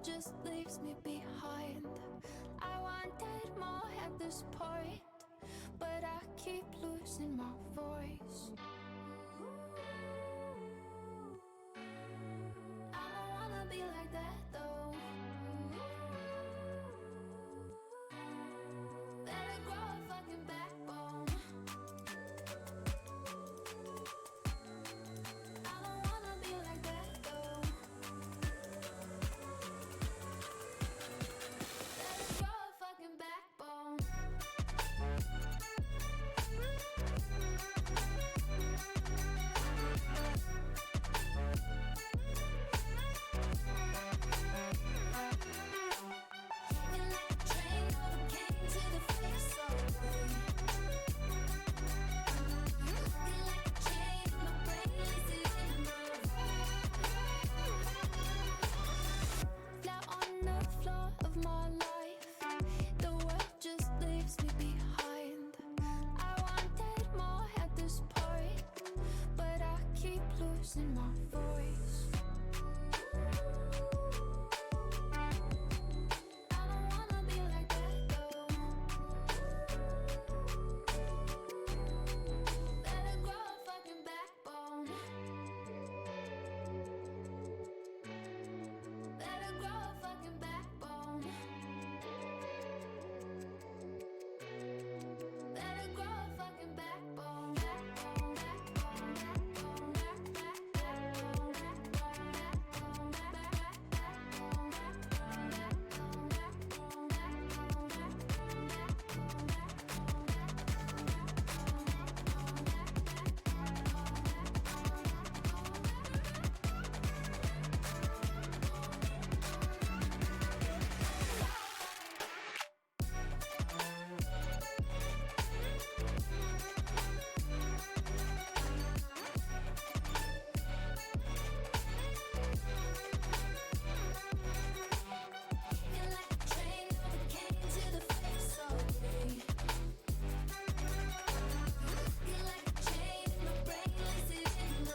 just leaves me behind. I wanted more at this point, but I keep losing my voice. I don't wanna be like that though. Better grow a fucking backbone. I don't wanna be like that though. Better grow a fucking backbone. Kicking like a train, overcame to the face of me. Looking like a chain, my brain is in flat on the floor of my life. The world just leaves me behind. I wanted more at this point, but I keep losing my voice. I don't wanna be like that though. Better grow a fucking backbone. Better grow a fucking backbone. Better grow a fucking backbone. Backbone, backbone, backbone, backbone, backbone, Kicking like a train, overcame to the face of me. Looking like a chain, my brain is in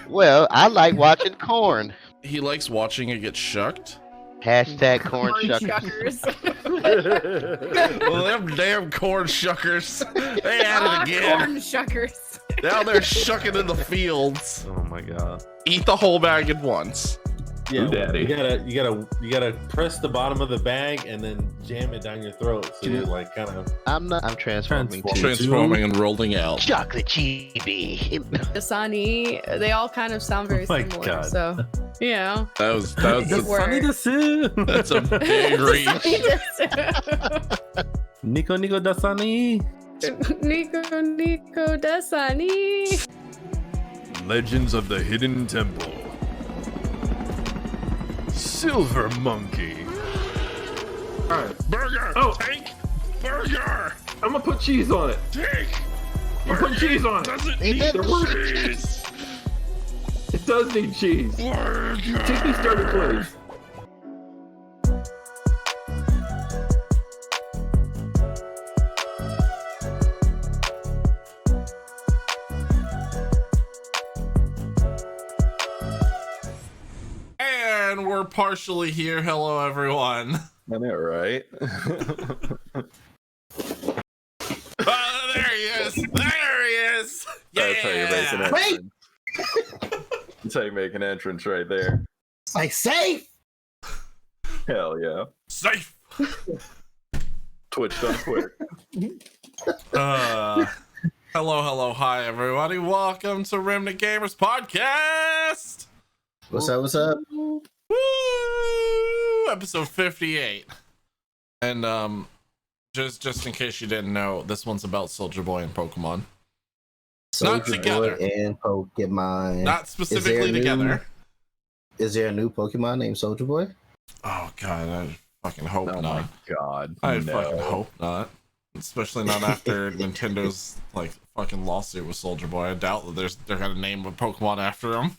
Well, I like watching corn. He likes watching it get shucked. Hashtag corn shuckers. Shuckers. Well, them damn corn shuckers. They at it again. Corn shuckers. Now they're shucking in the fields. Oh my god. Eat the whole bag at once. Yeah, Ooh, daddy. you gotta press the bottom of the bag and then jam it down your throat. So you're like kind of. I'm transforming too. Transforming and rolling out. Chocolate chibi. Dasani, they all kind of sound very Oh my similar. God. So, you know. That was Good work. Sunny to see. that's a big reach. Nico Dasani. Nico Dasani. Legends of the Hidden Temple. Silver Monkey. Alright. Burger. Oh. Take. Burger. I'm gonna put cheese on it. Take. I'm putting cheese on it. Doesn't Ain't need that cheese. It does need cheese. Burger. Take me started, please. And we're partially here. Hello, everyone. I know, right? Oh, there he is. There he is. That's how you make an Yeah. entrance. That's how you make an entrance right there. Like safe. Hell yeah. Safe. Twitch done quick. Hello, hello, hi, everybody. Welcome to Remnant Gamers Podcast. What's up? What's up? Woo! Episode 58. And just in case you didn't know, this one's about Soulja Boy and Pokemon. Not Soulja together. Boy and Pokemon. Not specifically together. Is there a new Pokemon named Soulja Boy? Oh god, I fucking hope Oh not. my god. I no. fucking hope not. Especially not after Nintendo's like fucking lawsuit with Soulja Boy. I doubt that they're gonna name a Pokemon after him.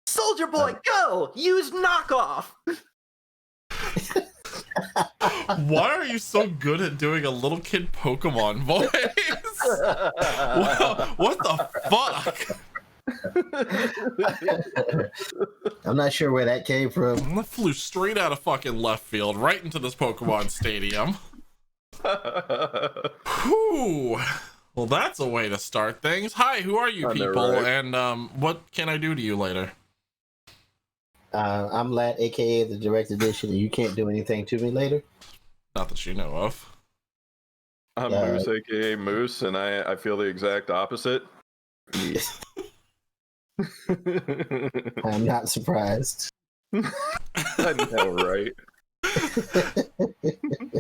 Soldier Boy, go! Use knockoff! Why are you so good at doing a little kid Pokemon voice? What the fuck? I'm not sure where that came from. That flew straight out of fucking left field, right into this Pokemon stadium. Whew. Well, that's a way to start things. Hi, who are you I know, people? right? And what can I do to you later? I'm Lat, aka the Direct Edition, and you can't do anything to me later. Not that you know of. I'm Moose, aka Moose, and I feel the exact opposite. I'm not surprised. I know, right?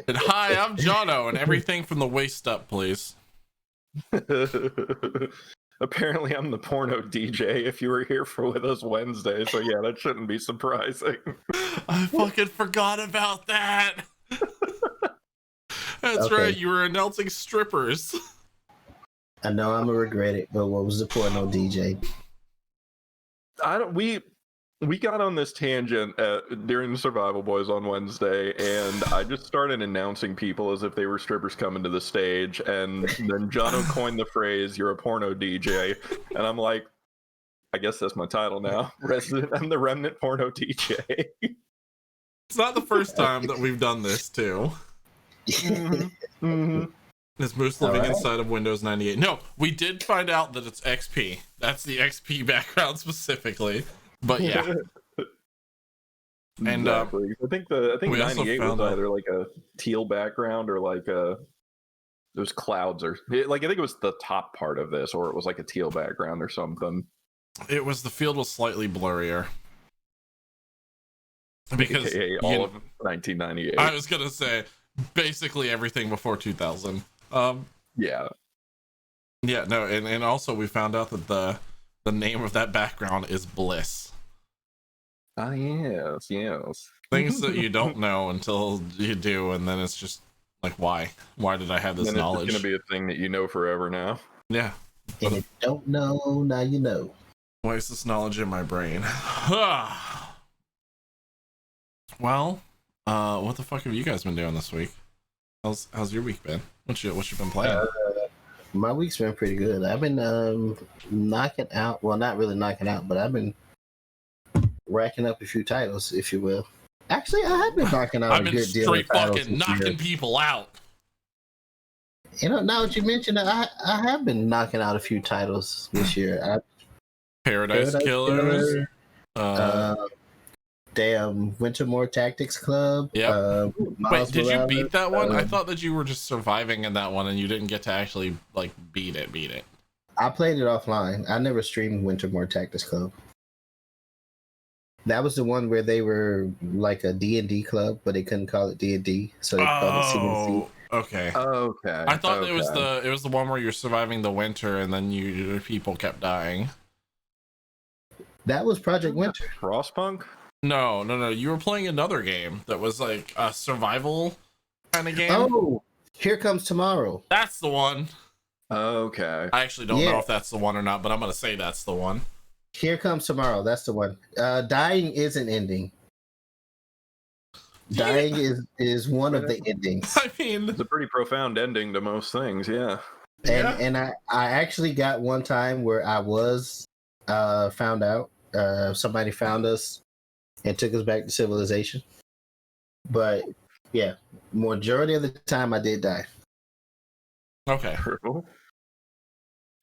And hi, I'm Jono, and everything from the waist up, please. Apparently, I'm the porno DJ. If you were here with us Wednesday, so yeah, that shouldn't be surprising. I fucking forgot about that. That's Okay. right, you were announcing strippers. I know I'm gonna regret it, but what was the porno DJ? We got on this tangent during the Survival Boys on Wednesday, and I just started announcing people as if they were strippers coming to the stage, and then Jono coined the phrase, "You're a porno DJ," and I'm like, I guess that's my title now. I'm the Remnant porno DJ. It's not the first time that we've done this, too. Is Moose living Alright. inside of Windows 98? No, we did find out that it's XP. That's the XP background specifically. But yeah. And Exactly. I think we also 98 was found out- either like a teal background or like those clouds, or like I think it was the top part of this, or it was like a teal background or something. it was the field was slightly blurrier. Because AKA all of 1998. I was gonna say basically everything before 2000. Yeah. Yeah, no, and also we found out that the name of that background is Bliss. Ah, yes. Things that you don't know until you do, and then it's just like, why did I have this Then knowledge? it's going to be a thing that you know forever now. Yeah, And if you don't know, now you know. why is this knowledge in my brain? Well, what the fuck have you guys been doing this week? How's your week been? What you been playing? My week's been pretty good. I've been knocking out, well, not really knocking out, but I've been racking up a few titles, if you will. Actually, I have been knocking out I've a been good deal straight of titles fucking this year. knocking people out. You know, now that you mentioned it, I have been knocking out a few titles this year. Paradise Killers. Damn Wintermore Tactics Club. Yep. Wait, Miles did you Morales, beat that one? I um, thought that you were just surviving in that one and you didn't get to actually like beat it. I played it offline. I never streamed Wintermore Tactics Club. That was the one where they were like a D&D club, but they couldn't call it D&D, so they called it CNC. Oh, okay. Okay. I thought it was the one where you're surviving the winter and then your people kept dying. That was Project Winter. Frostpunk? No. You were playing another game that was like a survival kind of game. Oh, Here Comes Tomorrow. That's the one. Okay. I actually don't Yeah. know if that's the one or not, but I'm gonna say that's the one. Here Comes Tomorrow. That's the one. Dying isn't ending. Dying is one of the endings. I mean, It's a pretty profound ending to most things, yeah. And I actually got one time where I was found out. Somebody found us and took us back to civilization. But yeah, majority of the time I did die. okay.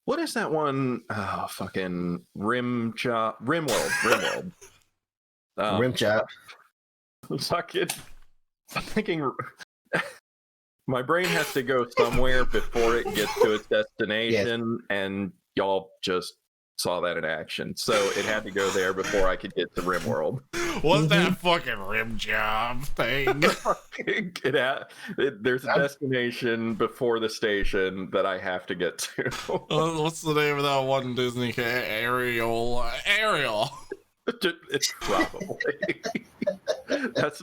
What is that one? Oh, fucking Rimworld. Rim chop. Fucking, I'm thinking My brain has to go somewhere before it gets to its destination, and y'all just saw that in action. So it had to go there before I could get to RimWorld. What's that fucking rim job thing? There's a destination before the station that I have to get to. What's the name of that one Disney Ariel? It's probably that's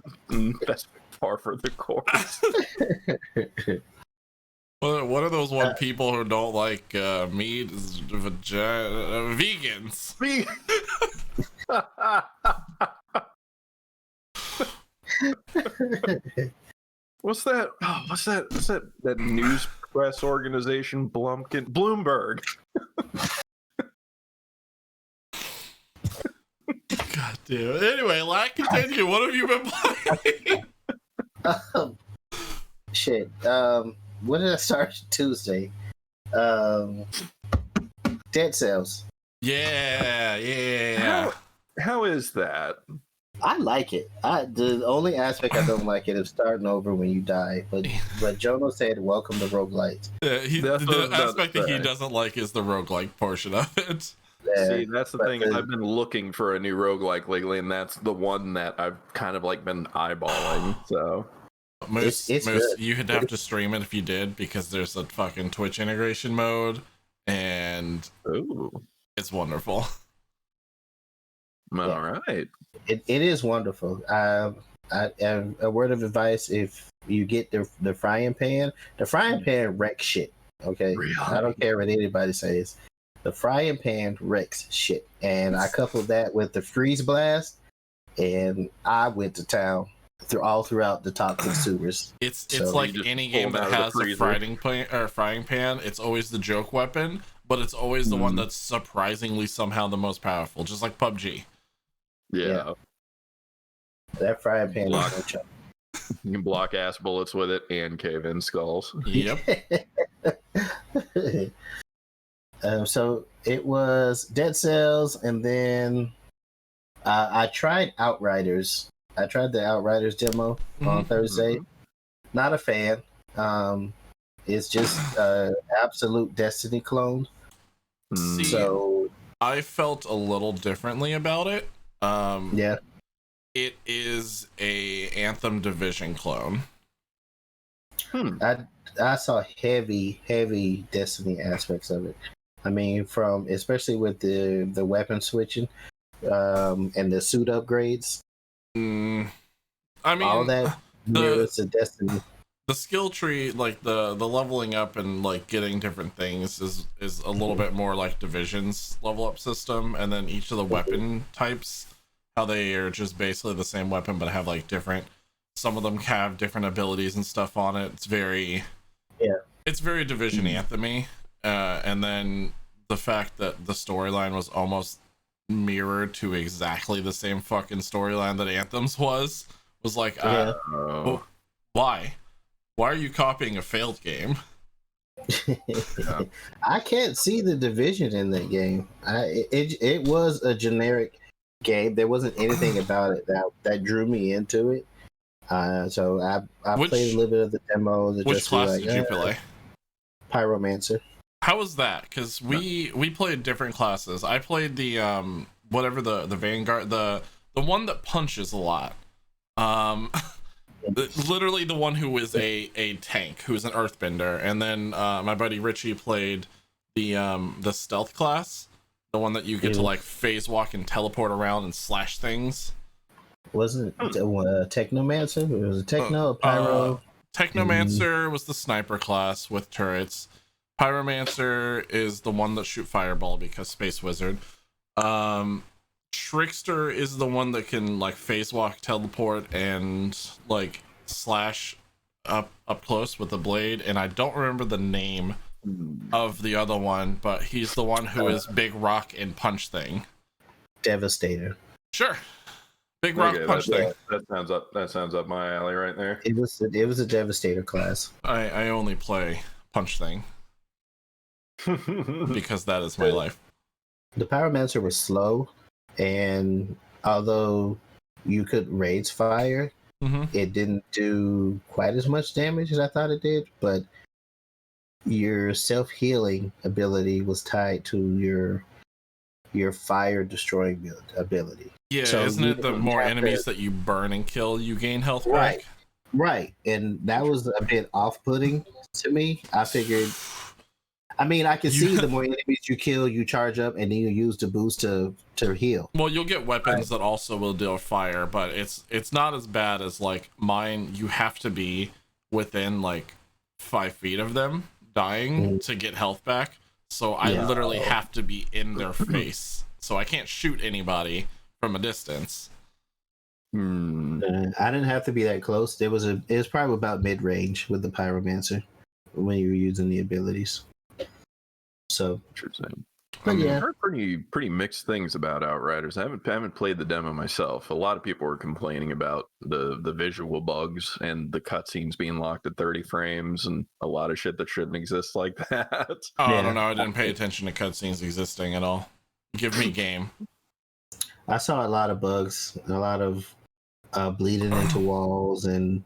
par for the course. What are those people who don't like meat? Vegans. What's that? Oh, what's that news press organization? Bloomberg. God damn it. Anyway, continue. What have you been playing? Shit. When did I start? Tuesday. Dead Cells. Yeah. How is that? I like it. The only aspect I don't like it is starting over when you die. But Jono said, "Welcome to roguelites." The aspect that he doesn't like is the roguelike portion of it. Yeah, see, that's the thing. I've been looking for a new roguelike lately, and that's the one that I've kind of like been eyeballing. So, Moose, you'd have to stream it if you did, because there's a fucking Twitch integration mode, and it's wonderful. All right. It is wonderful. A word of advice: if you get the frying pan wrecks shit. Okay, really? I don't care what anybody says. The frying pan wrecks shit, and I coupled that with the freeze blast, and I went to town throughout the top consumers. It's like any game that has a frying pan. It's always the joke weapon, but it's always the one that's surprisingly somehow the most powerful, just like PUBG. Yeah. That frying pan is no joke. You can block ass bullets with it and cave in skulls. Yep. So it was Dead Cells, and then I tried Outriders. I tried the Outriders demo on Thursday. Not a fan. It's just absolute Destiny clone. See, so I felt a little differently about it. Yeah. It is a Anthem Division clone. I saw heavy Destiny aspects of it. I mean, from especially with the weapon switching, and the suit upgrades. I mean, all that mirrors to Destiny. The skill tree, like the leveling up and like getting different things, is a little bit more like Division's level up system, and then each of the weapon types, how they are just basically the same weapon but have like different. Some of them have different abilities and stuff on it. It's very Division Anthem-y. And then the fact that the storyline was almost mirrored to exactly the same fucking storyline that Anthem's was like, why are you copying a failed game? I can't see the Division in that game. It was a generic game. There wasn't anything about it that drew me into it. So I played a little bit of the demo. Which class did you play? Pyromancer. How was that? Because we played different classes. I played the whatever the Vanguard, the one that punches a lot. Literally the one who is a tank, who's an earthbender, and then my buddy Richie played the stealth class, the one that you get to like phase walk and teleport around and slash things. Wasn't it Technomancer? It was a Techno, Pyro. Technomancer was the sniper class with turrets. Pyromancer is the one that shoot fireball because Space Wizard. Trickster is the one that can like phase walk, teleport, and like slash up close with a blade. And I don't remember the name of the other one, but he's the one who is big rock and punch thing. Devastator. Sure. Big rock punch thing. That sounds up my alley right there. It was a Devastator class. I only play punch thing because that is my life. The Pyromancer was slow, and although you could raise fire, It didn't do quite as much damage as I thought it did, but your self-healing ability was tied to your fire destroying ability. Yeah, So isn't you it the didn't more have enemies to- that you burn and kill, you gain health Right. back? Right, and that was a bit off-putting to me. I figured, I mean, I could see the more enemies you kill, you charge up, and then you use the boost to heal. Well, you'll get weapons that also will deal fire, but it's not as bad as like mine. You have to be within like 5 feet of them dying to get health back. So I literally have to be in their face. So I can't shoot anybody from a distance. I didn't have to be that close. It was probably about mid-range with the pyromancer when you were using the abilities. So Interesting. But I've yeah. heard pretty mixed things about Outriders. I haven't played the demo myself. A lot of people were complaining about the visual bugs and the cutscenes being locked at 30 frames and a lot of shit that shouldn't exist like that. Oh, I don't know. I didn't pay attention to cutscenes existing at all. Give me game. I saw a lot of bugs, a lot of bleeding into walls, and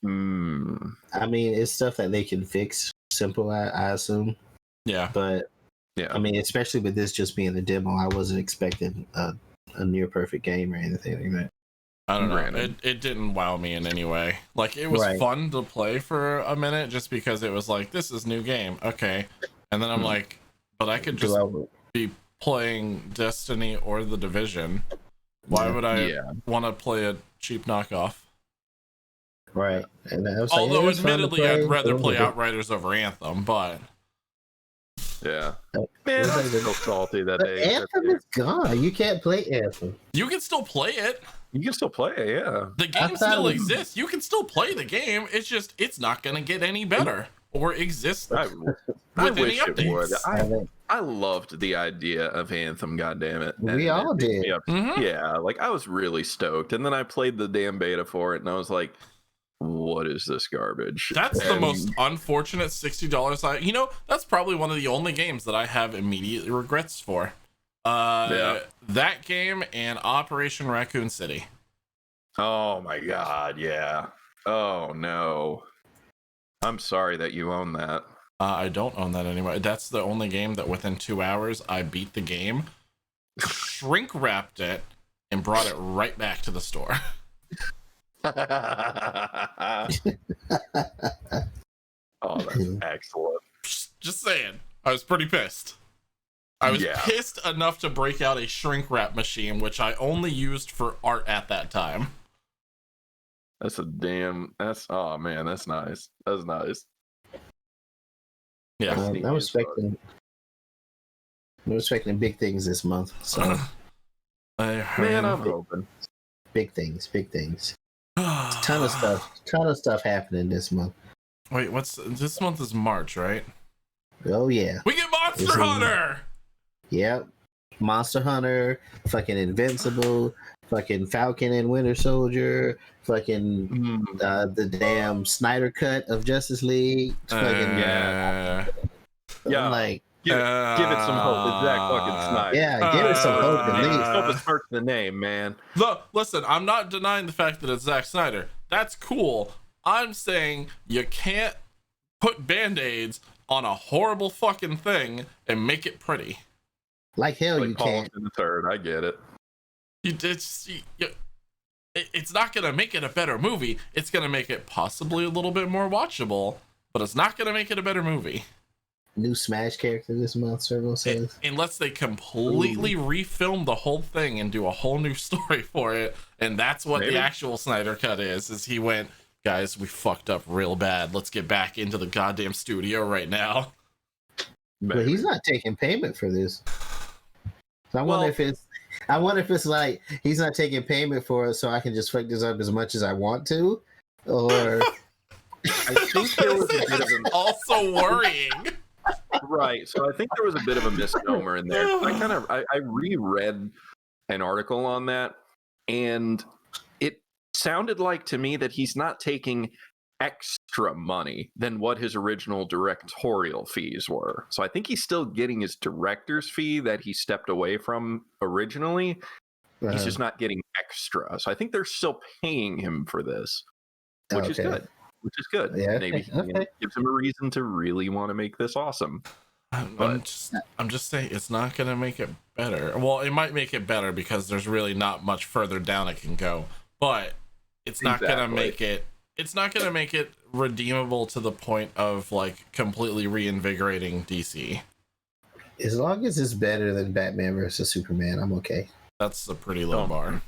I mean, it's stuff that they can fix. Simple, I assume. Yeah. But I mean, especially with this just being the demo, I wasn't expecting a near perfect game or anything like that. I don't know. It didn't wow me in any way. Like, it was fun to play for a minute just because it was like, this is new game. Okay. And then I'm like, but I could just be playing Destiny or The Division. Why would I want to play a cheap knockoff? Right. And I was although, like, admittedly, I'd rather play Outriders over Anthem, but... Yeah. Man, I'm still salty that they... Anthem is gone. You can't play Anthem. You can still play it. You can still play it, yeah. The game still exists. You can still play the game. It's just, it's not going to get any better or exist I with wish any it would. updates. I loved the idea of Anthem, goddammit. We all did. Yeah, like I was really stoked. And then I played the damn beta for it and I was like, what is this garbage? That's the most unfortunate $60. That's probably one of the only games that I have immediate regrets for. That game and Operation Raccoon City. Oh my god, yeah. Oh no. I'm sorry that you own that. I don't own that anymore. That's the only game that within 2 hours I beat the game, shrink wrapped it, and brought it right back to the store. Oh, that's excellent. Just saying. I was pretty pissed. I was pissed enough to break out a shrink wrap machine, which I only used for art at that time. Oh man, that's nice. That's nice. Yeah. I'm expecting big things this month. So man, I'm hoping. Big things. Ton of stuff happening this month. Wait, this month is March, right? Oh yeah. We get Monster Hunter! Yep. Monster Hunter, fucking Invincible, fucking Falcon and Winter Soldier, fucking the damn Snyder cut of Justice League. Yeah. I'm like, give it some hope. It's Zack fucking Snyder. Yeah, give it some hope at least. Hope it starts the name, man. Look, listen, I'm not denying the fact that it's Zack Snyder. That's cool. I'm saying you can't put band-aids on a horrible fucking thing and make it pretty. Like hell, like you Paul can't. in the third, I get it. It's not gonna make it a better movie. It's gonna make it possibly a little bit more watchable, but it's not gonna make it a better movie. New Smash character this month, Servo says. Unless they completely refilm the whole thing and do a whole new story for it, and that's what the actual Snyder cut is he went, guys, we fucked up real bad. Let's get back into the goddamn studio right now. But he's not taking payment for this. So I wonder if it's like he's not taking payment for it, so I can just fuck this up as much as I want to, or I think there was a bit of also worrying. Right. So I think there was a bit of a misnomer in there. I reread an article on that, and it sounded like to me that he's not taking extra money than what his original directorial fees were. So I think he's still getting his director's fee that he stepped away from originally, He's just not getting extra. So I think they're still paying him for this, which is good. Which is good. Yeah, Maybe gives him a reason to really want to make this awesome. I'm just saying it's not gonna make it better. Well, it might make it better because there's really not much further down it can go, but it's not gonna make it. It's not gonna make it redeemable to the point of like completely reinvigorating DC. As long as it's better than Batman versus Superman, I'm okay. That's a pretty low bar.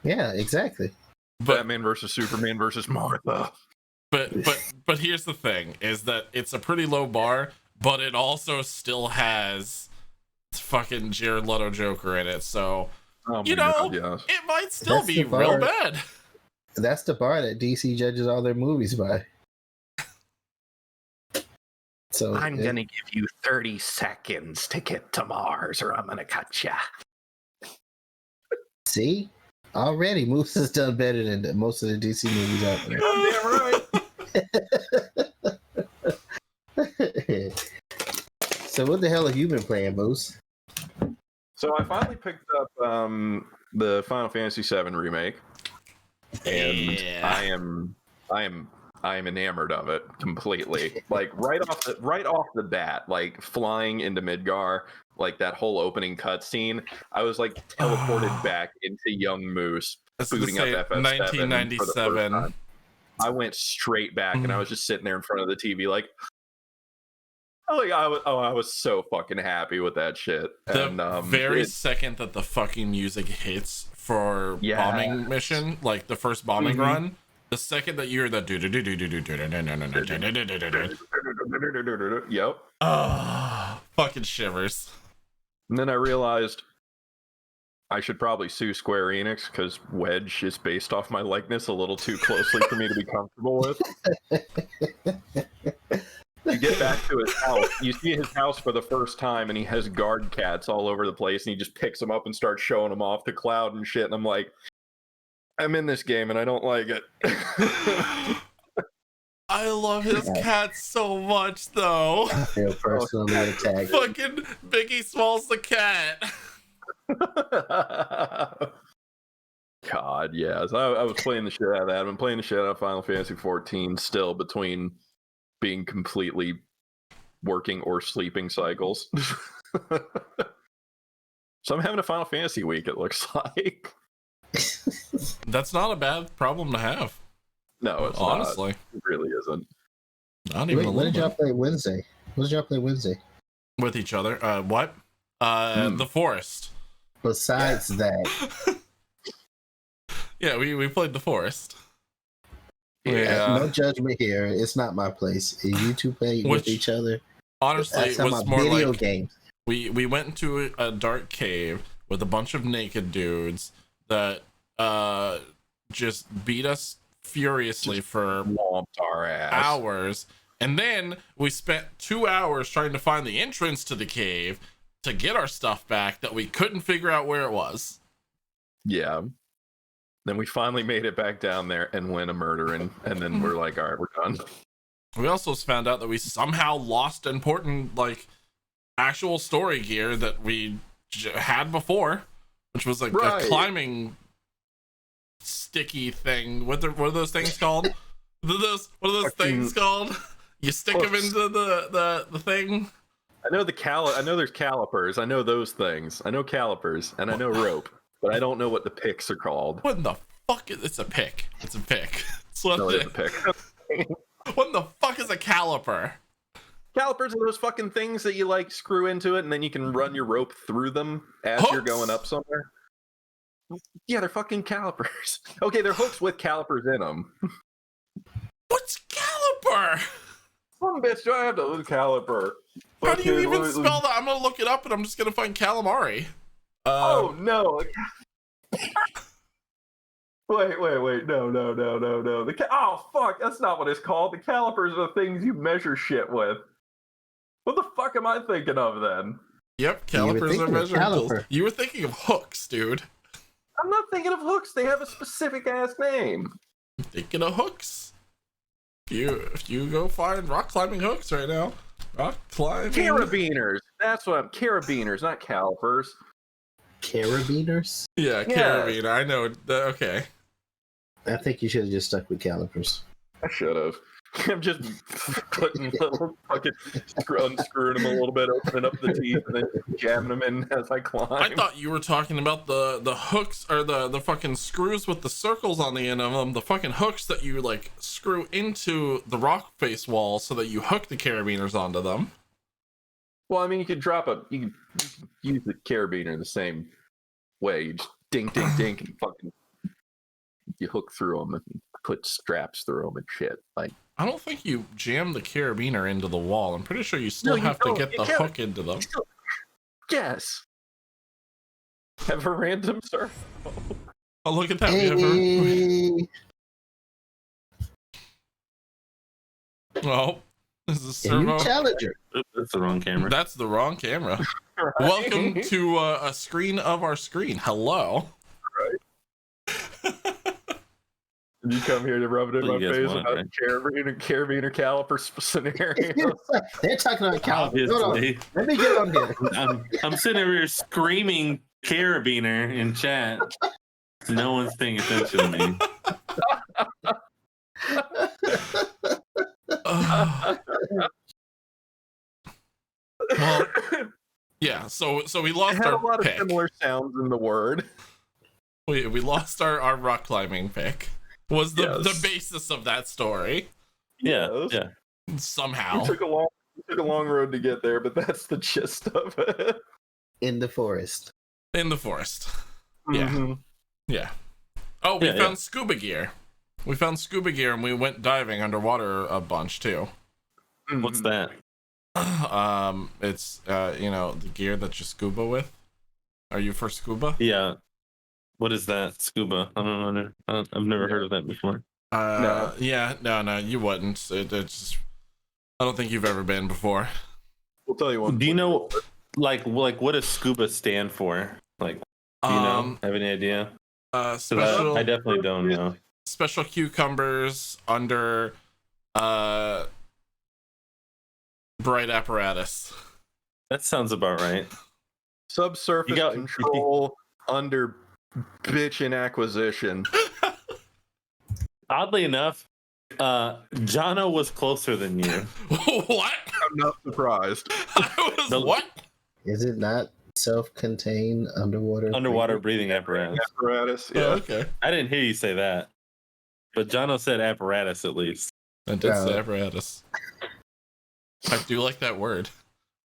Yeah, exactly. Batman versus Superman versus Martha. But here's the thing: is that it's a pretty low bar, but it also still has fucking Jared Leto Joker in it. So it might still be real bad. That's the bar that DC judges all their movies by. So I'm gonna give you 30 seconds to get to Mars, or I'm gonna cut ya. See, already Moose has done better than most of the DC movies out there. Damn right. So what the hell have you been playing, Moose? So I finally picked up the Final Fantasy VII remake, and I am enamored of it completely. Like right off the bat, like flying into Midgar, like that whole opening cutscene, I was like teleported back into young Moose, booting up FF7 1997. I went straight back, and I was just sitting there in front of the TV, like, I was so fucking happy with that shit. The very second that the fucking music hits for bombing mission, like the first bombing run, the second that you hear that yep. Fucking shivers. And then I realized I should probably sue Square Enix because Wedge is based off my likeness a little too closely for me to be comfortable with. You get back to his house, you see his house for the first time, and he has guard cats all over the place, and he just picks them up and starts showing them off to Cloud and shit, and I'm like, I'm in this game and I don't like it. I love his cat so much, though. I feel personally attacked. Fucking Biggie Smalls the cat. God, yes. I was playing the shit out of that. I've been playing the shit out of Final Fantasy 14 still between being completely working or sleeping cycles. So I'm having a Final Fantasy week, it looks like. That's not a bad problem to have. No, it's honestly not. It really isn't. Not even a little What did y'all bit. play Wednesday? What did y'all play Wednesday? With each other? What? The Forest. Besides that. Yeah, we played The Forest. Yeah. No judgment here. It's not my place. You two play with each other. Honestly, it was more video like games. We went into a dark cave with a bunch of naked dudes that just beat us furiously for our ass. hours, and then we spent 2 hours trying to find the entrance to the cave to get our stuff back that we couldn't figure out where it was. Yeah. Then we finally made it back down there and went a murdering, and then we're like, all right, we're done. We also found out that we somehow lost important, like, actual story gear that we had before, which was like a climbing sticky thing. What are those things called? What are those things called? You stick them into the thing. I know I know there's calipers. I know those things. I know calipers, and I know rope, but I don't know what the picks are called. What in the fuck is it's a pick? It's a pick. It's what no, it's a pick. What in the fuck is a caliper? Calipers are those fucking things that you like screw into it, and then you can run your rope through them as you're going up somewhere. Yeah, they're fucking calipers. Okay, they're hooks with calipers in them. What's caliper? Some bitch, do I have to lose caliper? How do you even spell that? I'm gonna look it up, and I'm just gonna find calamari. Oh no! Wait, no. Oh fuck, that's not what it's called. The calipers are the things you measure shit with. What the fuck am I thinking of then? Yep, calipers are measuring tools. You were thinking of hooks, dude. I'm not thinking of hooks. They have a specific ass name. I'm thinking of hooks. If you go find rock climbing hooks right now, rock climbing carabiners. That's what I'm. Carabiners, not calipers. Carabiners? Yeah, carabiner. I know. Okay. I think you should have just stuck with calipers. I should have. I'm just putting little fucking unscrewing them a little bit, opening up the teeth, and then jamming them in as I climb. I thought you were talking about the hooks or the fucking screws with the circles on the end of them. The fucking hooks that you like screw into the rock face wall so that you hook the carabiners onto them. Well, I mean, you could use the carabiner the same way. You just dink, dink, dink, and fucking you hook through them and put straps through them and shit. Like, I don't think you jam the carabiner into the wall. I'm pretty sure you still have to get the hook into them. Yes. Have a random sir. Oh, look at that. Hey. Oh, this is A new Servo. challenger. That's the wrong camera. That's the wrong camera. Right? Welcome to a screen of our screen. Hello. Did you come here to rub it in Well, my you guys face want, about right? carabiner caliper scenario? They're talking about calipers. Hold on. Obviously. Let me get on here. I'm sitting over here screaming carabiner in chat. No one's paying attention to me. Well, yeah. So we I lost had our a lot pick. of similar sounds in the word. We lost our rock climbing pick. Was the Yes. basis of that story Yeah, yeah. somehow? We took a long road to get there, but that's the gist of it. In the forest. In the forest. Yeah. Mhm. Yeah. Oh, we Yeah, found scuba gear. We found scuba gear and we went diving underwater a bunch too. What's that? It's the gear that you scuba with. Are you for scuba? Yeah. What is that? Scuba. I don't know. I've never heard of that before. No. Yeah, no, you wouldn't. It's just, I don't think you've ever been before. We'll tell you one. Do you know, like what does scuba stand for? Like, do you know? Have any idea? 'Cause Special I definitely don't know. special cucumbers under bright apparatus. That sounds about right. Subsurface You got- control under bitchin' acquisition. Oddly enough, Jono was closer than you. What? I'm not surprised. I was The- what? Is it not self-contained Underwater breathing apparatus. Apparatus, Oh, yeah. okay. I didn't hear you say that, but Jono said apparatus at least. I did say Yeah. apparatus. I do like that word.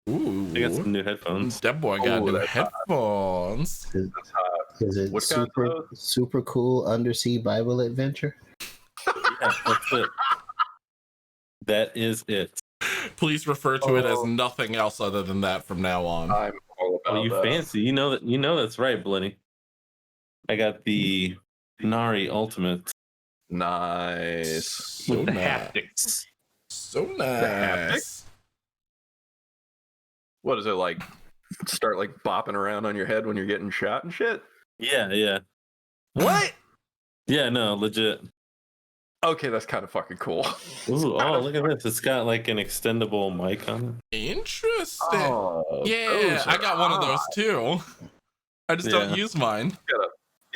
Ooh. I got some new headphones. That boy got Ooh, new that's hot. headphones. That's hot. Is it What kind of- super cool undersea Bible adventure? Yeah, that's it. That is it. Please refer to it as Oh. nothing else other than that from now on. I'm all about Oh, you that. fancy. You know that's right, Bloody. I got the Nari Ultimate Nice. So with the nice. haptics. So haptic? nice. What is it like? Start like bopping around on your head when you're getting shot and shit? Yeah. What? Yeah, no, legit. Okay, that's kind of fucking cool. Ooh, oh, look at this. It's got like an extendable mic on it. Interesting. Oh, Yeah, those I are got one of those hot. too. I just don't Yeah. use mine.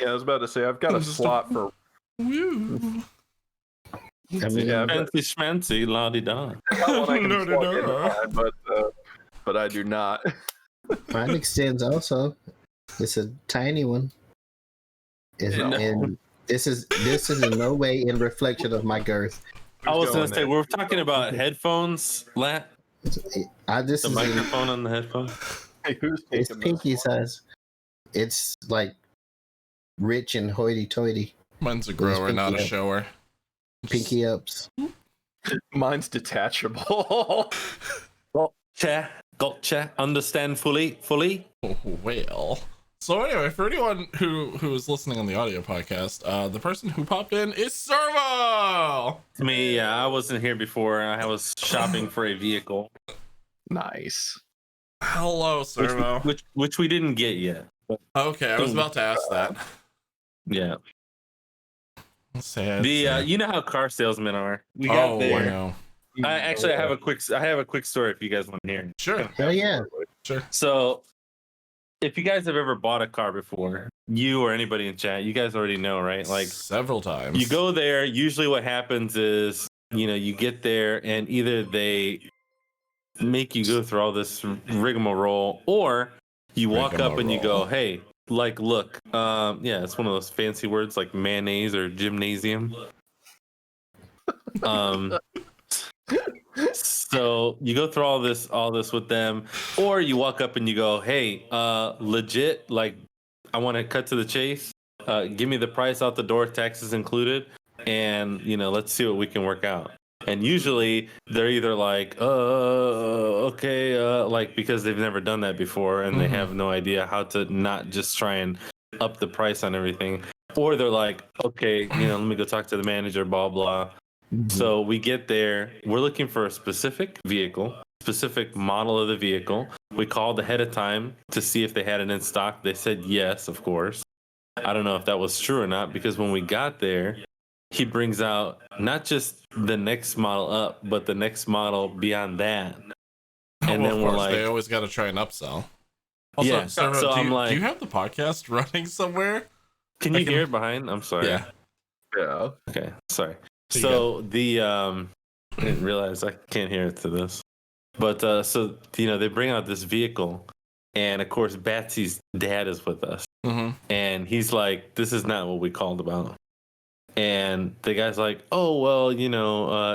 Yeah, I was about to say I've got a Just a- slot for. Woo. I mean, Yeah, but Fancy schmancy, la di da. that one I can No, plug no, into no. mine, but I do not. mine extends also. It's a tiny one. It's, No. and this is in no way in reflection of my girth. I was Who's gonna going say there? we're talking about headphones, Lat. This The is in, microphone on the headphone. Hey, who's it's taking pinky this? size. It's like rich and hoity-toity. Mine's a grower, not a pinky up. shower. Pinky ups. Mine's detachable. Gotcha. Understand fully. Oh, well. So anyway, for anyone who is listening on the audio podcast, the person who popped in is Servo. Me, yeah, I wasn't here before. I was shopping for a vehicle, Nice. Hello, Servo. which we didn't get yet. Okay, I was about to ask that. Yeah. Sad. The you know how car salesmen are. We got Oh, I there. know. I have a quick story if you guys want to hear. Sure. Hell yeah. Sure. So if you guys have ever bought a car before, you or anybody in chat, you guys already know, right? Like several times. You go there. Usually, what happens is, you get there, and either they make you go through all this rigmarole, or you walk up and you go, "Hey, like, look, yeah, it's one of those fancy words like mayonnaise or gymnasium." So you go through all this with them, or you walk up and you go, "Hey, legit, like, I want to cut to the chase. Give me the price out the door, taxes included, and let's see what we can work out." And usually they're either like, okay, like, because they've never done that before and they have no idea how to not just try and up the price on everything, or they're like, okay, let me go talk to the manager, blah blah. So we get there, we're looking for a specific vehicle, specific model of the vehicle. We called ahead of time to see if they had it in stock. They said yes, of course. I don't know if that was true or not, because when we got there, he brings out not just the next model up, but the next model beyond that. And then we're like, they always got to try and upsell. Also, yeah. Sarah, So I'm like, do you have the podcast running somewhere? Can you hear it behind? I'm sorry. Yeah. Yeah. Okay. Sorry. So the I didn't realize I can't hear it to this. But so they bring out this vehicle, and of course Batsy's dad is with us. And he's like, "This is not what we called about." And the guy's like, "Oh, well,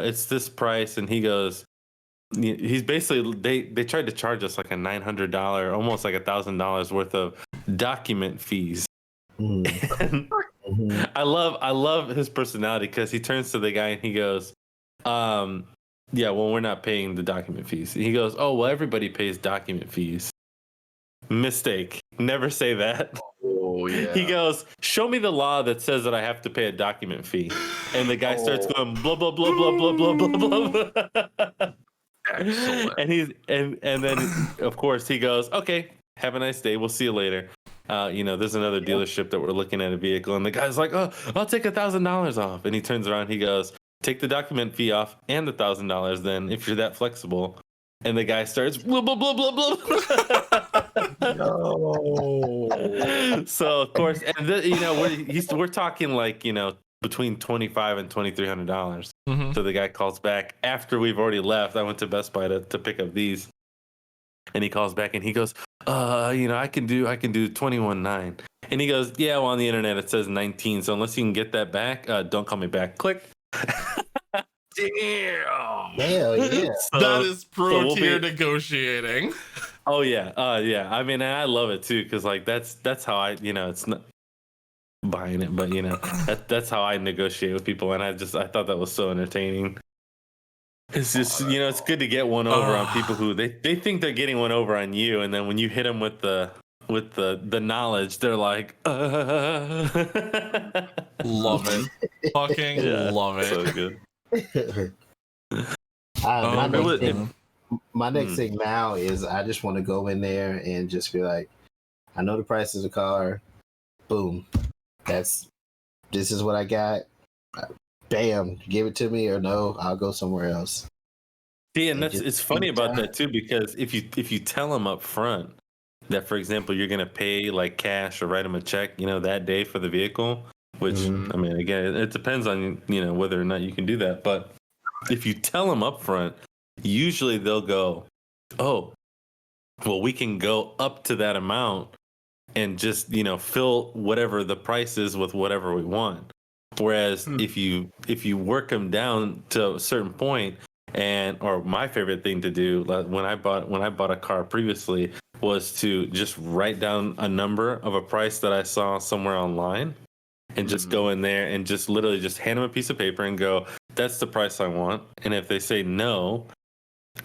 it's this price." And he goes, he's basically, they tried to charge us like a $900, almost like $1,000 worth of document fees. I love his personality, because he turns to the guy and he goes, yeah, well, we're not paying the document fees. He goes, "Oh, well, everybody pays document fees." Mistake. Never say that. Oh, yeah. He goes, "Show me the law that says that I have to pay a document fee." And the guy starts going blah blah blah blah blah blah blah blah. Excellent. And then of course he goes, "Okay, have a nice day. We'll see you later." There's another dealership that we're looking at a vehicle, and the guy's like, "Oh, I'll take $1,000 off." And he turns around, he goes, "Take the document fee off and the $1,000 then, if you're that flexible." And the guy starts blah blah blah blah blah. No. So of course, and we're talking like between $2,500 and $2,300. So the guy calls back after we've already left. I went to Best Buy to pick up these, and he calls back and he goes, I can do 21.9. And he goes, "Yeah, well, on the internet it says 19. So unless you can get that back, don't call me back." Click. Damn. Hell yeah. That is pro tier we'll negotiating. Oh yeah, yeah. I mean, and I love it too, because like that's how I, it's not buying it, but that's how I negotiate with people, and I thought that was so entertaining. It's just it's good to get one over on people who they think they're getting one over on you, and then when you hit them with the knowledge, they're like, Love it. Fucking love it. So good. My next thing now is I just want to go in there and just be like, I know the price of the car. Boom. This is what I got. Bam, give it to me, or no, I'll go somewhere else. See, and it's funny about that too, because if you tell them up front that, for example, you're gonna pay like cash or write them a check, that day for the vehicle, which I mean, again, it depends on whether or not you can do that. But if you tell them up front, usually they'll go, "Oh, well, we can go up to that amount and just fill whatever the price is with whatever we want." Whereas if you work them down to a certain point, or my favorite thing to do, like when I bought a car previously, was to just write down a number of a price that I saw somewhere online, and just go in there and just literally just hand them a piece of paper and go, "That's the price I want." And if they say no,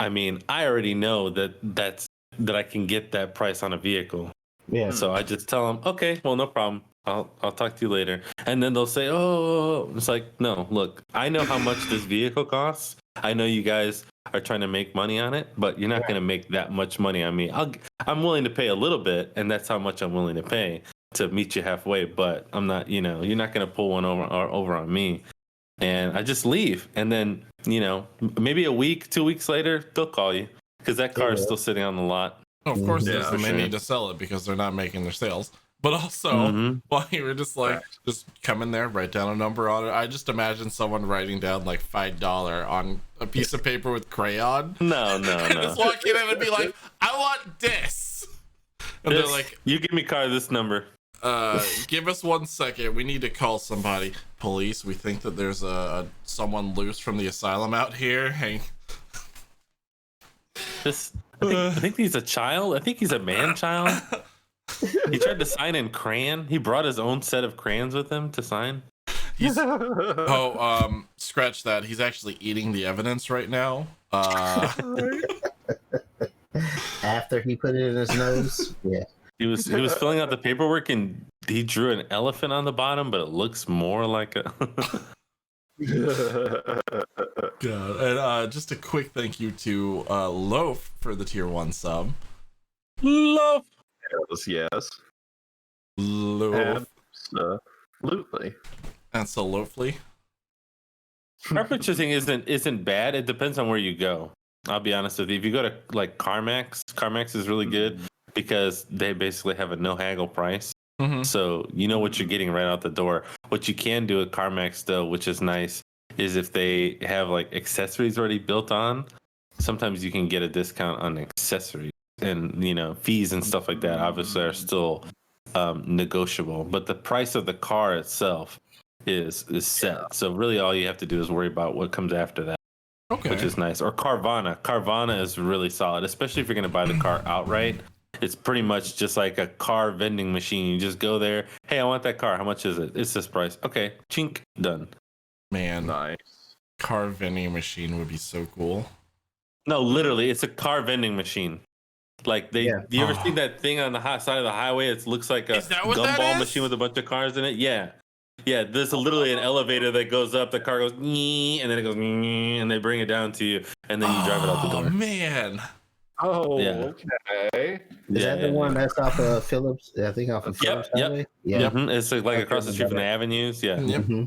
I mean, I already know that I can get that price on a vehicle. Yeah. So I just tell them, "Okay, well, no problem. I'll talk to you later." And then they'll say, "Oh," it's like, "No, look, I know how much this vehicle costs. I know you guys are trying to make money on it, but you're not going to make that much money on me. I'm willing to pay a little bit, and that's how much I'm willing to pay to meet you halfway, but I'm not, you're not going to pull one over on me." And I just leave. And then, maybe a week, 2 weeks later, they'll call you, because that car is still sitting on the lot. Of course, Mhm. there's Yeah, the they sure. need to sell it because they're not making their sales. But also, while you were just like, just come in there, write down a number on it. I just imagine someone writing down like $5 on a piece of paper with crayon. No, And just walk in and be like, I want this. And they're like, you give me car this number. give us 1 second. We need to call somebody. Police, we think that there's someone loose from the asylum out here. Hang. I think he's a child. I think he's a man child. He tried to sign in crayon. He brought his own set of crayons with him to sign. Scratch that. He's actually eating the evidence right now. After he put it in his nose, yeah. He was filling out the paperwork and he drew an elephant on the bottom, but it looks more like a. God. And just a quick thank you to Loaf for the tier 1 sub. Loaf. Yes. Loaf. Absolutely. And so Loafly. Car purchasing isn't bad. It depends on where you go. I'll be honest with you. If you go to like CarMax is really good because they basically have a no haggle price. Mm-hmm. So you know what you're getting right out the door. What you can do at CarMax though, which is nice, is if they have like accessories already built on, sometimes you can get a discount on accessories, and fees and stuff like that obviously are still negotiable. But the price of the car itself is set. So really all you have to do is worry about what comes after that. Okay. Which is nice. Or Carvana. Carvana is really solid, especially if you're going to buy the car outright. It's pretty much just like a car vending machine. You just go there. Hey, I want that car. How much is it? It's this price. Okay. Chink. Done. Man. Nice. Car vending machine would be so cool. No, literally, it's a car vending machine. Like do you ever see that thing on the hot side of the highway? It looks like a gumball machine with a bunch of cars in it. Yeah. Yeah, there's literally an elevator that goes up. The car goes, and then it goes, and they bring it down to you, and then you drive it out the door. Oh, man. Oh, Yeah. okay. Is that the one that's off of Phillips? I think off of Phillips Highway? Yeah. Yep. It's like across the street from the avenues. Yeah. Yep. Mm-hmm.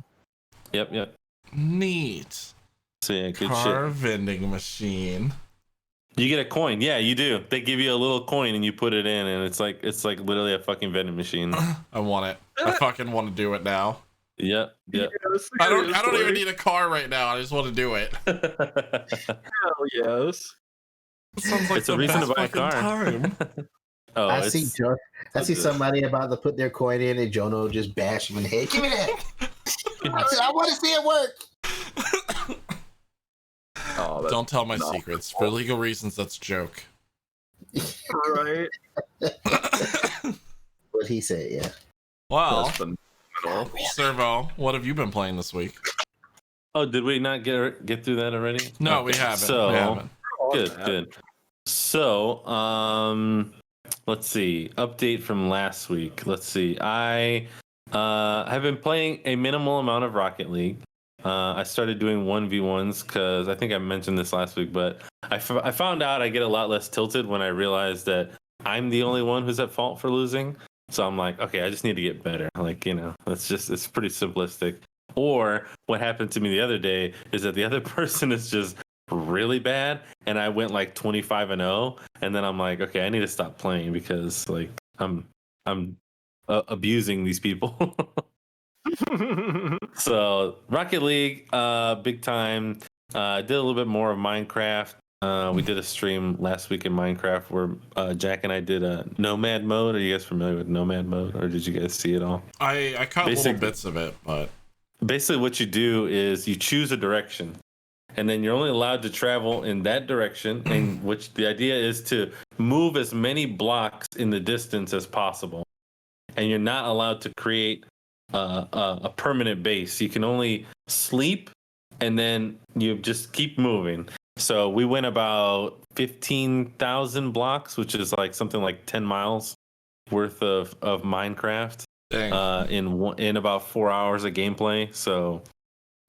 Yep. Neat. So yeah, good car shit. vending machine. You get a coin. Yeah, you do. They give you a little coin and you put it in, and it's like literally a fucking vending machine. I want it. I fucking want to do it now. Yep. Yes, I don't even need a car right now. I just want to do it. Hell yes. It sounds like It's a reason to buy a car. Time. Oh, I see somebody about to put their coin in and Jono just bash him in the head. Give me that. I want to see it work. Oh, Don't tell my secrets. For legal reasons, that's a joke. right. What he said, yeah. Well, That's phenomenal. Servo, what have you been playing this week? Oh, did we not get through that already? No, Okay. we haven't. So we haven't. good. So, let's see. Update from last week. Let's see. I have been playing a minimal amount of Rocket League. I started doing 1v1s because I think I mentioned this last week, but I found out I get a lot less tilted when I realize that I'm the only one who's at fault for losing. So I'm like, okay, I just need to get better. Like, it's pretty simplistic. Or what happened to me the other day is that the other person is just really bad, and I went like 25-0, and then I'm like, okay, I need to stop playing because like I'm abusing these people. So Rocket League, big time. Did a little bit more of Minecraft. We did a stream last week in Minecraft where Jack and I did a nomad mode. Are you guys familiar with nomad mode, or did you guys see it all? I caught little bits of it, but basically what you do is you choose a direction, and then you're only allowed to travel in that direction, and which the idea is to move as many blocks in the distance as possible, and you're not allowed to create a permanent base. You can only sleep, and then you just keep moving. So we went about 15,000 blocks, which is like something like 10 miles worth of Minecraft in about 4 hours of gameplay. So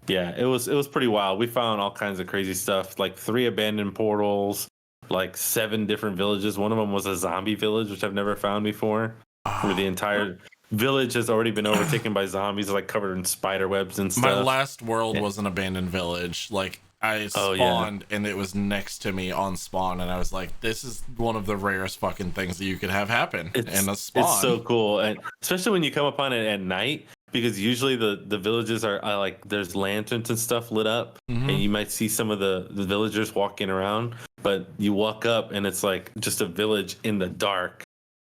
yeah, it was pretty wild. We found all kinds of crazy stuff, like 3 abandoned portals, like 7 different villages. One of them was a zombie village, which I've never found before, where the entire village has already been overtaken by zombies, like covered in spider webs and stuff. My last world was an abandoned village. Like I spawned and it was next to me on spawn, and I was like, this is one of the rarest fucking things that you could have happen in a spawn. It's so cool, and especially when you come upon it at night, because usually the villages are like there's lanterns and stuff lit up, and you might see some of the villagers walking around, but you walk up and it's like just a village in the dark,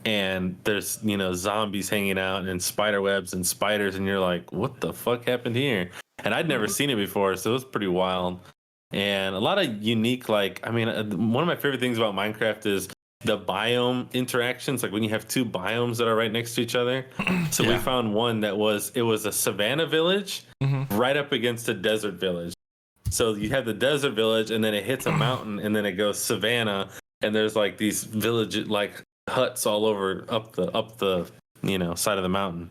and there's zombies hanging out and spider webs and spiders, and you're like, what the fuck happened here? And I'd never seen it before, so it was pretty wild. And a lot of unique, one of my favorite things about Minecraft is the biome interactions, like when you have two biomes that are right next to each other. So we found one that was a savanna village right up against a desert village. So you have the desert village, and then it hits a mountain, and then it goes savanna, and there's like these village like huts all over up the side of the mountain.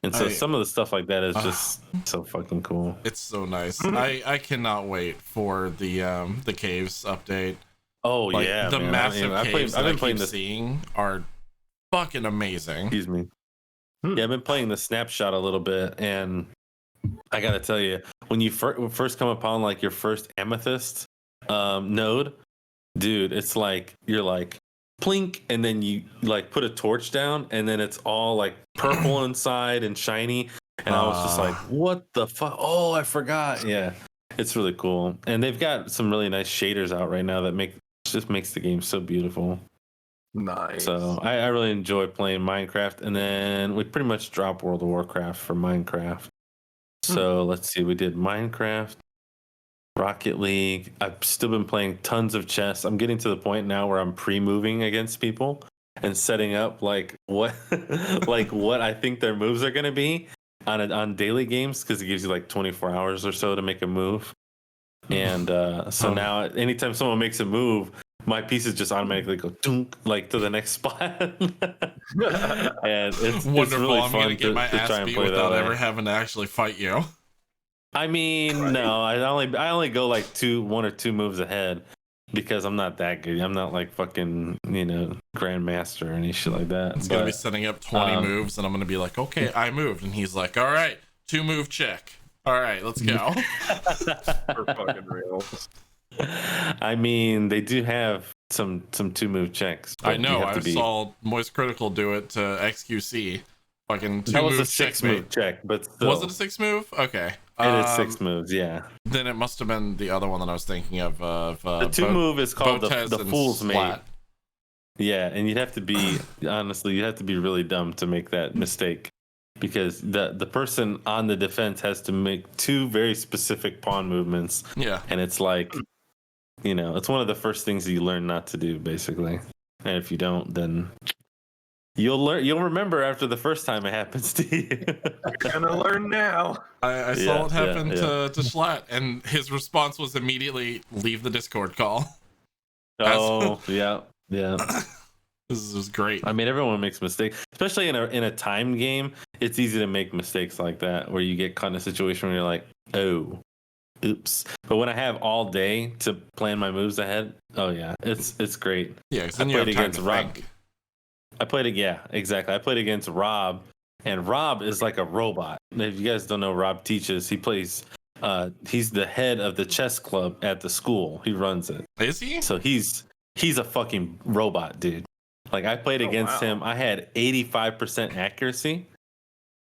And so some of the stuff like that is just so fucking cool. It's so nice. I cannot wait for the caves update. Oh, like, yeah, the man. massive caves I've been that playing I keep seeing are fucking amazing. Excuse me. Yeah, I've been playing the snapshot a little bit, and I gotta tell you, when you first come upon like your first amethyst node, dude, it's like you're like plink, and then you like put a torch down, and then it's all like purple inside and shiny, and I was just like, what the fuck? Oh, I forgot. Yeah, it's really cool, and they've got some really nice shaders out right now that makes the game so beautiful. Nice. So I really enjoy playing Minecraft, and then we pretty much dropped World of Warcraft for Minecraft. So let's see, we did Minecraft, Rocket League. I've still been playing tons of chess. I'm getting to the point now where I'm pre-moving against people and setting up like what what I think their moves are going to be on daily games, because it gives you like 24 hours or so to make a move. And so now anytime someone makes a move, my pieces just automatically go dunk, like to the next spot. And it's wonderful. It's really I'm fun gonna get my to try ass and beat play that without way. ever having to actually fight you. I mean, no, I only go like one or two moves ahead, because I'm not that good. I'm not like fucking grandmaster or any shit like that. It's gonna be setting up 20 moves, and I'm gonna be like, okay, I moved, and he's like, all right, 2 move check. All right, let's go. For fucking real. I mean, they do have some 2 move checks. I know. I saw Moist Critical do it to XQC. Fucking 2 that was move a 6 checkmate. move check, but still. Was it a 6 move? Okay. It is 6 moves, yeah. Then it must have been the other one that I was thinking of. The 2 move is called the Fool's Mate. Splat. Yeah, and you'd have to be honestly, you'd have to be really dumb to make that mistake, because the person on the defense has to make 2 very specific pawn movements. Yeah. And it's like, it's one of the first things that you learn not to do, basically. And if you don't, then you'll remember after the first time it happens to you. You're gonna learn now. I saw it happen to Schlatt, and his response was immediately leave the Discord call. Oh, yeah. This is great. I mean, everyone makes mistakes, especially in a timed game. It's easy to make mistakes like that, where you get caught in a situation where you're like, oh, oops. But when I have all day to plan my moves ahead, oh yeah, it's great. Yeah, because then you have time to Rob. think. I played exactly. I played against Rob, and Rob is like a robot. If you guys don't know, Rob teaches. He plays. He's the head of the chess club at the school. He runs it. Is he? So he's a fucking robot, dude. Like, I played against him. I had 85% accuracy,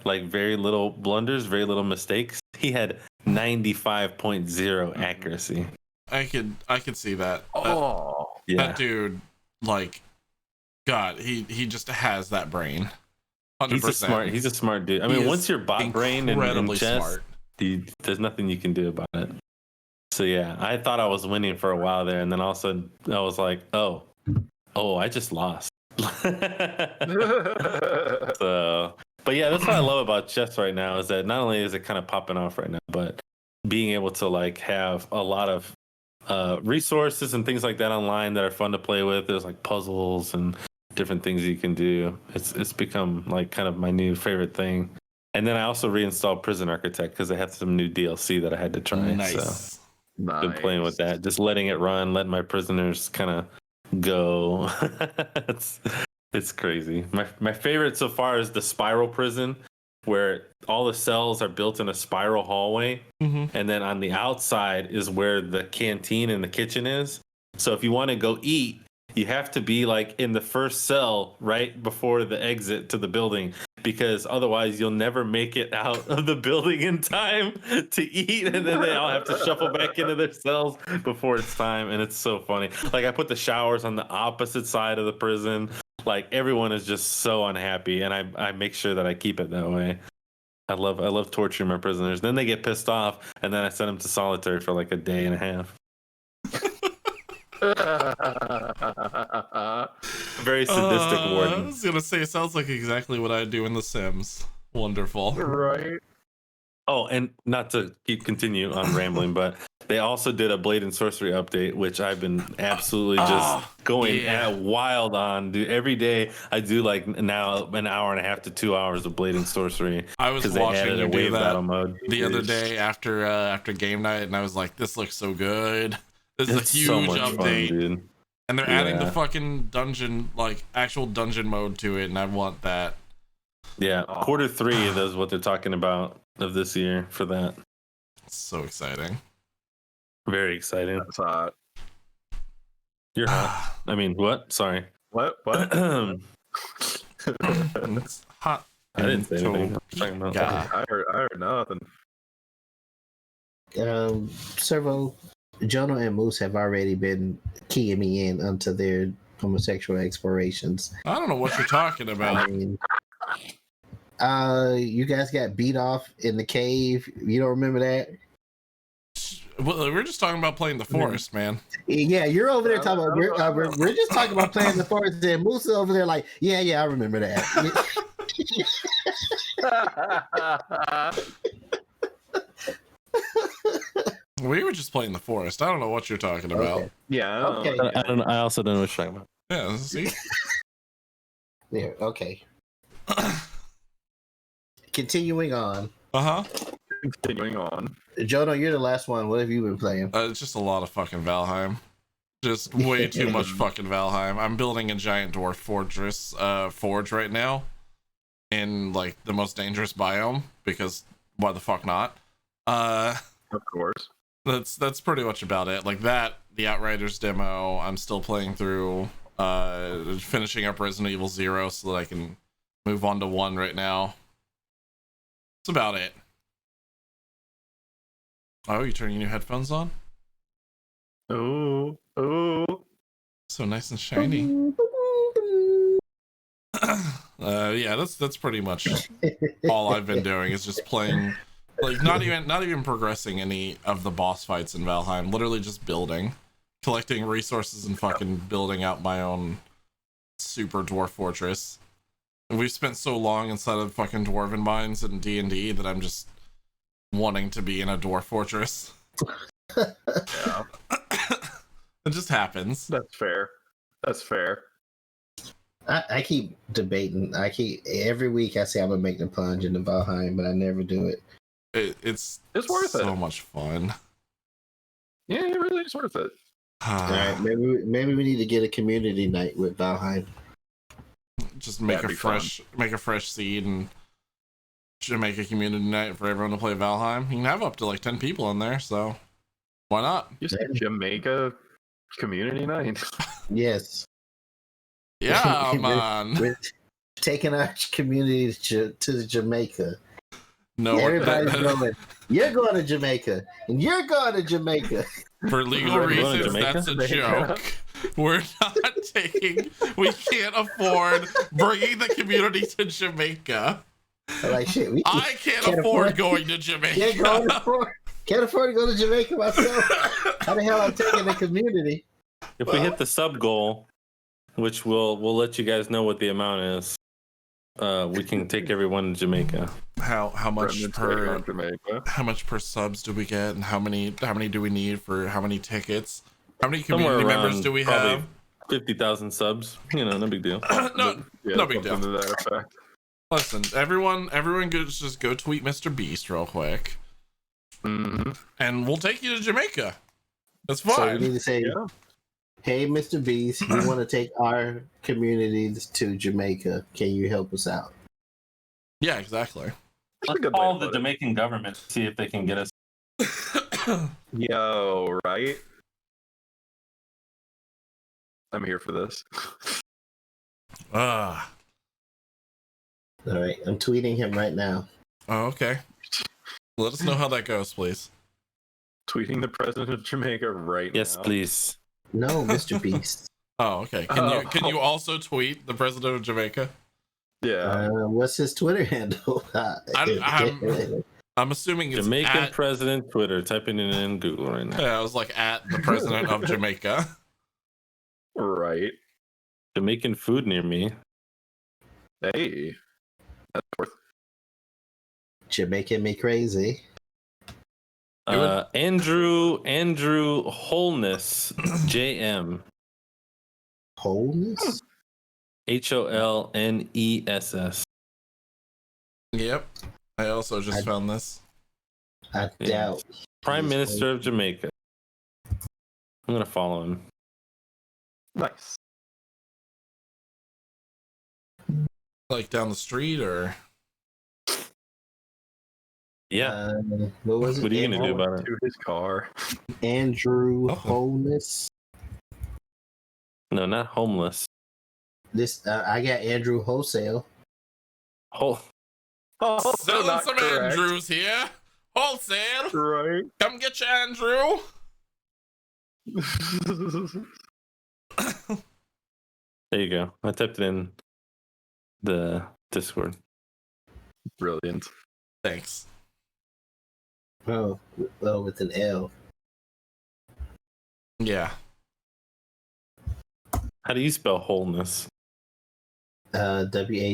like very little blunders, very little mistakes. He had 95.0 accuracy. I could see that. Yeah. That dude, like, God, he just has that brain. 100%. He's a smart dude. I mean, once you're bot brain and chess, smart. There's nothing you can do about it. So yeah, I thought I was winning for a while there, and then all of a sudden I was like, oh, I just lost. So, but yeah, that's what I love about chess right now, is that not only is it kind of popping off right now, but being able to like have a lot of resources and things like that online that are fun to play with. There's like puzzles and different things you can do. It's become like kind of my new favorite thing. And then I also reinstalled Prison Architect because they have some new DLC that I had to try. Nice. So been playing with that, just letting it run, letting my prisoners kind of go. It's crazy. My favorite so far is the Spiral Prison, where all the cells are built in a spiral hallway, Mhm. and then on the outside is where the canteen and the kitchen is. So if you want to go eat, you have to be like in the first cell right before the exit to the building, because otherwise you'll never make it out of the building in time to eat, and then they all have to shuffle back into their cells before it's time. And it's so funny. Like, I put the showers on the opposite side of the prison. Like, everyone is just so unhappy, and I make sure that I keep it that way. I love torturing my prisoners. Then they get pissed off, and then I send them to solitary for like a day and a half. Very sadistic I warden. was gonna say, it sounds like exactly what I do in The Sims. Wonderful. Right. Oh, and not to continue on rambling, but they also did a Blade and Sorcery update, which I've been absolutely just going wild on. Dude, every day I do like now an hour and a half to 2 hours of Blade and Sorcery. I was they watching added you a do wave that battle mode the other day after game night, and I was like, "This looks so good. This is a huge so much update." fun, dude. And they're adding the fucking dungeon, like actual dungeon mode to it, and I want that. Yeah, Q3 is what they're talking about of this year for that. It's so exciting. Very exciting. That's hot. You're hot. I mean, what? Sorry. What? It's hot. I didn't say anything. Yeah. I heard nothing. Servo, Jono and Moose have already been keying me in onto their homosexual explorations. I don't know what you're talking about. I mean, you guys got beat off in the cave. You don't remember that? Well, we're just talking about playing the forest, man. Yeah, you're over there talking about. We're just talking about playing the forest, and Moose is over there like, yeah, I remember that. We were just playing the forest. I don't know what you're talking about. Okay. Yeah. Okay. I don't. I also don't know what you're talking about. Yeah, see? There. Okay. Continuing on. Uh-huh. Continuing on. Jono, you're the last one. What have you been playing? It's just a lot of fucking Valheim. Just way too much fucking Valheim. I'm building a giant dwarf fortress forge right now in like the most dangerous biome, because why the fuck not? Of course. That's pretty much about it. Like that, the Outriders demo, I'm still playing through, finishing up Resident Evil 0 so that I can move on to 1 right now. That's about it. Oh, you turning your new headphones on? Ooh. So nice and shiny. Yeah, that's pretty much all I've been doing, is just playing, like not even progressing any of the boss fights in Valheim. Literally just building, collecting resources, and fucking building out my own super dwarf fortress. And we've spent so long inside of fucking dwarven mines in D&D that I'm just wanting to be in a dwarf fortress. Yeah. It just happens. That's fair. I keep debating. Every week I say I'm gonna make the plunge into Valheim, but I never do it. It's worth so it. much fun. Yeah, it really is worth it. All right, maybe we need to get a community night with Valheim. Just make That'd a be fresh seed and should make a community night for everyone to play Valheim. You can have up to like 10 people in there, so why not? You said Jamaica community night. Yes. Yeah, man. We're taking our community to Jamaica. No, Everybody's going. You're going to Jamaica, and you're going to Jamaica. for legal We're going to reasons, Jamaica? that's a joke. We're not taking. We can't afford bringing the community to Jamaica. I'm like shit. I can't afford going to Jamaica. Can't afford to go to Jamaica myself. How the hell I'm taking the community? If we hit the sub goal, which we'll let you guys know what the amount is, we can take everyone to Jamaica. How much Remnant's per going to Jamaica. how much per subs do we get, and how many do we need for how many tickets? How many Somewhere community around members do we probably have? 50,000 subs. You know, no big deal. No, Yeah, no big deal. something to that effect. Listen, everyone just go tweet Mr. Beast real quick, Mm-hmm. and we'll take you to Jamaica. That's So we fine. need to say, Yeah. "Hey, Mr. Beast, we want to take our community to Jamaica. Can you help us out?" Yeah, exactly. Let's good way call to the put it. Jamaican government to see if they can get us. Yo, right? I'm here for this. Ah. All right, I'm tweeting him right now. Oh, okay. Let us know how that goes, please. Tweeting the president of Jamaica right now. Yes, please. No, Mr. Beast. Oh, okay. Can you also tweet the president of Jamaica? Yeah. What's his Twitter handle? I'm assuming it's Jamaican at, president Twitter. Typing it in Google right now. yeah, I was like at the president of Jamaica. Right. Jamaican food near me. Hey. That's worth. Jamaican me crazy. Andrew Holness JM. Wholeness? HOLNESS. Yep. I also just found this. I doubt. Prime Minister of Jamaica. I'm gonna follow him. Nice. Like down the street or Yeah. What was it? What are you gonna do about it? To his car. Andrew Wholeness. No, not homeless. This I got Andrew Wholesale. Oh, selling not some correct. Andrews here. Wholesale. Right. Come get your Andrew. there you go. I typed it in the Discord. Brilliant. Thanks. Oh, well, with an L. Yeah. How do you spell wholeness? WHOLENS.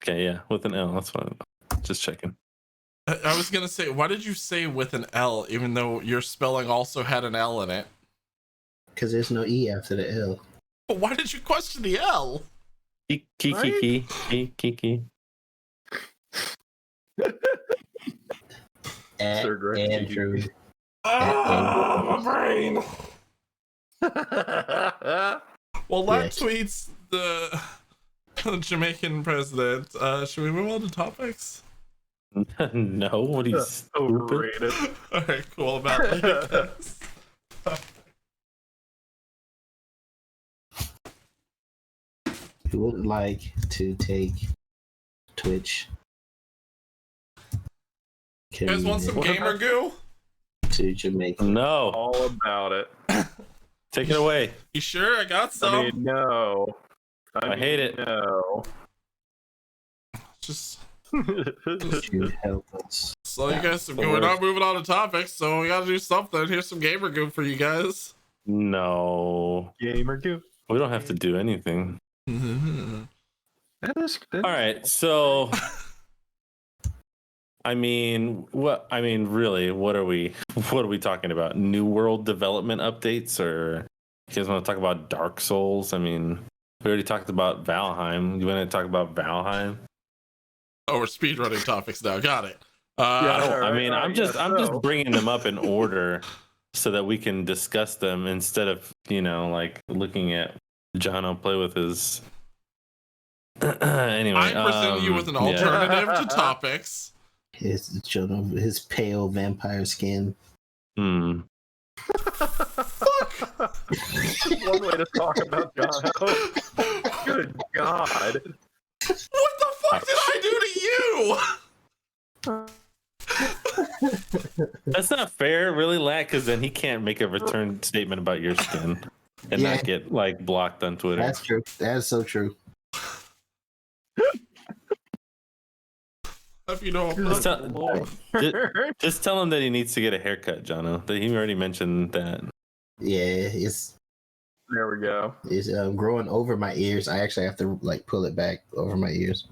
Okay, yeah, with an L. That's fine. Just checking. I was gonna say, why did you say with an L, even though your spelling also had an L in it? Because there's no E after the L. But why did you question the L? Kiki. At Third grade Andrew. Oh, my brain. Well, that Yes. tweets the Jamaican president. Should we move on to topics? No, what are you stupid? Overrated. All right, cool. About like Who would like to take Twitch? You guys want some gamer goo? To Jamaica? No, All about it. take it away. You sure? I got some. I mean, no. I hate it. No. Just To help us. so you guys, we're not moving on to topics, so we gotta do something. Here's some gamer goo for you guys. No, Gamer goo. we don't have to do anything. That is. All right, so I mean, really, what are we talking about? New World development updates, or you guys want to talk about Dark Souls? I mean, we already talked about Valheim. You want to talk about Valheim? Oh, we're speedrunning topics now. Got it. I'm just bringing them up in order so that we can discuss them instead of like looking at Jono play with his. Anyway, I present you with an alternative to topics. His pale vampire skin. One way to talk about Jono. Good God. What the fuck did I do to you? That's not fair, really, Lat, because then he can't make a return statement about your skin and not get blocked on Twitter. That's true. That is so true. If you know, just tell him that he needs to get a haircut, Jono. That he already mentioned that. Yeah, There we go. it's growing over my ears. I actually have to pull it back over my ears.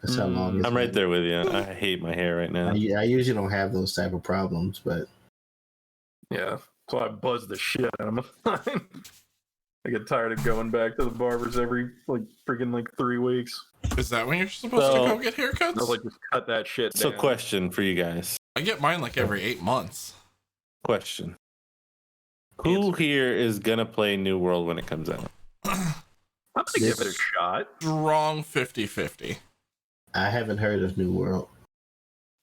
That's how long. I'm right there with you. I hate my hair right now. I usually don't have those type of problems, but Yeah. So I buzz the shit out of mine. I get tired of going back to the barbers every freaking 3 weeks. is that when you're supposed to go get haircuts? I'll just cut that shit So, down. question for you guys. I get mine every 8 months. Question. Who here is gonna play New World when it comes out? I'm gonna give it a shot. Strong 50-50. I haven't heard of New World.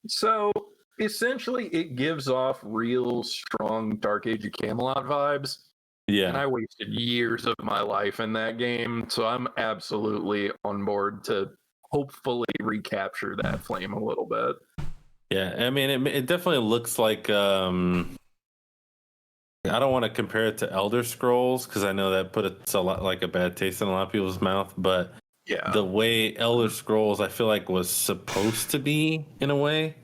So essentially, it gives off real strong Dark Age of Camelot vibes. Yeah. And I wasted years of my life in that game, so I'm absolutely on board to hopefully recapture that flame a little bit. Yeah, I mean, it definitely looks like. I don't want to compare it to Elder Scrolls because I know that put a lot like a bad taste in a lot of people's mouth. But yeah, the way Elder Scrolls I feel like was supposed to be in a way.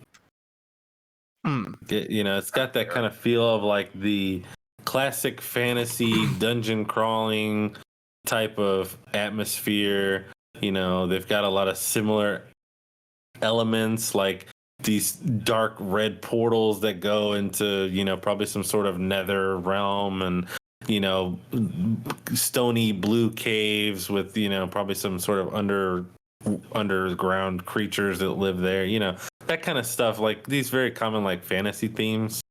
It's got that kind of feel of like the classic fantasy dungeon crawling type of atmosphere. They've got a lot of similar elements like these dark red portals that go into probably some sort of nether realm, and stony blue caves with probably some sort of underground creatures that live there, that kind of stuff, like these very common like fantasy themes.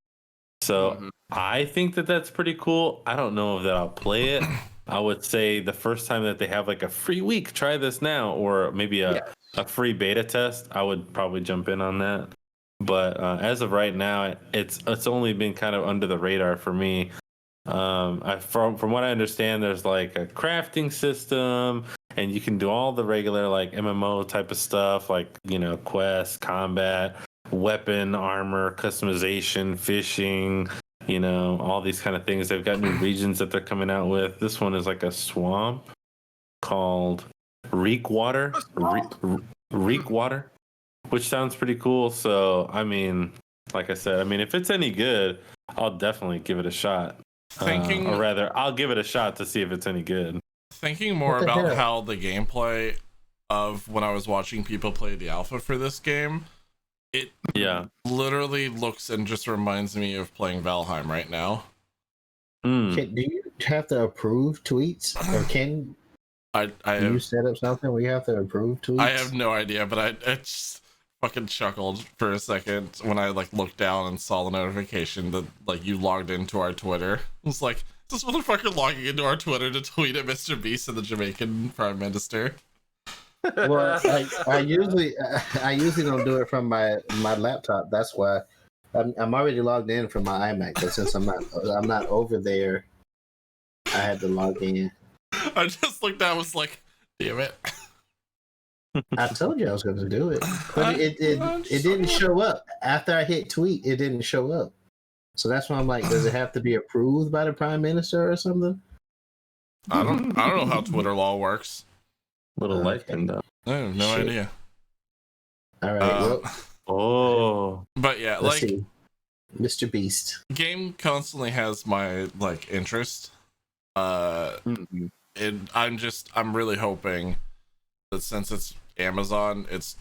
So I think that that's pretty cool. I don't know if that I'll play it. I would say the first time that they have like a free week, try this now, or maybe a free beta test, I would probably jump in on that. But as of right now, it's only been kind of under the radar for me. From what I understand, there's like a crafting system, and you can do all the regular like MMO type of stuff, like quest, combat, weapon, armor, customization, fishing, all these kind of things. They've got new regions that they're coming out with. This one is like a swamp called Reek Water, which sounds pretty cool. So, I mean, like I said, if it's any good, I'll definitely give it a shot. Or rather, I'll give it a shot to see if it's any good. Thinking more about how the gameplay of when I was watching people play the alpha for this game, it literally looks and just reminds me of playing Valheim right now. Do you have to approve tweets, or can you set up something where you have to approve tweets? I have no idea, but I just fucking chuckled for a second when I like looked down and saw the notification that like you logged into our Twitter. I was like, this motherfucker logging into our Twitter to tweet at Mr. Beast and the Jamaican Prime Minister. Well, I usually don't do it from my laptop. That's why I'm already logged in from my iMac. But since I'm not over there, I had to log in. I just looked down, was like, damn it. I told you I was going to do it, but it didn't show up after I hit tweet. It didn't show up, so that's why I'm like, does it have to be approved by the Prime Minister or something? I don't know how Twitter law works. Little light thing though. I have no idea. All right. But yeah, let's like see. Mr. Beast game constantly has my like interest. And I'm really hoping that since it's Amazon, it's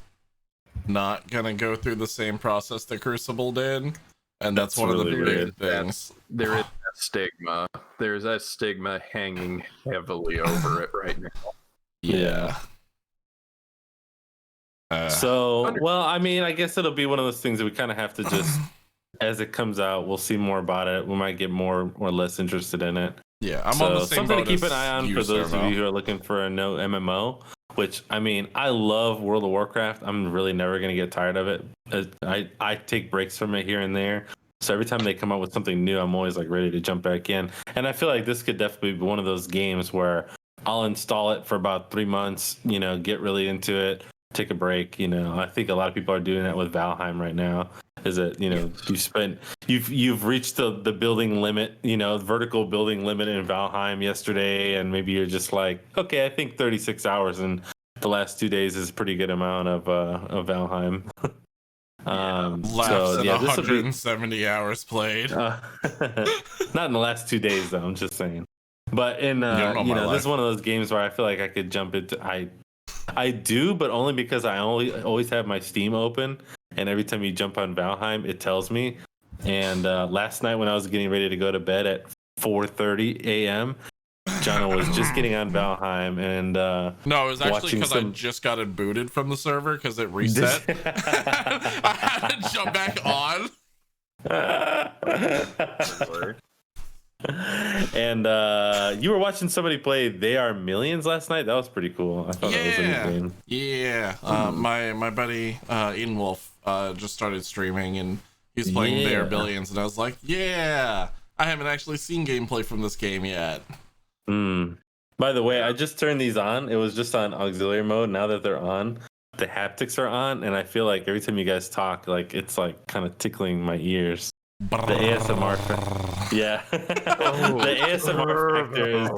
not gonna go through the same process that Crucible did, and that's one really of the big things. There is that stigma. There's that stigma hanging heavily over it right now. Yeah. Well, I guess it'll be one of those things that we kind of have to just, as it comes out, we'll see more about it. We might get more or less interested in it. Yeah, I'm on the same something to boat keep as an eye on you, for those of Servo. you who are looking for a no MMO. Which I love World of Warcraft. I'm really never gonna get tired of it. I take breaks from it here and there. So every time they come out with something new, I'm always like ready to jump back in. And I feel like this could definitely be one of those games where I'll install it for about 3 months, get really into it, take a break. I think a lot of people are doing that with Valheim right now. Is that you've reached the building limit, vertical building limit in Valheim yesterday, and maybe you're just like, okay, I think 36 hours in the last 2 days is a pretty good amount of Valheim. Less than 170 hours played. Not in the last 2 days though. I'm just saying. But in this is one of those games where I feel like I could jump into. I do, but only because I always have my Steam open, and every time you jump on Valheim, it tells me. And last night when I was getting ready to go to bed at 4:30 a.m., Jono was just getting on Valheim, and no, it was actually because I just got it booted from the server because it reset. I had to jump back on. And you were watching somebody play They Are Millions last night. That was pretty cool. I thought that was a neat game. Yeah. My buddy Ian Wolf just started streaming, and he's playing They Are Billions, and I was like, yeah. I haven't actually seen gameplay from this game yet. By the way, I just turned these on. It was just on auxiliary mode. Now that they're on, the haptics are on, and I feel like every time you guys talk, like it's like kind of tickling my ears. The ASMR, yeah, the ASMR factor is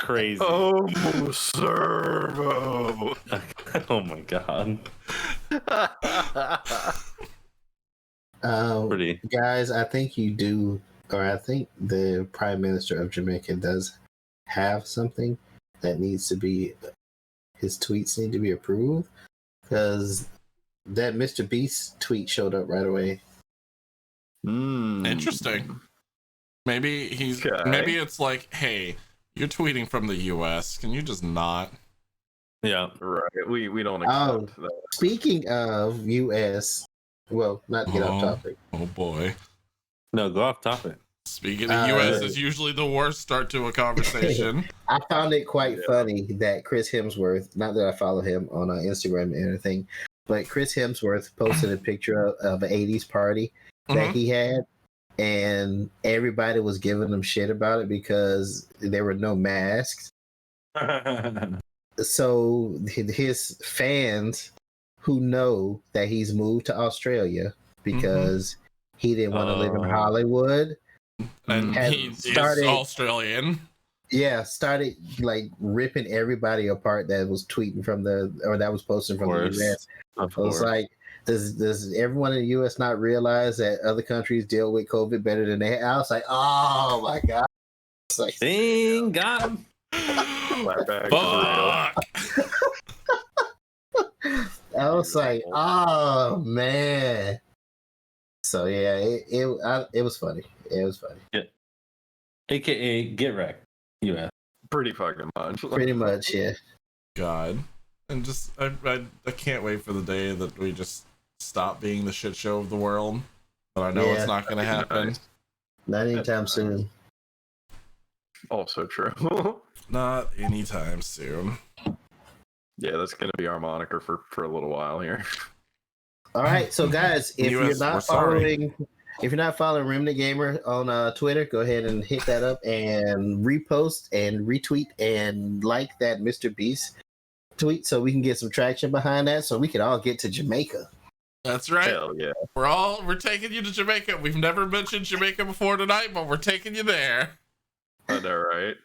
crazy. Oh, servo! Oh my god. Pretty. Guys, I think you do, or I think the Prime Minister of Jamaica does have something that needs to be, his tweets need to be approved, because that Mr. Beast tweet showed up right away. Interesting. Maybe maybe it's like, hey, you're tweeting from the US. Can you just not? Yeah. Right. We don't accept that. Speaking of US, well, not to get off topic. Oh boy. No, go off topic. Speaking of US is usually the worst start to a conversation. I found it quite funny that Chris Hemsworth, not that I follow him on Instagram and anything, but Chris Hemsworth posted a picture of an 80s party that he had, and everybody was giving him shit about it because there were no masks. So his fans who know that he's moved to Australia because he didn't want to live in Hollywood, and he is Australian. Yeah, started like ripping everybody apart that was tweeting from that was posting from the US. It was like, does everyone in the US not realize that other countries deal with COVID better than they? I was like, oh my god! It's like, dang, got him. I was like, oh man. So yeah, it was funny. It was funny. Yeah. AKA get wrecked. US. Pretty fucking much. Pretty much, yeah. God, and just I can't wait for the day that we just stop being the shit show of the world. But I know it's not going to happen. Not anytime soon. Also true. Not anytime soon. Yeah, that's going to be our moniker for a little while here. All right, so guys, if you're not following Remnant Gamer on Twitter, go ahead and hit that up and repost and retweet and like that Mr. Beast tweet so we can get some traction behind that so we can all get to Jamaica. That's right. Hell yeah. We're taking you to Jamaica. We've never mentioned Jamaica before tonight, but we're taking you there. I know, right?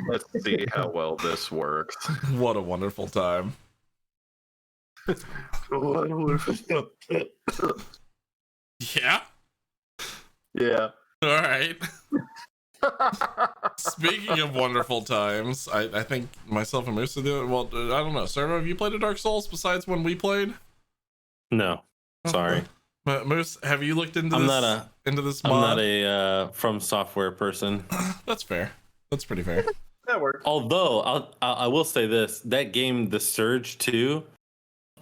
Let's see how well this works. What a wonderful time. Yeah? Yeah. All right. Speaking of wonderful times, I think myself and Moose are the well, I don't know. Servo, have you played a Dark Souls besides when we played? No. Sorry. Moose, have you looked into this mod? I'm not a From Software person. That's fair. That's pretty fair. That works. Although I will say this, that game, The Surge 2,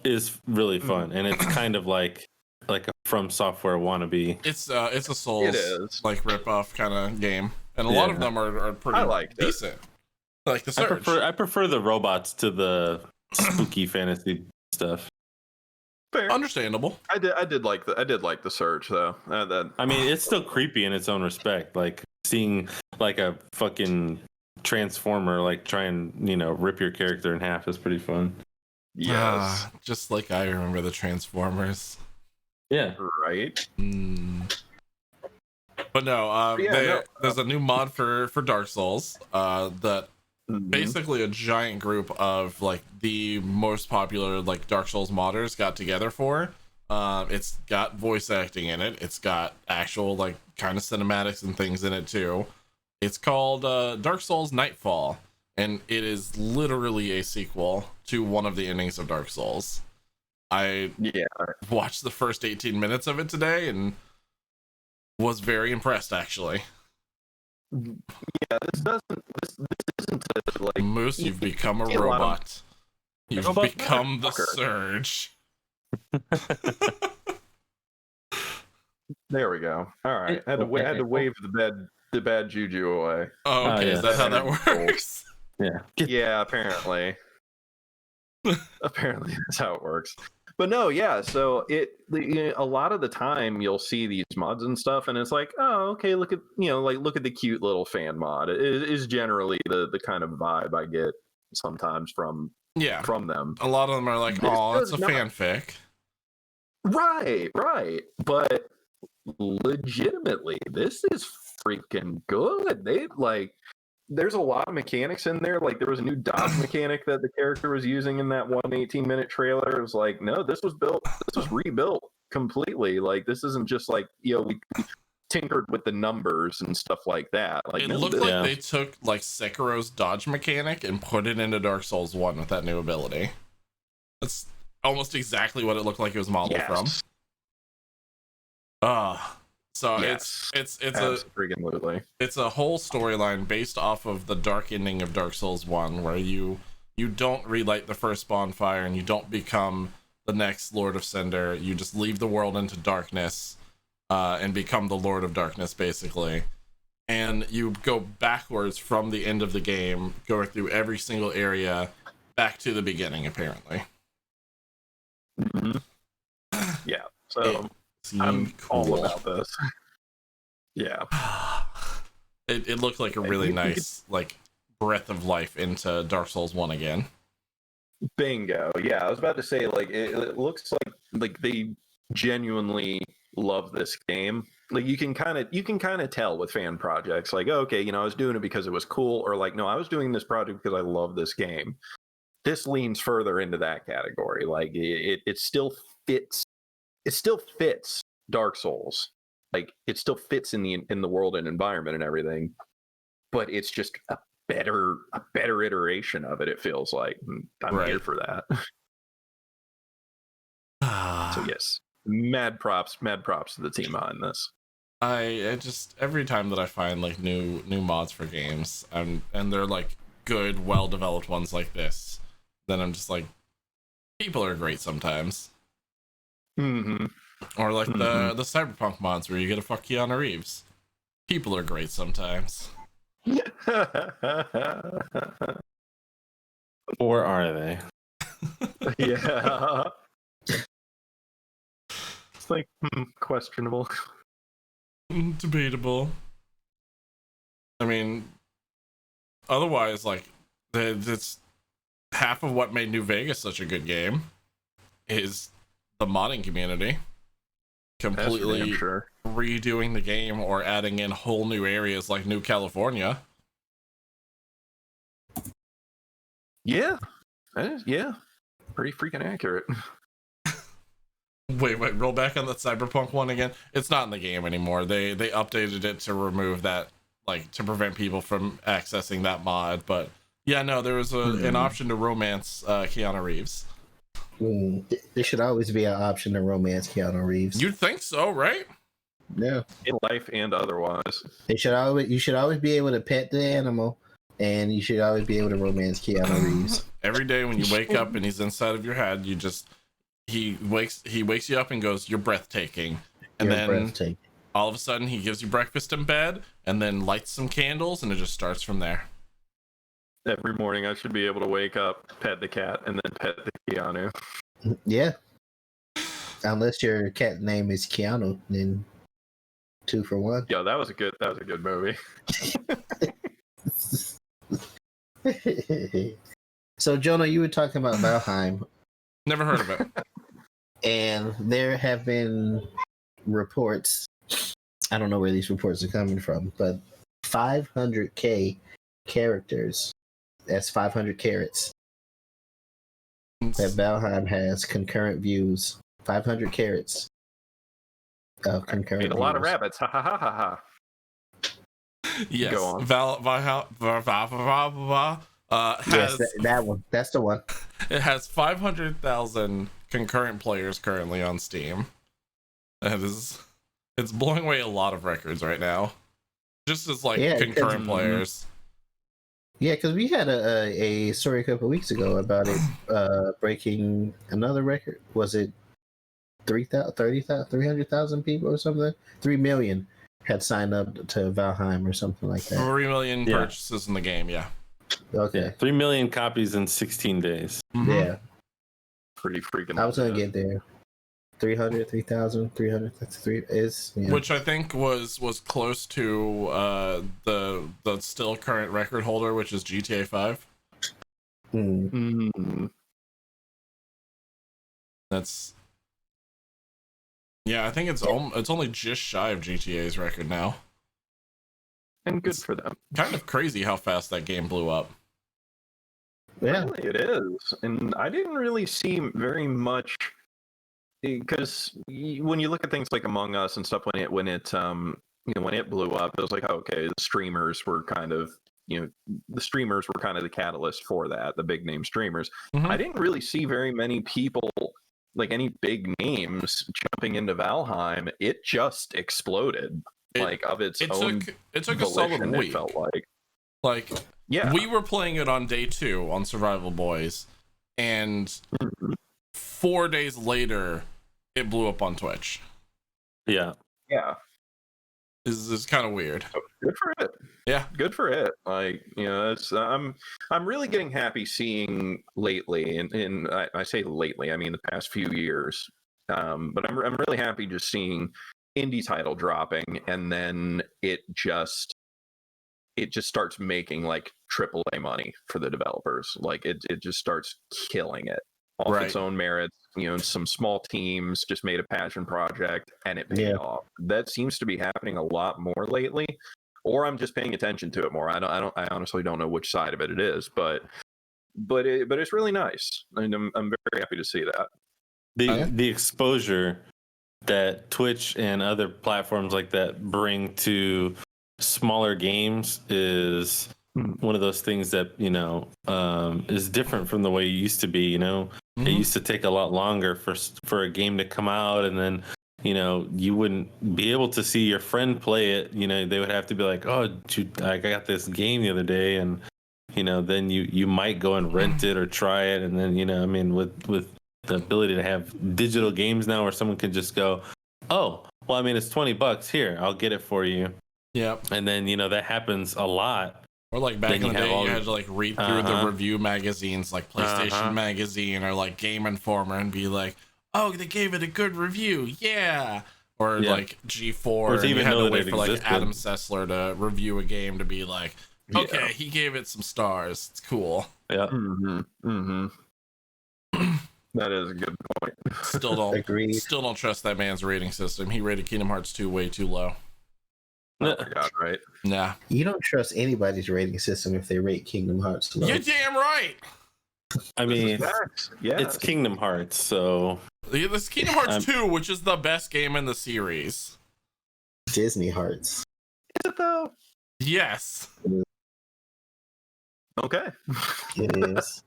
is really fun, and it's kind of like a From Software wannabe. It's a Souls like rip-off kind of game, and a lot of them are pretty decent. Like the Surge. I prefer the robots to the spooky fantasy stuff. Fair. Understandable. I did like the Surge though. I mean, it's still creepy in its own respect. Like seeing like a fucking transformer like try and rip your character in half is pretty fun. Yes. Just like I remember the Transformers. Yeah. Right. But no, there's a new mod for Dark Souls that basically a giant group of like the most popular like Dark Souls modders got together for. It's got voice acting in it. It's got actual like kind of cinematics and things in it too. It's called Dark Souls Nightfall, and it is literally a sequel to one of the endings of Dark Souls. I watched the first 18 minutes of it today and was very impressed, actually. Yeah, this isn't like Moose, you've become a robot. You've become the Surge. There we go. All right, I had to wave the bad juju away. Oh, okay. Is that how that works? Yeah. Yeah, apparently. Apparently that's how it works. But no, yeah. So a lot of the time you'll see these mods and stuff, and it's like, oh, okay, look at look at the cute little fan mod. It is generally the kind of vibe I get sometimes from them. A lot of them are like, oh, it's a fanfic. Right. But legitimately, this is freaking good. There's a lot of mechanics in there. Like there was a new dodge mechanic that the character was using in that 18-minute trailer. It was like, no, this was rebuilt completely. Like this isn't just like, we tinkered with the numbers and stuff like that. Like it looked like they took like Sekiro's dodge mechanic and put it into Dark Souls 1 with that new ability. That's almost exactly what it looked like it was modeled from. So yes. it's a whole storyline based off of the dark ending of Dark Souls 1, where you don't relight the first bonfire and you don't become the next Lord of Cinder. You just leave the world into darkness and become the Lord of Darkness, basically. And you go backwards from the end of the game, go through every single area back to the beginning, apparently. Mm-hmm. Yeah, so I'm all about this. Yeah. It looked like a really nice like breath of life into Dark Souls 1 again. Bingo. Yeah, I was about to say, like, it looks like they genuinely love this game. Like you can kind of tell with fan projects, like, okay, I was doing it because it was cool, or like, no, I was doing this project because I love this game. This leans further into that category. Like it still fits. It still fits Dark Souls. Like it still fits in the world and environment and everything, but it's just a better iteration of it. It feels like I'm here for that. So yes, mad props to the team on this. I just every time that I find like new mods for games, and they're like good, well developed ones like this, then I'm just like, people are great sometimes. Mm-hmm. Or like the Cyberpunk mods where you get to fuck Keanu Reeves. People are great sometimes. Or are they? Yeah. It's like questionable. Debatable. I mean, otherwise, like, it's half of what made New Vegas such a good game is the modding community completely redoing the game or adding in whole new areas like New California. Yeah, pretty freaking accurate. Wait, roll back on that Cyberpunk one again. It's not in the game anymore. They updated it to remove that, like, to prevent people from accessing that mod. But yeah, no, there was an option to romance Keanu Reeves. There should always be an option to romance Keanu Reeves. You'd think so, right? Yeah, in life and otherwise. You should always be able to pet the animal, and you should always be able to romance Keanu Reeves. Every day when you wake up and he's inside of your head, he wakes you up and goes, "You're breathtaking," and then all of a sudden he gives you breakfast in bed and then lights some candles, and it just starts from there. Every morning I should be able to wake up, pet the cat, and then pet the Keanu. Yeah. Unless your cat name is Keanu, then 2 for 1. Yo, that was a good movie. So Jonah, you were talking about Valheim. Never heard of it. And there have been reports, I don't know where these reports are coming from, but 500k characters, that's 500 carats, that Valheim has concurrent views. 500 carats of concurrent views. A lot of rabbits. Ha ha ha ha ha. Yes. Go on. Yes, that one. That's the one. It has 500,000 concurrent players currently on Steam. It's blowing away a lot of records right now. Just as concurrent players. Yeah, because we had a story a couple of weeks ago about it breaking another record. Was it 300,000 people or something. 3 million had signed up to Valheim or something like that. 3 million purchases in the game. Yeah. Okay. Yeah, 3 million copies in 16 days. Mm-hmm. Yeah. Pretty freaking. I was gonna get there. 300, 3,000, 300. That's three. Is Which I think was close to the still current record holder, which is GTA 5. That's I think it's only just shy of GTA's record now. And good for them. Kind of crazy how fast that game blew up. Yeah, really, it is. And I didn't really see very much, because when you look at things like Among Us and stuff, when it when it blew up, it was like, okay, the streamers were kind of the catalyst for that, the big name streamers. Mm-hmm. I didn't really see very many people, like any big names, jumping into Valheim. It just exploded, of its own. It took a solid week. It felt like we were playing it on day 2 on Survival Boys, and 4 days later, it blew up on Twitch. Yeah. This is kind of weird. Good for it. Yeah, good for it. It's I'm really getting happy seeing lately, and I say lately, I mean the past few years. But I'm really happy just seeing indie title dropping, and then it just starts making like AAA money for the developers. Like it just starts killing it off its own merits. Some small teams just made a passion project and it paid off. That seems to be happening a lot more lately, or I'm just paying attention to it more. I honestly don't know which side of it is, but it's really nice, and I'm very happy to see that. The exposure that Twitch and other platforms like that bring to smaller games is one of those things that is different from the way it used to be. It used to take a lot longer for a game to come out, and then you wouldn't be able to see your friend play it. They would have to be like, oh, I got this game the other day, and then you might go and rent it or try it, and then with the ability to have digital games now where someone can just go, oh, well, it's $20 here, I'll get it for you. Yep. And then that happens a lot. Or like back in the day, you had to like read through the review magazines, like PlayStation Magazine or like Game Informer, and be like, "Oh, they gave it a good review, yeah." Or like G4, and you had to wait for like Adam Sessler to review a game to be like, "Okay, he gave it some stars. It's cool." Yeah. That is a good point. Still don't trust that man's rating system. He rated Kingdom Hearts 2 way too low. Oh my God, right? Nah. You don't trust anybody's rating system if they rate Kingdom Hearts low. You're damn right. It's Kingdom Hearts, so this Kingdom Hearts 2, which is the best game in the series. Disney Hearts. Is it though? Yes. Okay. It is.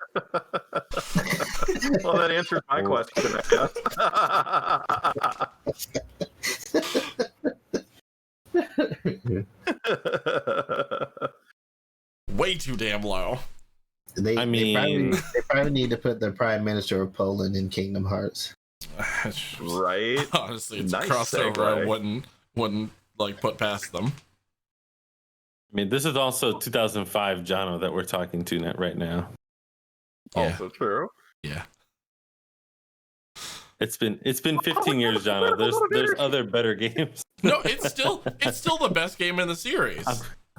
Well, that answers my question, I guess. Way too damn low. They probably need to put the Prime Minister of Poland in Kingdom Hearts. Right? Honestly, it's nice a crossover segue. I wouldn't like put past them. This is also 2005 Jono that we're talking to right now. Also true. Yeah. It's been 15 years, Jono. There's other better games. No, it's still the best game in the series.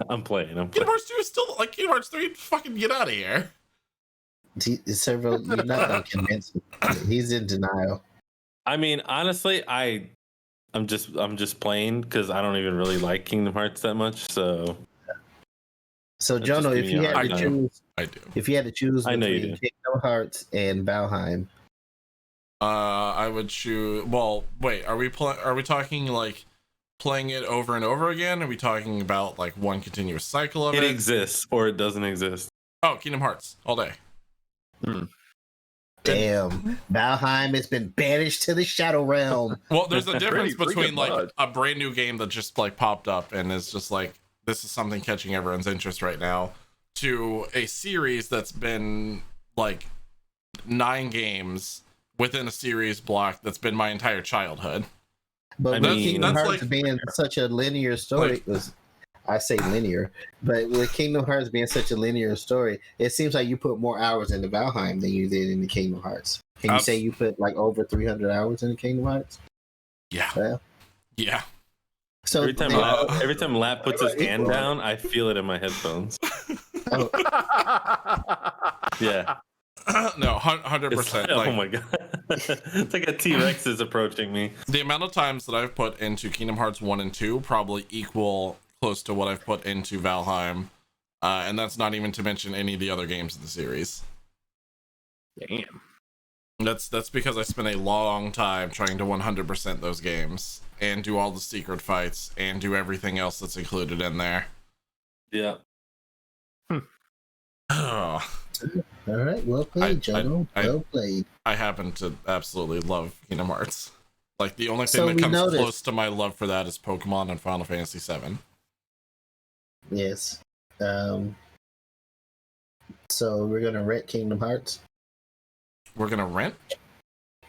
I'm playing. Kingdom Hearts 2 is still like Kingdom Hearts 3. Fucking get out of here. You're not gonna convince me. He's in denial. Honestly, I'm just playing because I don't even really like Kingdom Hearts that much. So Jono, if you had to choose, I do. If you had to choose between Kingdom Hearts and Valheim, I would choose. Well, wait. Are we talking like playing it over and over again? Are we talking about like one continuous cycle of it? It exists or it doesn't exist. Oh, Kingdom Hearts all day. Damn, Valheim has been banished to the Shadow Realm. Well, there's a difference between like a brand new game that just like popped up and is just like, this is something catching everyone's interest right now, to a series that's been like 9 games within a series block that's been my entire childhood. But I with mean, Kingdom that's Hearts like- being such a linear story, I say linear, but with Kingdom Hearts being such a linear story, it seems like you put more hours into Valheim than you did in the Kingdom Hearts. Can you say you put like over 300 hours into Kingdom Hearts? Yeah. Well, Yeah. so every time Lap puts his hand down, I feel it in my headphones. Oh, Yeah. No, 100%. Oh Like, my god. It's like a T-Rex is approaching me. the amount of times that I've put into Kingdom Hearts 1 and 2 probably equal close to what I've put into Valheim. And that's not even to mention any of the other games in the series. Damn. That's because I spent a long time trying to 100% those games and do all the secret fights and do everything else that's included in there. Yeah. Oh, all right. Well played, Jono. Well played. I happen to absolutely love Kingdom Hearts. Like, the only thing So that we comes noticed- close to my love for that is Pokemon and Final Fantasy VII. Yes. So we're gonna wreck Kingdom Hearts. We're gonna Wreck.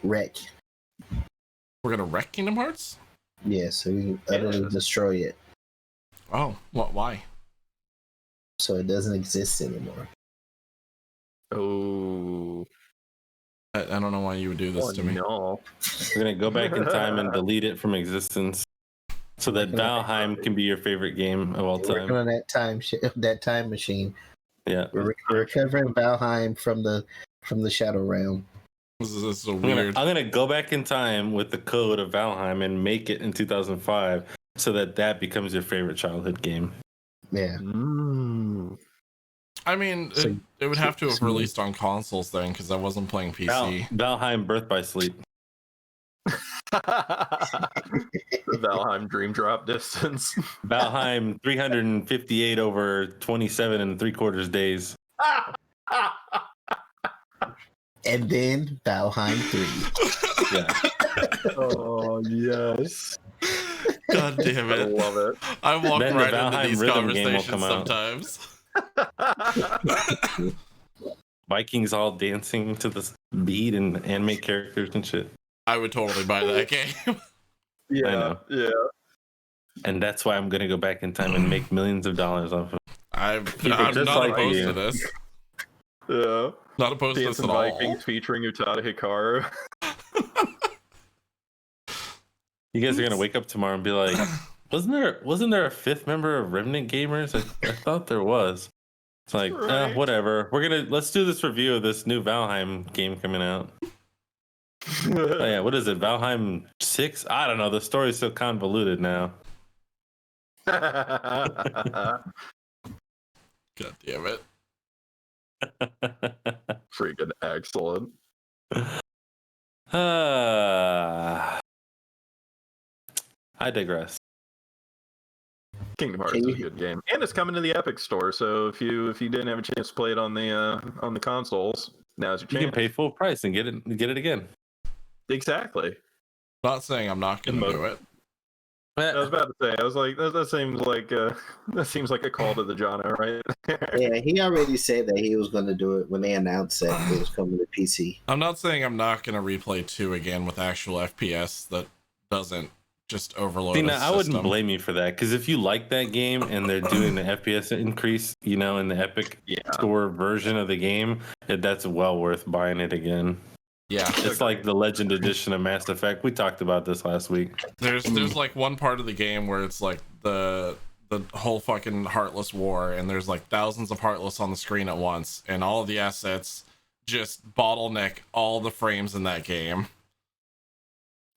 We're gonna wreck Kingdom Hearts? Yes. We utterly destroy it, Oh, what? Why? so it doesn't exist anymore. Oh, I don't know why you would do this to me. no. We're gonna go back in time and delete it from existence, so that Valheim can be your favorite game of all We're working time. on that time machine. Yeah. We're recovering Valheim from the Shadow Realm. This is so I'm weird. gonna go back in time with the code of Valheim and make it in 2005, so that becomes your favorite childhood game. Yeah. Mm. I mean, So- it would have to have so- released on consoles then, because I wasn't playing PC. Valheim Birth by Sleep. Valheim Dream Drop distance. Valheim 358 over 27 and 3/4 days. And then Valheim 3. Yeah. Oh yes, God damn I it. love it. I walk Then the right into Valheim these rhythm game will conversations come out. sometimes. Vikings all dancing to the beat and anime characters and shit. I would totally buy that game. Yeah, I know. yeah. And that's why I'm gonna go back in time and make millions of dollars off of it. I'm People not just like opposed you. to this. Yeah. Not opposed to this Dancing at all. Vikings featuring Utada Hikaru. You guys are gonna wake up tomorrow and be like, wasn't there a fifth member of Remnant Gamers? I thought there was. It's like, Right. whatever. Let's do this review of this new Valheim game coming out. Oh yeah, what is it? Valheim 6? I don't know. The story's so convoluted now. God damn it. Freaking excellent. I digress. Kingdom Hearts is a good game, and it's coming to the Epic Store. So if you didn't have a chance to play it on the consoles, now's your You chance. can pay full price and get it again. Exactly. Not saying I'm not gonna do it. I was about to say. I was like, that seems like a call to the Jono, right? Yeah, he already said that he was going to do it when they announced that it was coming to PC. I'm not saying I'm not gonna replay 2 again with actual FPS that doesn't just overload. See, a now, I wouldn't system. blame you for that, because if you like that game and they're doing the FPS increase, in the Epic Store version of the game, that's well worth buying it again. Yeah, It's like the Legend Edition of Mass Effect. We talked about this last week. there's like one part of the game where it's like the whole fucking Heartless war, and there's like thousands of Heartless on the screen at once, and all of the assets just bottleneck all the frames in that game.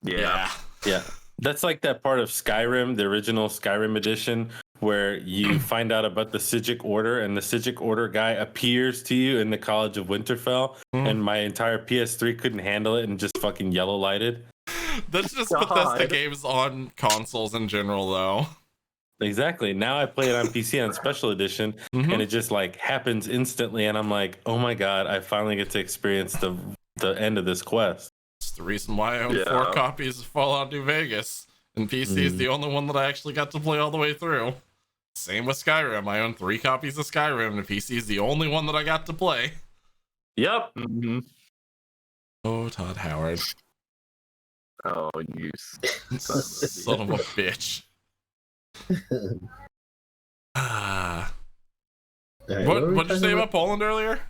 Yeah. Yeah. That's like that part of Skyrim, the original Skyrim edition, where you find out about the Sigic Order, and the Sigic Order guy appears to you in the College of Winterfell, and my entire PS3 couldn't handle it and just fucking yellow lighted. That's just God. Bethesda games on consoles in general, though. Exactly. Now I play it on PC on Special Edition, and it just like happens instantly, and I'm like, oh my god, I finally get to experience the end of this quest. It's the reason why I own 4 copies of Fallout New Vegas, and PC is the only one that I actually got to play all the way through. Same with Skyrim. I own 3 copies of Skyrim, and PC is the only one that I got to play. Yep. Mm-hmm. Oh, Todd Howard. Oh, you Son of a bitch. Ah. Alright, What were we what'd you talking say about Poland earlier?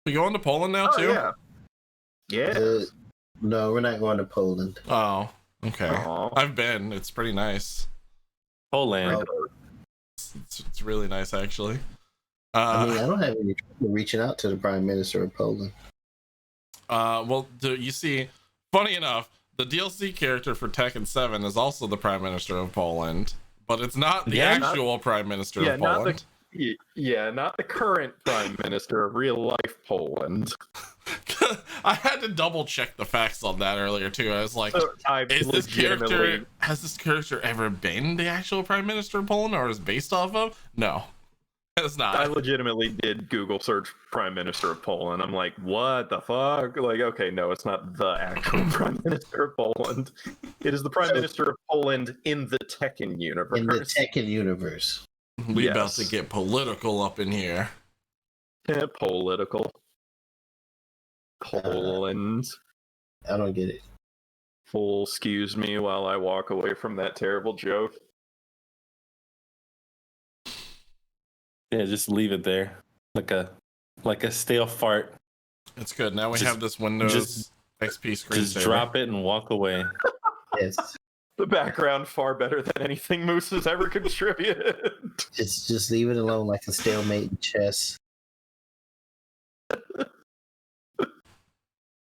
We going to Poland now Oh too? yeah. Yeah. No, we're not going to Poland. Oh, okay. Aw. I've been. It's pretty nice. Poland. It's really nice actually. I mean, I don't have any trouble reaching out to the Prime Minister of Poland. Well, you see, funny enough, the DLC character for Tekken 7 is also the Prime Minister of Poland, but it's not the actual Prime Minister of Poland. Not the current Prime Minister of real life Poland. I had to double check the facts on that earlier too. I was like, has this character ever been the actual Prime Minister of Poland, or is based off of? No, it's not. I legitimately did Google search Prime Minister of Poland. I'm like, what the fuck? Like, okay, no, it's not the actual Prime Minister of Poland. It is the Prime Minister of Poland in the Tekken universe. In the Tekken universe. We about to get political up in here. Yeah, political. Poland. I don't get it. Full excuse me while I walk away from that terrible joke. Yeah, just leave it there, like a stale fart. It's good. Now we have this Windows XP screen. Just drop it and walk away. Yes. The background far better than anything Moose has ever contributed. Just leave it alone, like a stalemate in chess.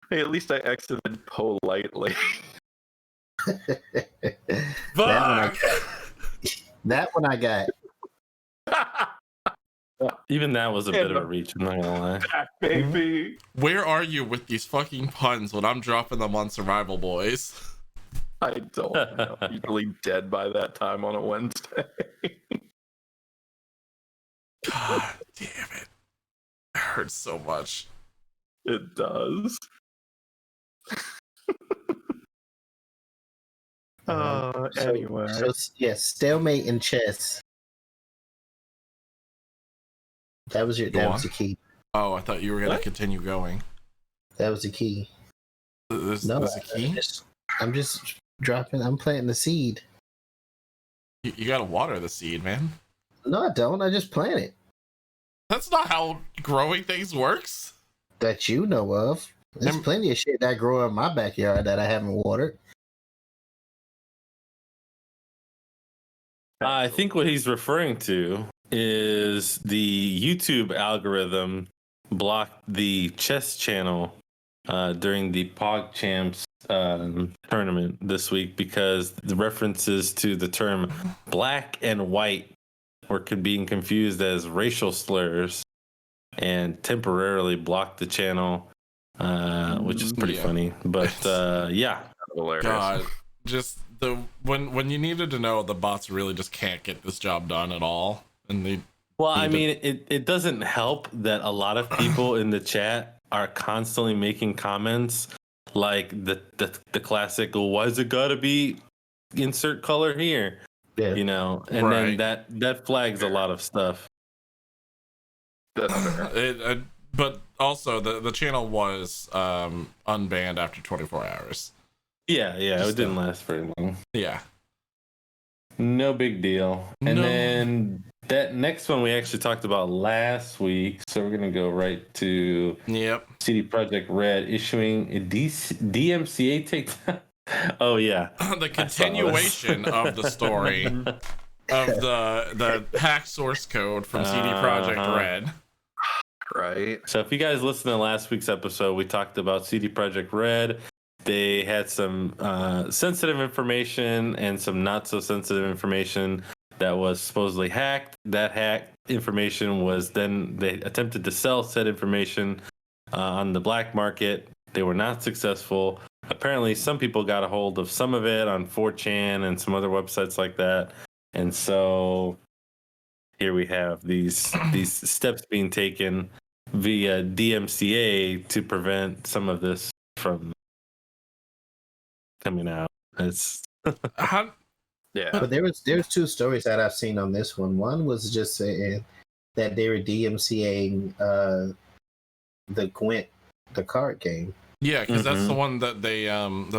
Hey, at least I exited politely. That one I got. Even that was a bit of a reach, I'm not gonna lie. Back, baby. Where are you with these fucking puns when I'm dropping them on Survival Boys? I don't know. Usually dead by that time on a Wednesday. God damn it. It hurts so much. It does. Anyway. So, yes, stalemate in chess. That was the key. Oh, I thought you were going to continue going. That was the key. There's a key? I'm just dropping. I'm planting the seed. You got to water the seed, man. No, I don't. I just plant it. That's not how growing things works. That you know of. There's plenty of shit that grow in my backyard that I haven't watered. I think what he's referring to is the YouTube algorithm blocked the chess channel during the PogChamps tournament this week because the references to the term black and white were being confused as racial slurs and temporarily blocked the channel, which is pretty funny. But hilarious. God, just when you needed to know, the bots really just can't get this job done at all. And it doesn't help that a lot of people in the chat are constantly making comments like the classic, well, why's it gotta be insert color here? Yeah. You know, and then that flags a lot of stuff. But also the channel was unbanned after 24 hours. Yeah, it didn't last very long. Yeah. No big deal. And then that next one we actually talked about last week, so we're gonna go right to CD Projekt Red issuing a DMCA takedown. Oh yeah, the continuation of the story of the hack source code from CD Projekt Red. Right. So if you guys listened to last week's episode, we talked about CD Projekt Red. They had some sensitive information and some not so sensitive information that was supposedly hacked. That hacked information was then they attempted to sell said information on the black market. They were not successful. Apparently, some people got a hold of some of it on 4chan and some other websites like that. And so here we have these steps being taken via DMCA to prevent some of this from coming out. It's yeah. But there's two stories that I've seen on this one. One was just saying that they were DMCAing the Gwent, the card game. Yeah, because that's the Mhm. one that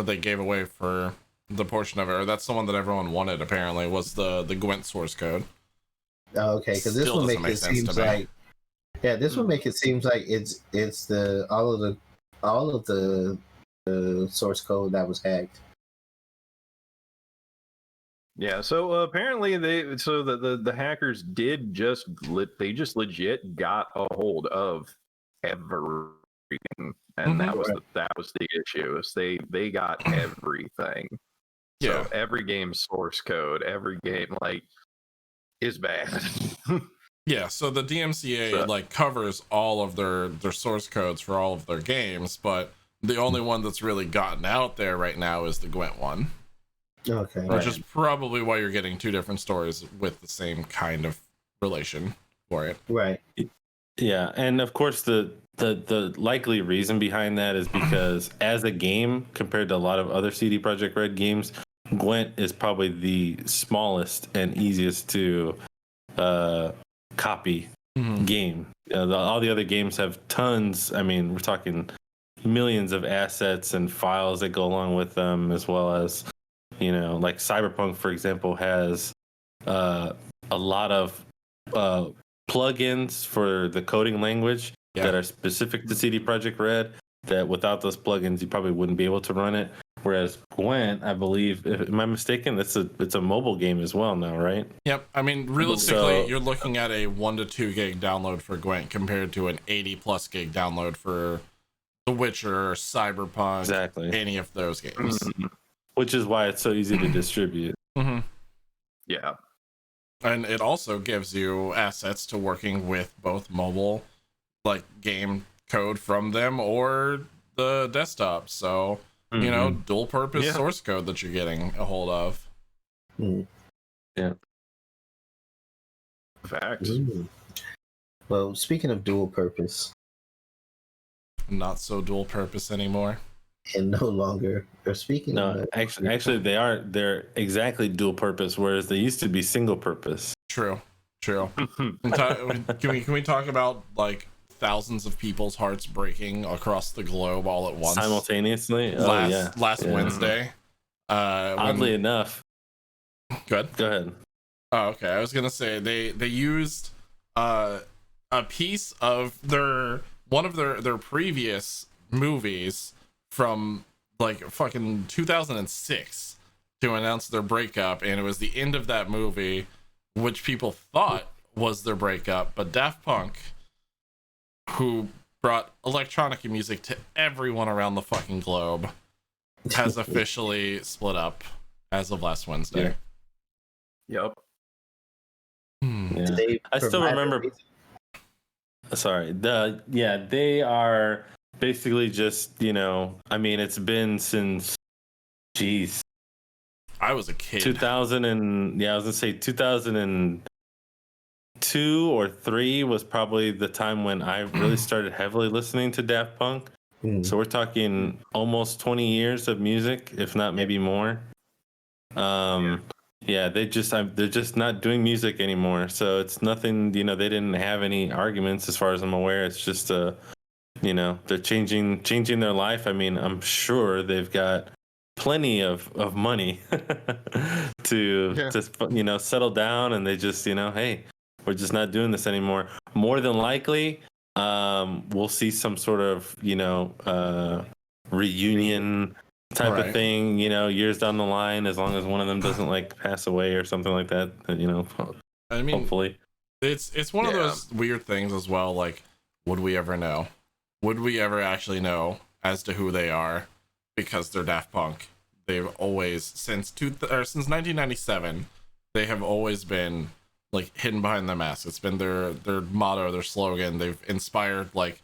they gave away for the portion of it, or that's the one that everyone wanted. Apparently, was the Gwent source code. Oh, okay, because this Still one doesn't make make it sense to seems me. like this one make it seems like it's the all of the source code that was hacked. Yeah, so apparently the hackers did they just legit got a hold of everything, and Mhm. that was the issue. Is they got everything. Yeah. So every game's source code, every game is bad. Yeah, so the DMCA So- like covers all of their source codes for all of their games, but the only one that's really gotten out there right now is the Gwent one, Okay, which is probably why you're getting two different stories with the same kind of relation for it. right. Yeah, and of course the likely reason behind that is because as a game compared to a lot of other CD Projekt Red games, Gwent is probably the smallest and easiest to copy game. All the other games have tons. I mean, we're talking millions of assets and files that go along with them, as well as like Cyberpunk, for example, has a lot of plugins for the coding language that are specific to CD Projekt Red. That without those plugins, you probably wouldn't be able to run it. Whereas Gwent, I believe, am I mistaken? It's a mobile game as well now, right? Yep. I mean, realistically, you're looking at a 1 to 2 gig download for Gwent compared to an 80 plus gig download for The Witcher, Cyberpunk, Exactly. any of those games. Which is why it's so easy to distribute. Mm-hmm. Yeah. And it also gives you assets to working with both mobile, like game code from them, or the desktop. So, dual purpose source code that you're getting a hold of. Yeah. Facts. Well, speaking of dual purpose, Not so dual purpose anymore. and no longer. Or speaking of No, actually, they're exactly dual purpose, whereas they used to be single purpose. True. Can we talk about like thousands of people's hearts breaking across the globe all at once Simultaneously? last Wednesday? Oddly enough. Good. Go ahead. Oh, okay. I was gonna say they used a piece of one of their previous movies from like fucking 2006 to announce their breakup, and it was the end of that movie, which people thought was their breakup, but Daft Punk, who brought electronic music to everyone around the fucking globe, has officially split up as of last Wednesday. Yep. Yeah. I still remember. Sorry. They are basically just, I mean, it's been since, geez, I was a kid. 2000 and I was gonna say 2002 or 3 was probably the time when I really started heavily listening to Daft Punk. So we're talking almost 20 years of music, if not maybe more. They're just not doing music anymore. So it's nothing, they didn't have any arguments as far as I'm aware. It's just they're changing their life. I mean, I'm sure they've got plenty of money to settle down, and they just hey, we're just not doing this anymore. More than likely we'll see some sort of reunion type of thing years down the line, as long as one of them doesn't like pass away or something like that. I mean, hopefully it's one of those weird things as well. Like, would we ever know? Would we ever actually know as to who they are? Because they're Daft Punk. They've always since 1997, they have always been like hidden behind the mask. It's been their motto, their slogan. They've inspired like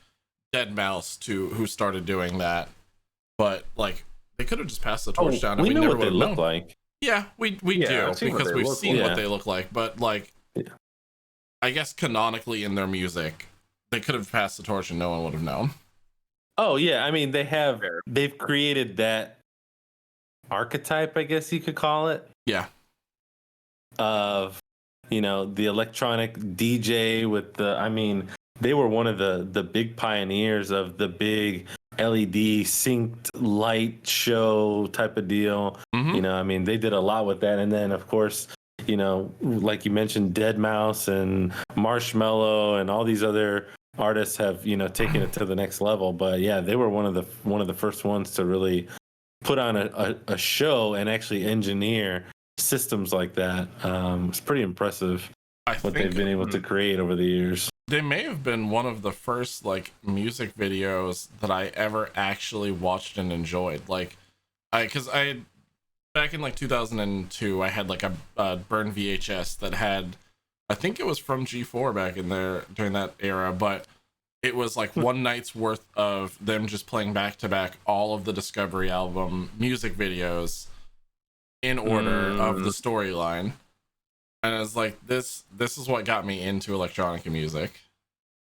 Deadmau5 who started doing that. But like, they could have just passed the torch down. And we know never what they look like. Yeah, we do, because we've seen what they look like. But like, I guess canonically in their music, they could have passed the torch and no one would have known. Oh yeah, I mean they've created that archetype, I guess you could call it. Yeah. Of the electronic DJ with they were one of the big pioneers of the big LED synced light show type of deal. Mhm. You know, I mean, they did a lot with that. And then, of course, you know, like you mentioned, Dead Mouse and Marshmello and all these other artists have, you know, taken it to the next level. But yeah, they were one of the first ones to really put on a show and actually engineer systems like that. It's pretty impressive what they've been able to create over the years. They may have been one of the first like music videos that I ever actually watched and enjoyed. Like, because I back in like 2002, I had like a burn VHS that had, I think it was from G4 back in there during that era, but it was like one night's worth of them just playing back to back all of the Discovery album music videos in order of the storyline. And I was like, this is what got me into electronic music.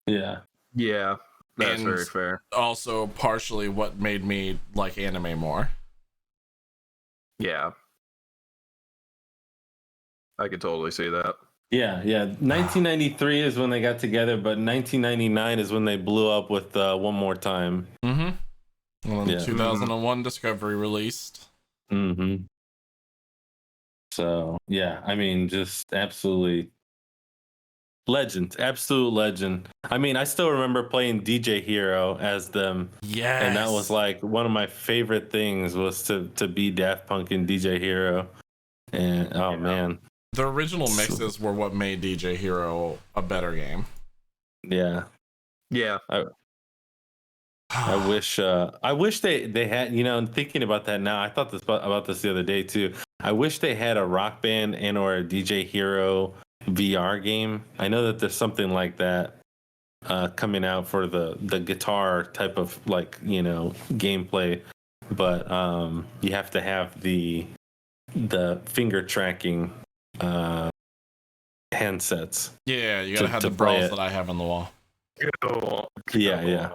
Yeah. Yeah, that's And very fair. Also partially what made me like anime more. Yeah. I could totally see that. Yeah. 1993 is when they got together, but 1999 is when they blew up with One More Time. Mm-hmm. And then 2001 Discovery released. Mm-hmm. So, yeah, I mean, just absolutely legend. Absolute legend. I mean, I still remember playing DJ Hero as them. Yes. And that was like one of my favorite things was to be Daft Punk in DJ Hero. And, oh, man. The original mixes were what made DJ Hero a better game. Yeah. Yeah. I wish they had, you know, and thinking about that now, I thought about this the other day too. I wish they had a Rock Band and or a DJ Hero VR game. I know that there's something like that coming out for the guitar type of like, you know, gameplay, but you have to have the finger tracking handsets. Yeah, you gotta have the brawls that I have on the wall. Yeah.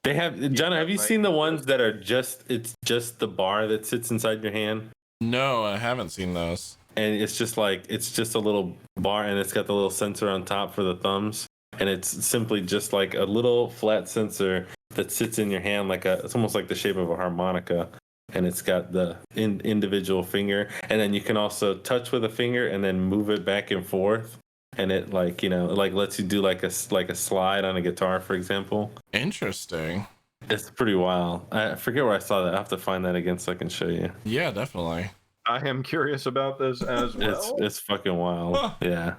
They have, John, have you seen the ones that are it's just the bar that sits inside your hand? No, I haven't seen those. And it's just a little bar and it's got the little sensor on top for the thumbs. And it's simply just like a little flat sensor that sits in your hand it's almost like the shape of a harmonica. And it's got the individual finger. And then you can also touch with a finger and then move it back and forth. And it like, you know, like lets you do like a slide on a guitar, for example. Interesting. It's pretty wild. I forget where I saw that. I have to find that again so I can show you. Yeah, definitely. I am curious about this as well. It's fucking wild. Huh. Yeah.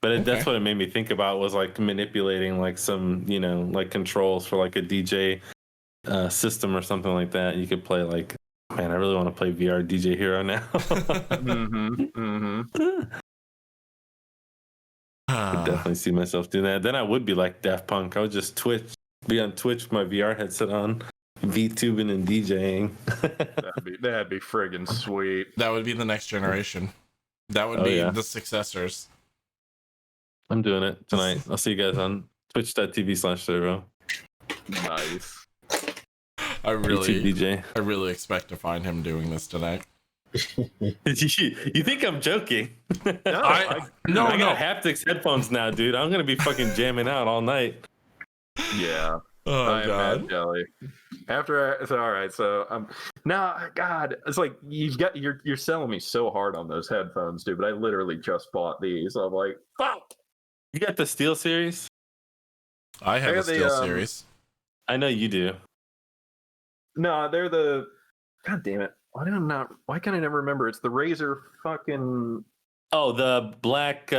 But that's what it made me think about was like manipulating like some, you know, like controls for like a DJ system or something like that. You could play like, man, I really want to play VR DJ Hero now. I could definitely see myself doing that. Then I would be like Daft Punk. I would just be on Twitch with my VR headset on, VTubing and DJing. that'd be friggin' sweet. That would be the next generation. That would be the successors. I'm doing it tonight. I'll see you guys on twitch.tv/servo. Nice. I really expect to find him doing this tonight. You think I'm joking? No, I got haptics headphones now, dude. I'm gonna be fucking jamming out all night. Yeah. Oh god. Jelly. It's all right. So now, God, it's like you're selling me so hard on those headphones, dude. But I literally just bought these. I'm like, fuck. You got the Steel Series? I have a Steel Series. I know you do. No, they're the. God damn it! Why can I never remember? It's the Razer fucking. Oh, the Black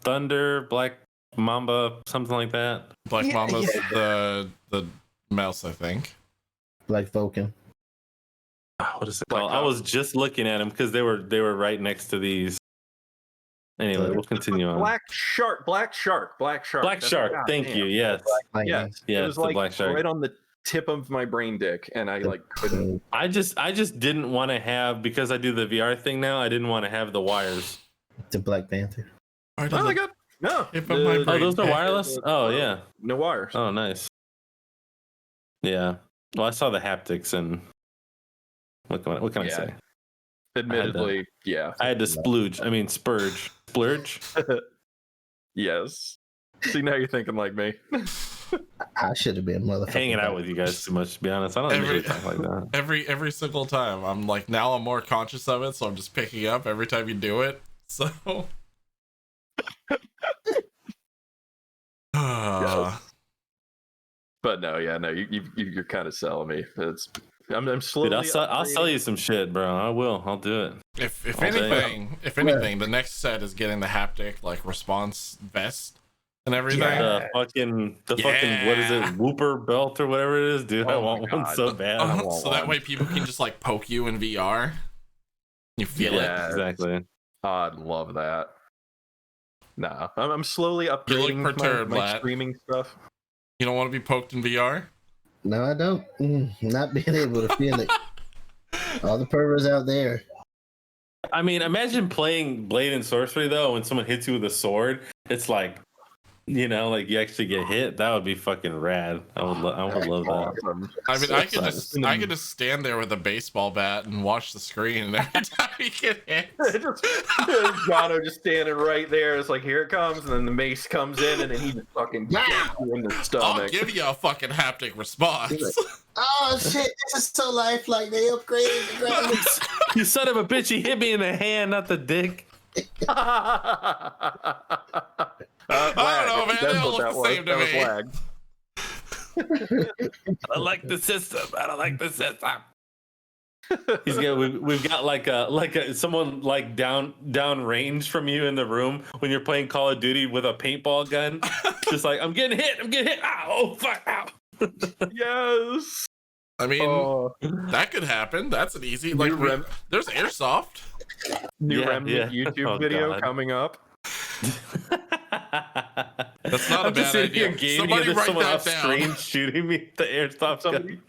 Thunder, Black Mamba, something like that. Black Mamba's the mouse, I think. Black Vulcan. What is it called? I was just looking at them because they were right next to these. Anyway, we'll continue on. Black Shark. Thank you. Yes. Yes. It was like Black Shark. right on the tip of my brain dick, and I like couldn't. I just didn't want to have, because I do the VR thing now. I didn't want to have the wires. The Black Panther. Oh my god! No. Those are wireless. Oh yeah. No wires. Oh nice. Yeah. Well, I saw the haptics, and what can I say? Admittedly, yeah. I had to splurge. Yes. See, now you're thinking like me. I should have been motherfucking hanging out with you guys too much, to be honest. I don't usually talk like that. Every single time. I'm like, now I'm more conscious of it, so I'm just picking up every time you do it. So Yes. But no, you're kind of selling me. I'm slowly. Dude, I'll sell you some shit, bro. I will. I'll do it. If anything, the next set is getting the haptic like response vest and everything. The fucking what is it, Whooper belt or whatever it is, dude. I want one so bad. So that way people can just like poke you in VR. You feel it. Exactly. I'd love that. Nah, I'm slowly upgrading my streaming stuff. You don't want to be poked in VR? No, I don't. Not being able to feel it. All the perverts out there. I mean, imagine playing Blade and Sorcery though. When someone hits you with a sword, it's like, like you actually get hit. That would be fucking rad. I would love that. I mean, I could just stand there with a baseball bat and watch the screen, and every time you get hit, Jono just standing right there. It's like, here it comes, and then the mace comes in, and then he just fucking gets you in the stomach. I'll give you a fucking haptic response. Oh shit! This is so lifelike. They upgraded the graphics. You son of a bitch! You hit me in the hand, not the dick. I don't know, man. They all look the same to me. I like the system. I don't like the system. We've got like a someone like down range from you in the room when you're playing Call of Duty with a paintball gun. Just like I'm getting hit. Ow, oh fuck! Ow. Yes. I mean, that could happen. That's an easy there's airsoft. New Remnant YouTube video coming up. That's not a bad idea. Somebody write that down. Shooting me the airsoft gun.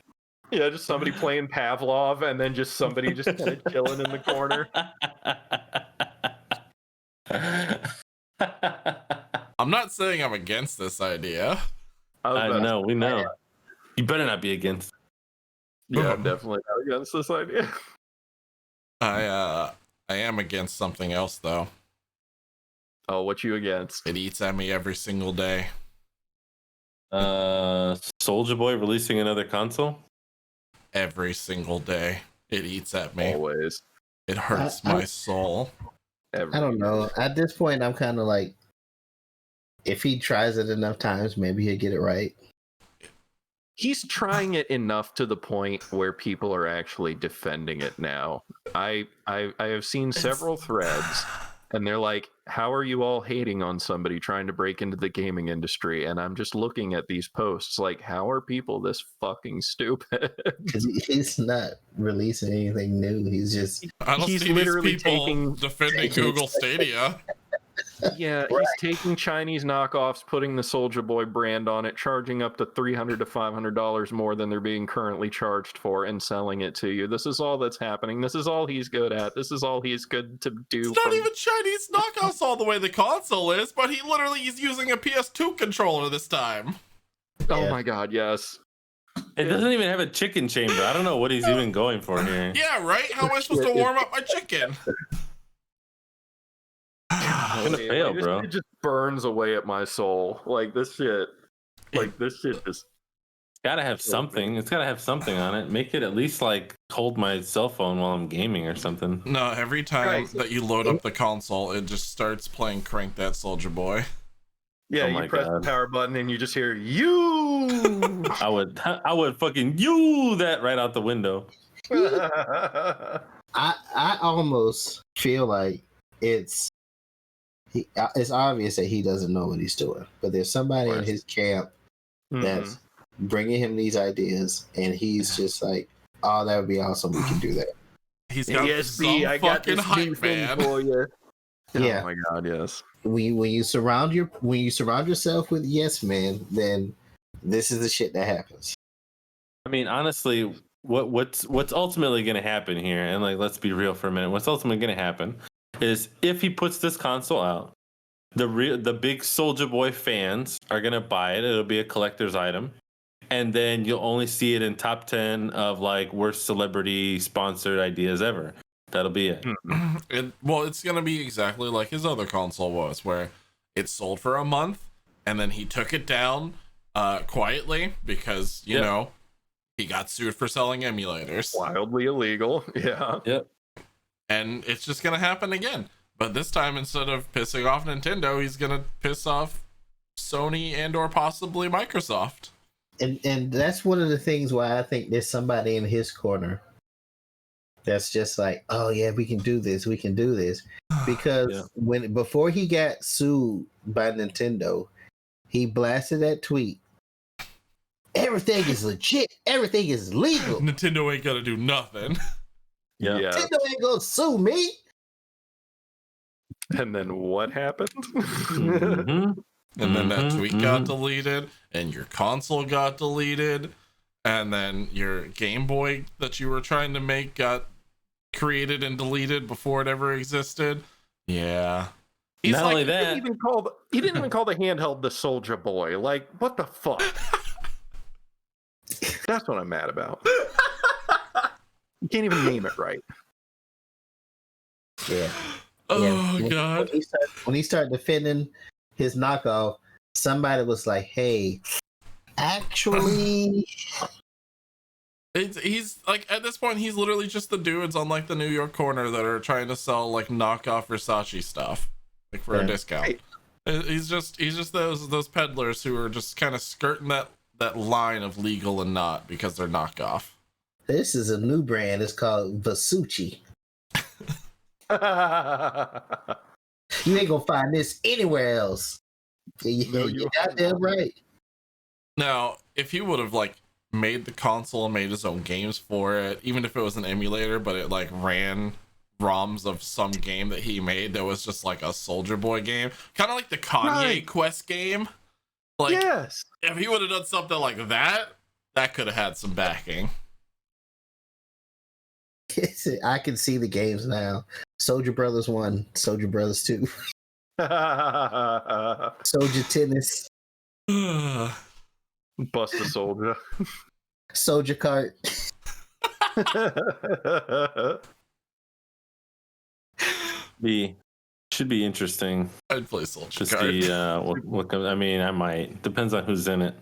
Yeah, just somebody playing Pavlov, and then just somebody just kind of chilling in the corner. I'm not saying I'm against this idea. I know, we know. You better not be against. Yeah, I'm definitely not against this idea. I am against something else though. Oh, what you against? It eats at me every single day. Soulja Boy releasing another console? Every single day. It eats at me. Always. It hurts my soul. I don't know. At this point, I'm kind of like, if he tries it enough times, maybe he'll get it right. He's trying it enough to the point where people are actually defending it now. I have seen several threads, and they're like, how are you all hating on somebody trying to break into the gaming industry? And I'm just looking at these posts like, how are people this fucking stupid? Because he's not releasing anything new. He's literally defending Google Stadia. Yeah, he's taking Chinese knockoffs, putting the Soulja Boy brand on it, charging up to $300 to $500 more than they're being currently charged for, and selling it to you. This is all that's happening. This is all he's good at. This is all he's good to do. It's not even Chinese knockoffs all the way the console is, but he literally is using a PS2 controller this time. Oh my god, yes. It doesn't even have a chicken chamber. I don't know what he's even going for here. Yeah, right? How am I supposed to warm up my chicken? I'm gonna fail, bro. It just burns away at my soul. Like this shit just gotta have something. It's gotta have something on it. Make it at least like hold my cell phone while I'm gaming or something. No, every time that you load up the console, it just starts playing Crank That Soulja Boy. Yeah, you press the power button and you just hear you. I would fucking you that right out the window. I almost feel like it's obvious that he doesn't know what he's doing, but there's somebody in his camp that's bringing him these ideas, and he's just like, "Oh, that would be awesome. We can do that." He's got some fucking hype, man. For you. Yeah. Oh my god, yes. When you surround yourself with yes men, then this is the shit that happens. I mean, honestly, what's ultimately going to happen here, and like, let's be real for a minute. What's ultimately going to happen is if he puts this console out, the big Soulja Boy fans are gonna buy it. It'll be a collector's item, and then you'll only see it in top 10 of like worst celebrity sponsored ideas ever. That'll be it. It's gonna be exactly like his other console was, where it sold for a month, and then he took it down quietly because you know he got sued for selling emulators. Wildly illegal. Yeah. Yep. And it's just gonna happen again. But this time, instead of pissing off Nintendo, he's gonna piss off Sony and or possibly Microsoft. And that's one of the things why I think there's somebody in his corner that's just like, oh yeah, we can do this, because before he got sued by Nintendo, he blasted that tweet. Everything is legit. Everything is legal. Nintendo ain't gonna do nothing. Yeah. Nintendo ain't gonna sue me. And then what happened? Mm-hmm. And then that tweet got deleted, and your console got deleted, and then your Game Boy that you were trying to make got created and deleted before it ever existed. Yeah. He's Not only that, he didn't even call the handheld the Soulja Boy. Like, what the fuck? That's what I'm mad about. You can't even name it right. Yeah. Oh Yeah. God. When he started defending his knockoff, somebody was like, "Hey, actually." He's like, at this point, he's literally just the dudes on like the New York corner that are trying to sell like knockoff Versace stuff, like for a discount. He's just those peddlers who are just kind of skirting that line of legal and not because they're knockoff. This is a new brand. It's called Versace. You ain't gonna find this anywhere else. You goddamn right. Now, if he would have like made the console and made his own games for it, even if it was an emulator, but it like ran ROMs of some game that he made that was just like a Soulja Boy game, kind of like the Kanye Quest game. Like, yes, if he would have done something like that, that could have had some backing. I can see the games now. Soulja Brothers 1, Soulja Brothers 2, Soulja Tennis, Bust a Soulja, Soulja Kart. Should be interesting I'd play Soulja to Kart. see what comes. I mean, I might. Depends on who's in it.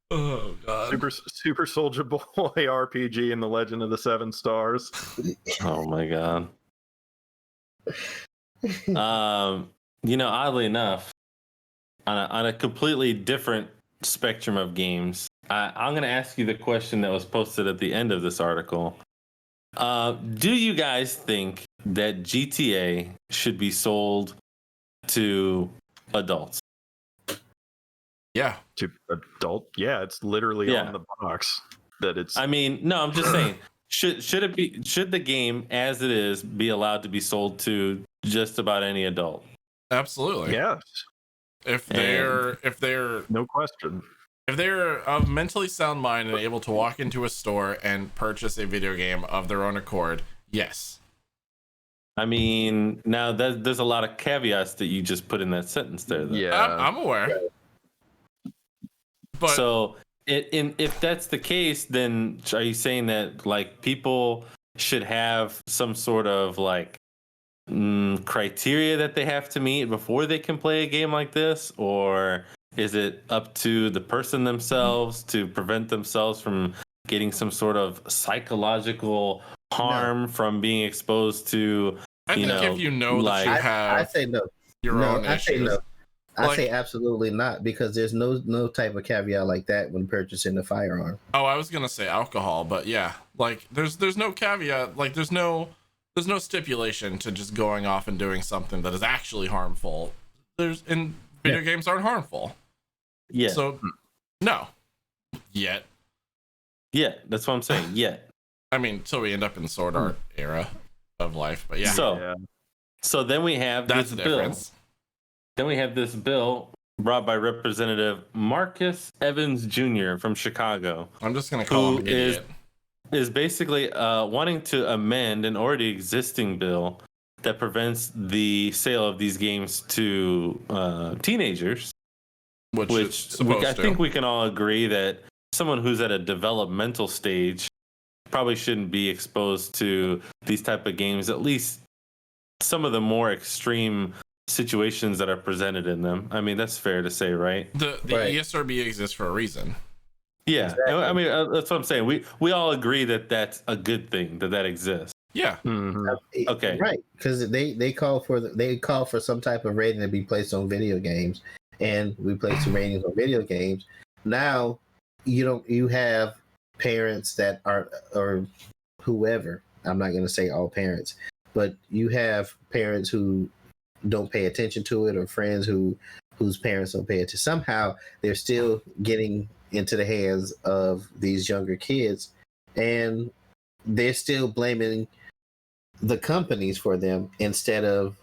Oh God. Super Soulja Boy RPG and the Legend of the Seven Stars. Oh my God. Oddly enough, on a completely different spectrum of games, I'm going to ask you the question that was posted at the end of this article. Do you guys think that GTA should be sold to adults? Yeah. To adult? Yeah, it's literally on the box that it's. I mean, no, I'm just saying. Should the game as it is be allowed to be sold to just about any adult? Absolutely. Yes. If they're no question. If they're of mentally sound mind and able to walk into a store and purchase a video game of their own accord, yes. I mean, now there's a lot of caveats that you just put in that sentence there. Though. Yeah, I'm aware. But so if that's the case, then are you saying that like people should have some sort of like criteria that they have to meet before they can play a game like this, or is it up to the person themselves to prevent themselves from getting some sort of psychological harm from being exposed to? I think if you know that you have, I say no. Your own I issues. say no. I say absolutely not, because there's no type of caveat like that when purchasing a firearm. Oh, I was gonna say alcohol, but yeah, like there's no caveat, like there's no stipulation to just going off and doing something that is actually harmful. Video games aren't harmful. Yeah. So no. Yet. Yeah, that's what I'm saying. Yet. I mean, so we end up in Sword Art era of life, but yeah. So then we have That's this the bill. difference. Then we have this bill brought by Representative Marcus Evans Jr. from Chicago. I'm just going to call him idiot. Is basically wanting to amend an already existing bill that prevents the sale of these games to teenagers. Which I think we can all agree that someone who's at a developmental stage probably shouldn't be exposed to these type of games, at least some of the more extreme situations that are presented in them. I mean, that's fair to say, right? The Right. ESRB exists for a reason. Yeah, Exactly. I mean, that's what I'm saying. We all agree that that's a good thing that exists. Yeah. Okay. Right, because they call for some type of rating to be placed on video games, and we place the ratings on video games. Now, you have parents that are, or whoever. I'm not going to say all parents, but you have parents who don't pay attention to it, or friends whose parents don't pay attention. Somehow, they're still getting into the hands of these younger kids, and they're still blaming the companies for them instead of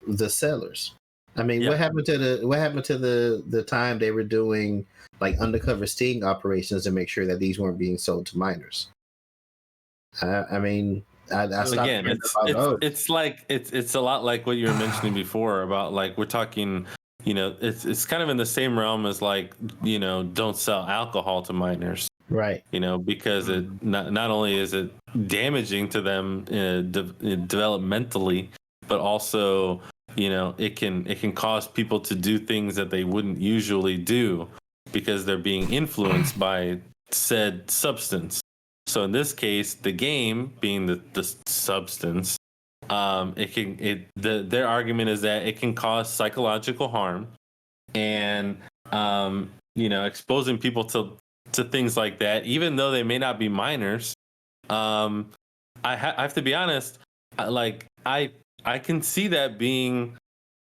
the sellers. I mean, what happened to the time they were doing like undercover sting operations to make sure that these weren't being sold to minors? I mean, I stopped Again, hearing about those. it's a lot like what you were mentioning before about like we're talking, it's kind of in the same realm as like, don't sell alcohol to minors. Right. Because it not only is it damaging to them developmentally, but also, it can cause people to do things that they wouldn't usually do because they're being influenced by said substance. So in this case, the game being the substance, their argument is that it can cause psychological harm, and exposing people to things like that, even though they may not be minors. I have to be honest, I can see that being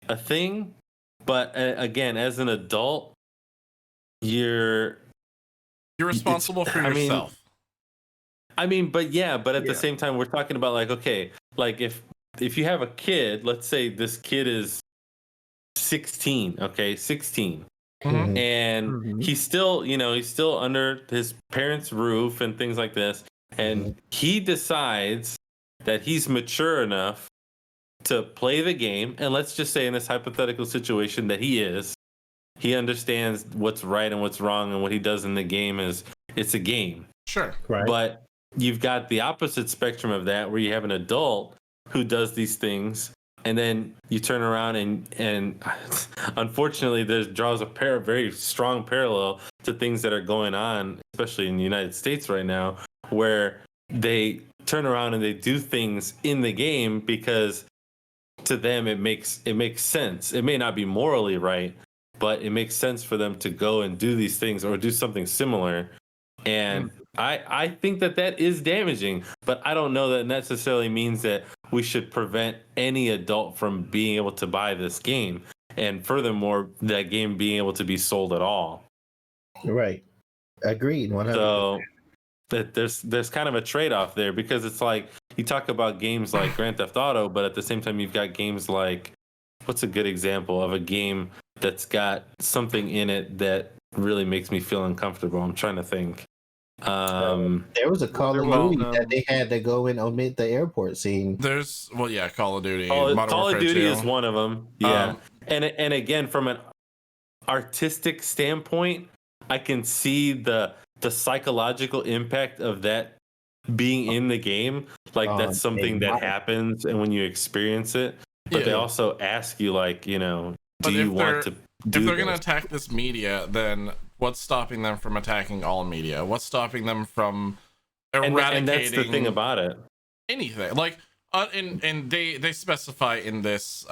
a thing, but again, as an adult, you're responsible for yourself. But at the same time, we're talking about like, okay, like if you have a kid, let's say this kid is 16, okay, 16. Mm-hmm. And he's still under his parents' roof and things like this. And he decides that he's mature enough to play the game. And let's just say in this hypothetical situation that he understands what's right and what's wrong, and what he does in the game it's a game. Sure. Right. But you've got the opposite spectrum of that, where you have an adult who does these things, and then you turn around and unfortunately, draws a very strong parallel to things that are going on, especially in the United States right now, where they turn around and they do things in the game because to them it makes sense. It may not be morally right, but it makes sense for them to go and do these things or do something similar. And I think that is damaging, but I don't know that necessarily means that we should prevent any adult from being able to buy this game. And furthermore, that game being able to be sold at all. Right. Agreed. 100%. So that there's kind of a trade-off there, because it's like you talk about games like Grand Theft Auto, but at the same time you've got games like, what's a good example of a game that's got something in it that really makes me feel uncomfortable? I'm trying to think. There was a Call of Duty that they had to go and omit the airport scene. There's Call of Duty. Call of Duty is one of them. Yeah, and again, from an artistic standpoint, I can see the psychological impact of that being in the game. Like that's something that happens, and when you experience it, but they also ask you, like, do you want to? If they're going to attack this media, then what's stopping them from attacking all media? What's stopping them from eradicating? And that's the thing about it. Anything like, and they specify in this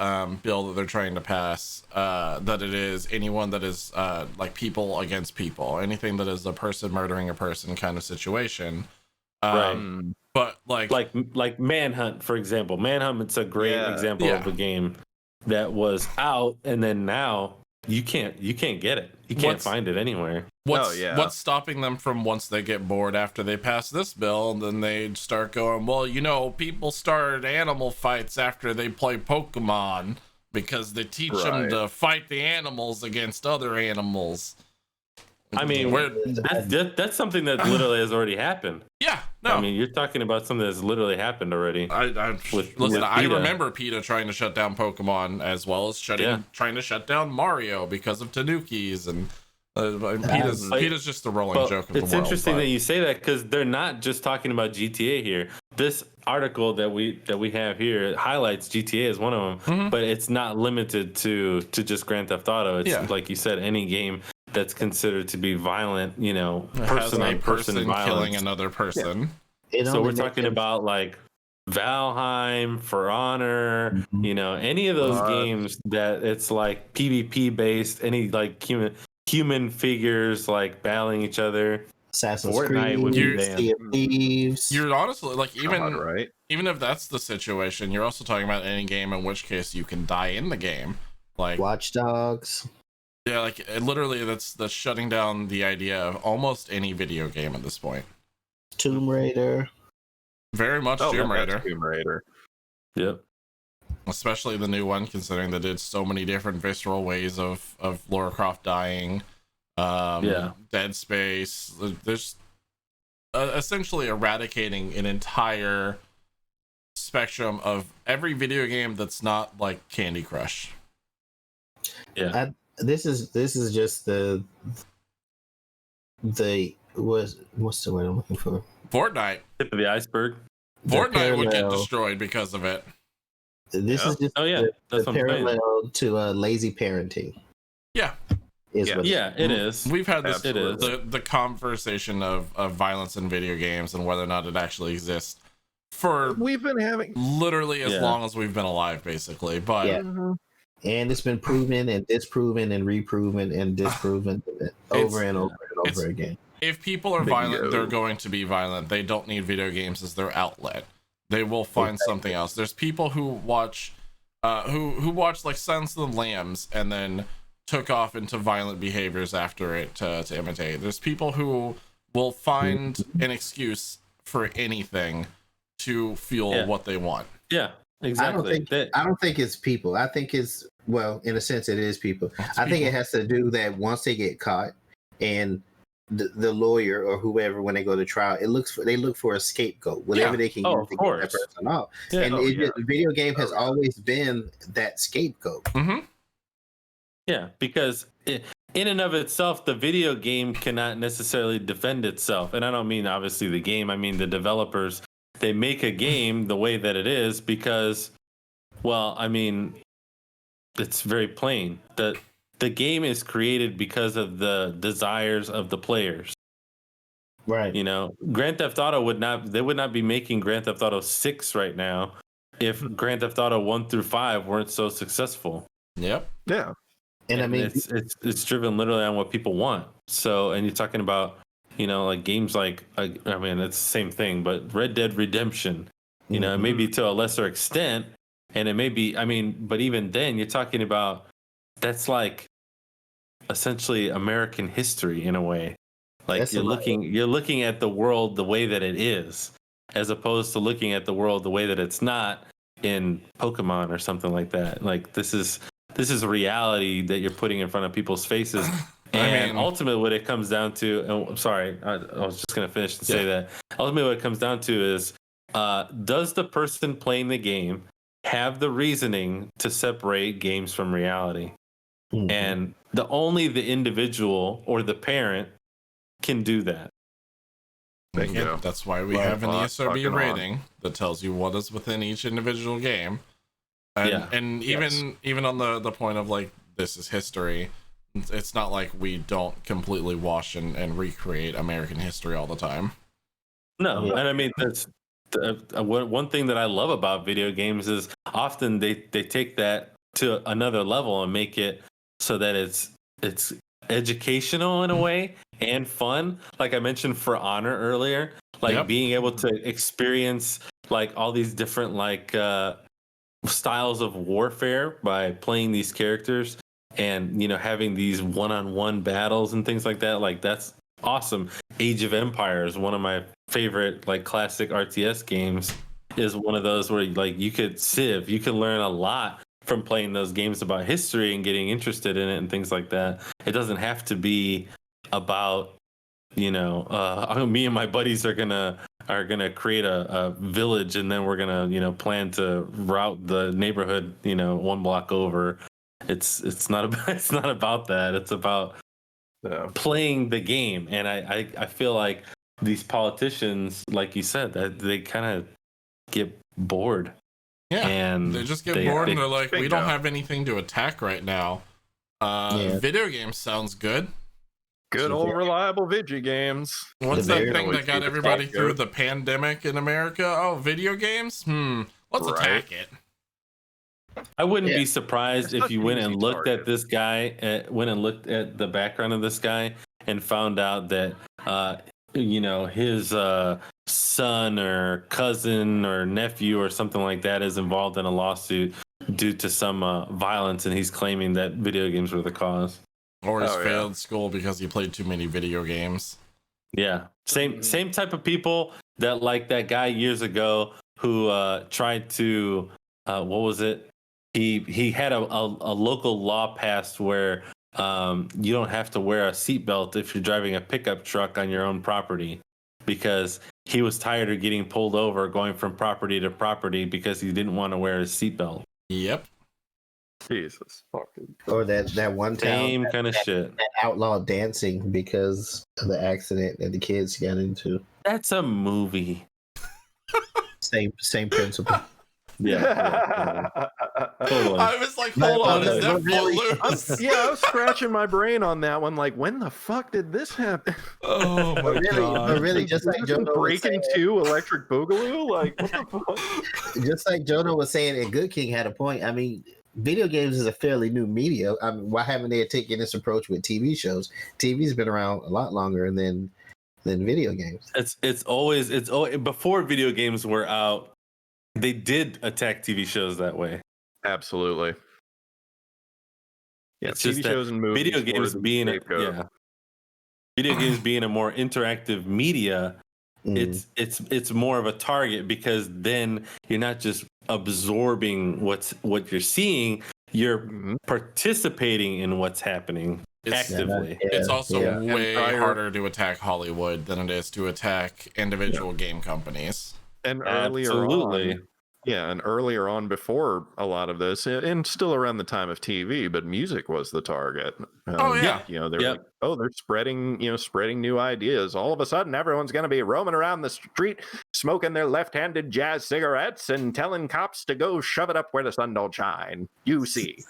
bill that they're trying to pass that it is anyone that is like people against people, anything that is a person murdering a person kind of situation. Right. But like Manhunt, for example. Manhunt, it's a great example of a game that was out, and then now you can't get it. You can't find it anywhere. What's stopping them from, once they get bored after they pass this bill, then they start going, well, people started animal fights after they play Pokemon because they teach them to fight the animals against other animals. I mean, that's something that literally has already happened. Yeah, no. I mean, you're talking about something that's literally happened already. I remember PETA trying to shut down Pokemon, as well as trying to shut down Mario because of Tanukis, and PETA's just the rolling joke of the world. It's interesting that you say that, because they're not just talking about GTA here. this article that we have here highlights GTA as one of them, but it's not limited to just Grand Theft Auto. It's like you said, any game that's considered to be violent, you know, person on person violence, killing another person. So we're talking about like Valheim, For Honor, you know, any of those games that it's like PvP based, any like human figures like battling each other. Assassin's Fortnite Creed, would be banned. Sea of Thieves. You're honestly like right? Even if that's the situation, you're also talking about any game in which case you can die in the game, like Watch Dogs. Yeah, like literally, that's shutting down the idea of almost any video game at this point. Tomb Raider. Very much Tomb Raider. Tomb Raider. Yep. Especially the new one, considering they did so many different visceral ways of Lara Croft dying. Dead Space. There's essentially eradicating an entire spectrum of every video game that's not like Candy Crush. Yeah. This is just the what's the word I'm looking for? Fortnite. Tip of the iceberg. Fortnite would get destroyed because of it. This is just the parallel to lazy parenting. Yeah. It is. We've had this Absolutely. the conversation of violence in video games and whether or not it actually exists for we've been having literally as long as we've been alive, basically. But and it's been proven and disproven and reproven and disproven over and over and over again. If people are violent, they're going to be violent. They don't need video games as their outlet. They will find something else. There's people who watch who watch like Silence of the Lambs and then took off into violent behaviors after it to imitate. There's people who will find an excuse for anything to fuel what they want. Yeah, exactly. I don't think it's people. I think it's, well, in a sense, it is people. I think it has to do that once they get caught and the lawyer or whoever, when they go to trial, they look for a scapegoat, whatever they can use to get that person off. And the video game has always been that scapegoat. Yeah, because in and of itself, the video game cannot necessarily defend itself. And I don't mean obviously the game. I mean the developers. They make a game the way that it is because, well, I mean, it's very plain. The game is created because of the desires of the players. Right. You know, Grand Theft Auto would not be making Grand Theft Auto 6 right now if Grand Theft Auto 1 through 5 weren't so successful. Yep. Yeah. And I mean, it's driven literally on what people want. So, and you're talking about, you know, like games like, I mean, it's the same thing, but Red Dead Redemption, you know, maybe to a lesser extent, and it may be, I mean, but even then you're talking about, that's like essentially American history in a way. Like that's you're looking at the world the way that it is, as opposed to looking at the world the way that it's not in Pokemon or something like that. Like this is reality that you're putting in front of people's faces. And ultimately what it comes down to, and I'm sorry, I was just going to finish and say that. Ultimately what it comes down to is, does the person playing the game have the reasoning to separate games from reality? And only the individual or the parent can do that. That's why we have an ESRB rating that tells you what is within each individual game. And even on the point of like, this is history, it's not like we don't completely wash and recreate American history all the time. No, and I mean, that's one thing that I love about video games is often they take that to another level and make it so that it's educational in a way and fun. Like I mentioned For Honor earlier, like being able to experience like all these different like styles of warfare by playing these characters and, you know, having these one-on-one battles and things like that. Like that's awesome. Age of Empires, one of my favorite like classic RTS games, is one of those where like you can learn a lot from playing those games about history and getting interested in it and things like that. It doesn't have to be about, you know, me and my buddies are gonna create a village and then we're gonna, you know, plan to route the neighborhood, you know, one block over. It's not about that. It's about playing the game. And I feel like these politicians, like you said, that they kind of get bored. Yeah, and they just get bored and they're like, we don't have anything to attack right now. Video games sounds good. Good old reliable video games. What's that thing that got everybody through the pandemic in America? Oh, video games? Let's attack it. I wouldn't be surprised if you went and looked at this guy, went and looked at the background of this guy and found out that, his son or cousin or nephew or something like that is involved in a lawsuit due to some violence, and he's claiming that video games were the cause. Or he's failed school because he played too many video games. Yeah, same type of people that, like that guy years ago who tried to what was it? He had a local law passed where you don't have to wear a seatbelt if you're driving a pickup truck on your own property, because he was tired of getting pulled over going from property to property because he didn't want to wear a seatbelt. Yep. Jesus fucking. Or that one same town, kind of shit. That outlawed dancing because of the accident that the kids got into. That's a movie. Same principle. Yeah. Totally. I was like, hold on, is that Footloose? I was scratching my brain on that one. Like, when the fuck did this happen? Oh my god! But really, just like Jono Breaking 2 Electric Boogaloo, like what the fuck? Just like Jono was saying, and Good King had a point. I mean, video games is a fairly new media. I mean, why haven't they taken this approach with TV shows? TV's been around a lot longer than video games. It's always before video games were out. They did attack TV shows that way. Absolutely. Yeah, it's TV just shows and movies. Video games being video games being a more interactive media, it's more of a target, because then you're not just absorbing what you're seeing, you're participating in what's happening actively. It's also way harder to attack Hollywood than it is to attack individual game companies. And earlier on, before a lot of this, and still around the time of TV, but music was the target. They're like, they're spreading new ideas. All of a sudden, everyone's going to be roaming around the street, smoking their left-handed jazz cigarettes and telling cops to go shove it up where the sun don't shine. You see,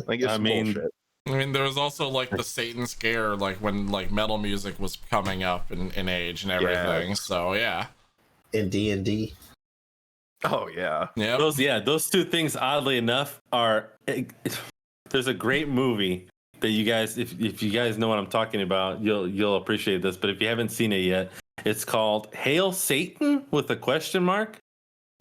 like, it's bullshit. I mean, there was also like the Satan scare, like when like metal music was coming up in age and everything. So yeah. In D&D. Oh yeah. Those two things, oddly enough, are there's a great movie that you guys, if you guys know what I'm talking about, you'll appreciate this. But if you haven't seen it yet, it's called Hail Satan with a question mark.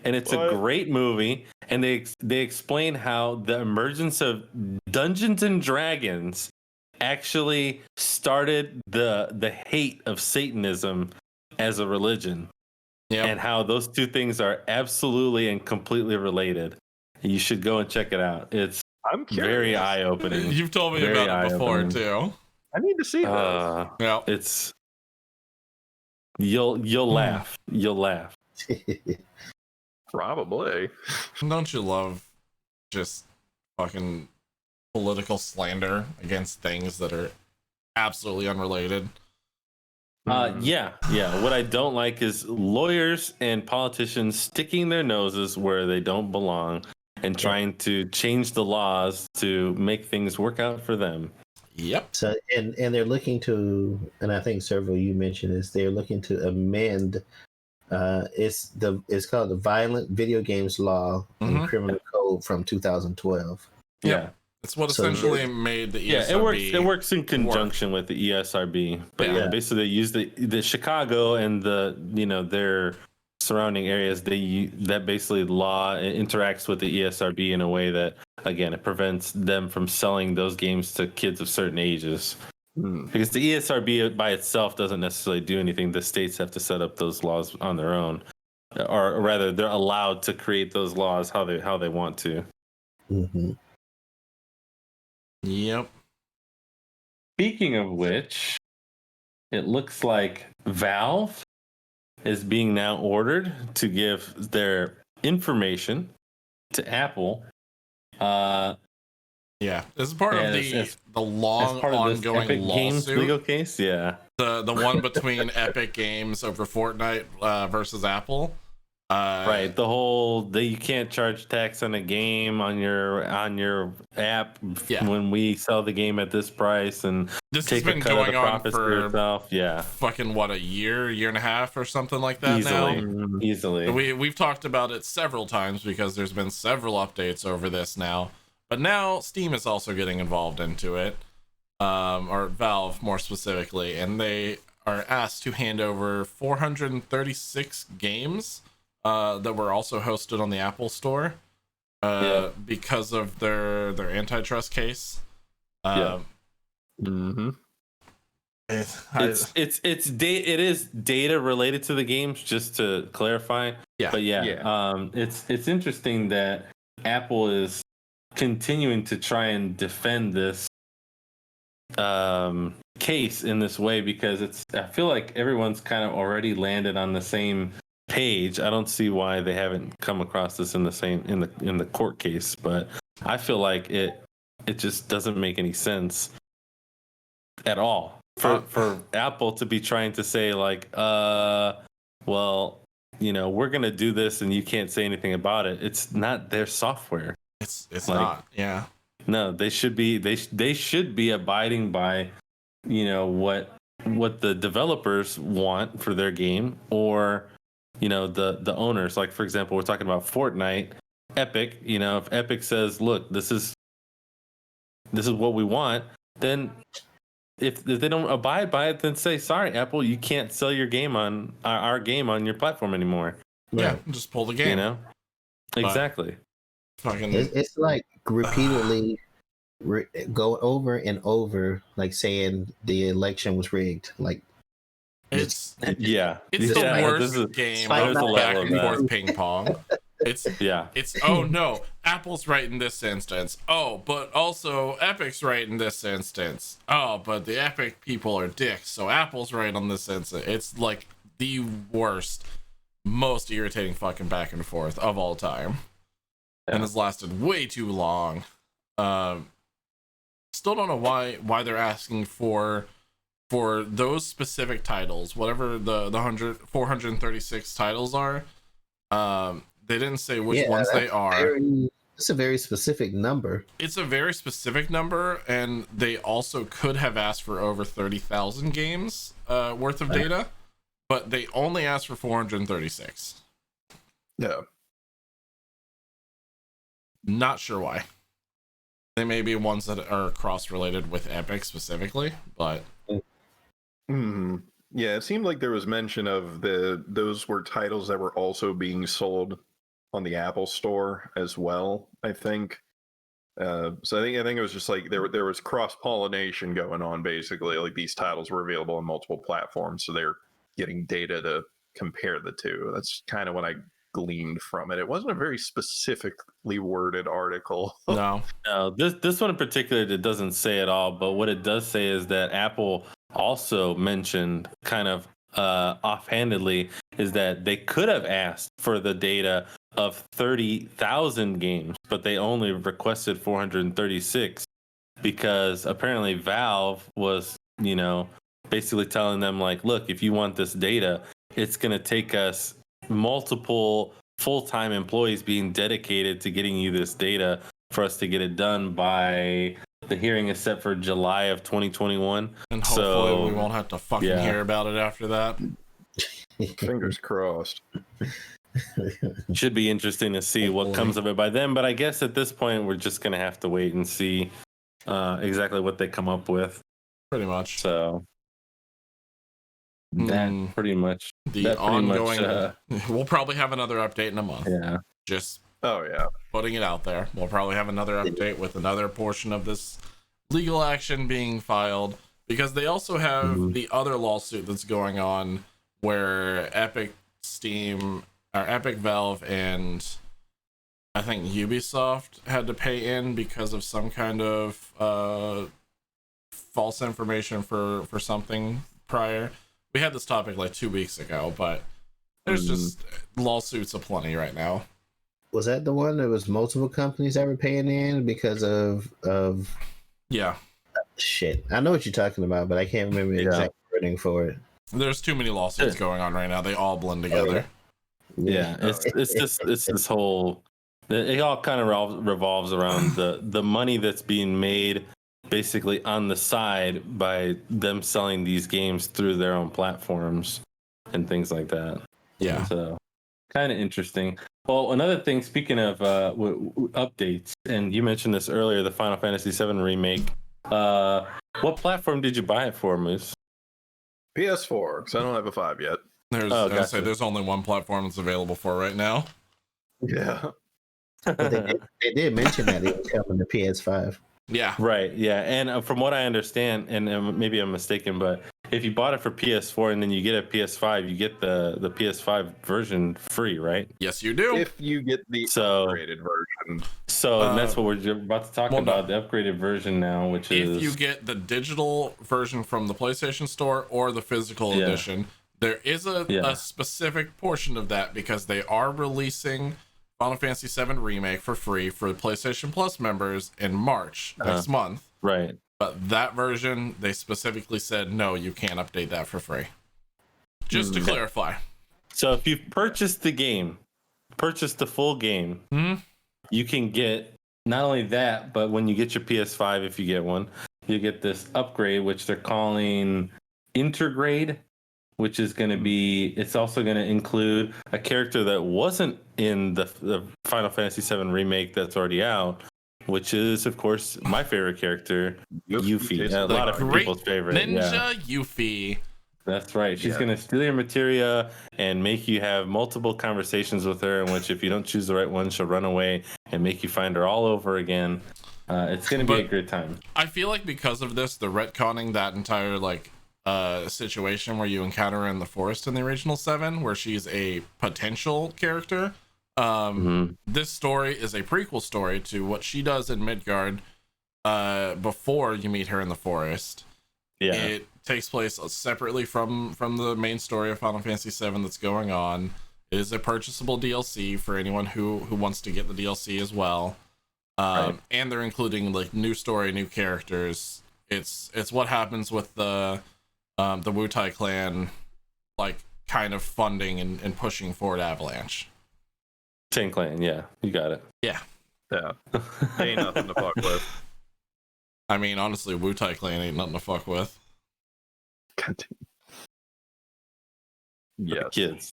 And it's a great movie, and they explain how the emergence of Dungeons and Dragons actually started the hate of Satanism as a religion. Yeah, and how those two things are absolutely and completely related. You should go and check it out. It's very eye-opening. You've told me about it before too. I need to see this. It's you'll laugh. You'll laugh. Probably. Don't you love just fucking political slander against things that are absolutely unrelated? Yeah. What I don't like is lawyers and politicians sticking their noses where they don't belong and trying to change the laws to make things work out for them. Yep. So and they're looking to, and I think several you mentioned this, they're looking to amend. It's called the Violent Video Games Law and Criminal Code from 2012. Yeah. It's what essentially made the ESRB. It works in conjunction with the ESRB. But basically they use the Chicago and their surrounding areas. That basically law interacts with the ESRB in a way that, again, it prevents them from selling those games to kids of certain ages. Because the ESRB by itself doesn't necessarily do anything. The states have to set up those laws on their own, or rather, they're allowed to create those laws how they want to. Mm-hmm. Yep. Speaking of which, it looks like Valve is being now ordered to give their information to Apple. Yeah, this is part of the long ongoing lawsuit. Legal case. Yeah, the one between Epic Games over Fortnite versus Apple. Right, the whole that you can't charge tax on a game on your app when we sell the game at this price, and this take has a been cut of the going on profits for for yourself. Yeah, fucking what, a year and a half or something like that now. Easily. We've talked about it several times because there's been several updates over this now, but now Steam is also getting involved into it, or Valve more specifically, and they are asked to hand over 436 games that were also hosted on the Apple Store because of their antitrust case. It is data related to the games, just to clarify. It's interesting that Apple is continuing to try and defend this case in this way, because I feel like everyone's kind of already landed on the same page. I don't see why they haven't come across this in the court case, but I feel like it just doesn't make any sense at all for Apple to be trying to say like, well, we're gonna do this and you can't say anything about it. It's not their software. It's like, not. No, they should be abiding by, what the developers want for their game, or the owners. Like, for example, we're talking about Fortnite, Epic. If Epic says, look, this is what we want, then if they don't abide by it, then say, sorry, Apple, you can't sell your game on our game on your platform anymore. Yeah, just pull the game. Exactly. It's like repeatedly go over and over, like saying the election was rigged. Like it's the worst game of the back and forth ping pong. It's oh no, Apple's right in this instance. Oh, but also Epic's right in this instance. Oh, but the Epic people are dicks, so Apple's right on this instance. It's like the worst, most irritating fucking back and forth of all time. And has lasted way too long. Still don't know why they're asking for those specific titles, whatever the 436 titles are. They didn't say which ones they are. It's a very specific number. It's a very specific number, and they also could have asked for over 30,000 games worth of data, but they only asked for 436. Yeah. Not sure why. They may be ones that are cross-related with Epic specifically, but yeah, it seemed like there was mention of those were titles that were also being sold on the Apple Store as well, I think. So I think it was just like there was cross-pollination going on, basically. Like, these titles were available on multiple platforms, so they're getting data to compare the two. That's kind of what I gleaned from it. It wasn't a very specifically worded article. No, this one in particular, it doesn't say at all, but what it does say is that Apple also mentioned kind of offhandedly is that they could have asked for the data of 30,000 games, but they only requested 436 because apparently Valve was, basically telling them like, look, if you want this data, it's going to take us multiple full-time employees being dedicated to getting you this data for us to get it done by the hearing is set for July of 2021. And hopefully we won't have to fucking hear about it after that. Fingers crossed. Should be interesting to see what comes of it by then, but I guess at this point we're just going to have to wait and see exactly what they come up with. Pretty much. So that pretty much the ongoing we'll probably have another update in a month. Just putting it out there. We'll probably have another update with another portion of this legal action being filed, because they also have the other lawsuit that's going on where Epic, Steam, or Epic, Valve, and I think Ubisoft had to pay in because of some kind of false information for something prior. We had this topic like 2 weeks ago, but there's just lawsuits aplenty right now. Was that the one that was multiple companies that were paying in because of yeah, shit? I know what you're talking about, but I can't remember the exact wording for it. There's too many lawsuits going on right now. They all blend together. Yeah, it's this whole. It all kind of revolves around the money that's being made basically on the side by them selling these games through their own platforms and things like that. Yeah. So kind of interesting. Well, another thing, speaking of updates, and you mentioned this earlier, the Final Fantasy VII Remake. What platform did you buy it for, Moose? PS4, because I don't have a 5 yet. There's only one platform it's available for right now. Yeah. But they did mention that it was coming to PS5. Yeah. Right. Yeah. And from what I understand, and maybe I'm mistaken, but if you bought it for PS4 and then you get a PS5, you get the PS5 version free, right? Yes, you do. If you get the upgraded version. So and that's what we're about to talk about, the upgraded version now, which is if you get the digital version from the PlayStation Store or the physical edition, there is a specific portion of that because they are releasing Final Fantasy VII Remake for free for PlayStation Plus members in March next month. Right. But that version, they specifically said, no, you can't update that for free. Just to clarify. So if you've purchased the game, purchased the full game, you can get not only that, but when you get your PS5, if you get one, you get this upgrade, which they're calling Intergrade, which is going to be, it's also going to include a character that wasn't in the Final Fantasy VII Remake that's already out, which is, of course, my favorite character, Yuffie. A lot of people's favorite. Ninja Yuffie. That's right. She's going to steal your materia and make you have multiple conversations with her, in which if you don't choose the right one, she'll run away and make you find her all over again. It's going to be a great time. I feel like because of this, they're retconning that entire, situation where you encounter her in the forest in the original 7, where she's a potential character. This story is a prequel story to what she does in Midgard before you meet her in the forest. Yeah, it takes place separately from the main story of Final Fantasy VII that's going on. It is a purchasable DLC for anyone who wants to get the DLC as well. And they're including new story, new characters. It's what happens with the Wu-Tai Clan kind of funding and pushing forward Avalanche. Chain Clan, yeah, you got it. Yeah. Ain't nothing to fuck with. I mean, honestly, Wu-Tai Clan ain't nothing to fuck with. Yeah, kids.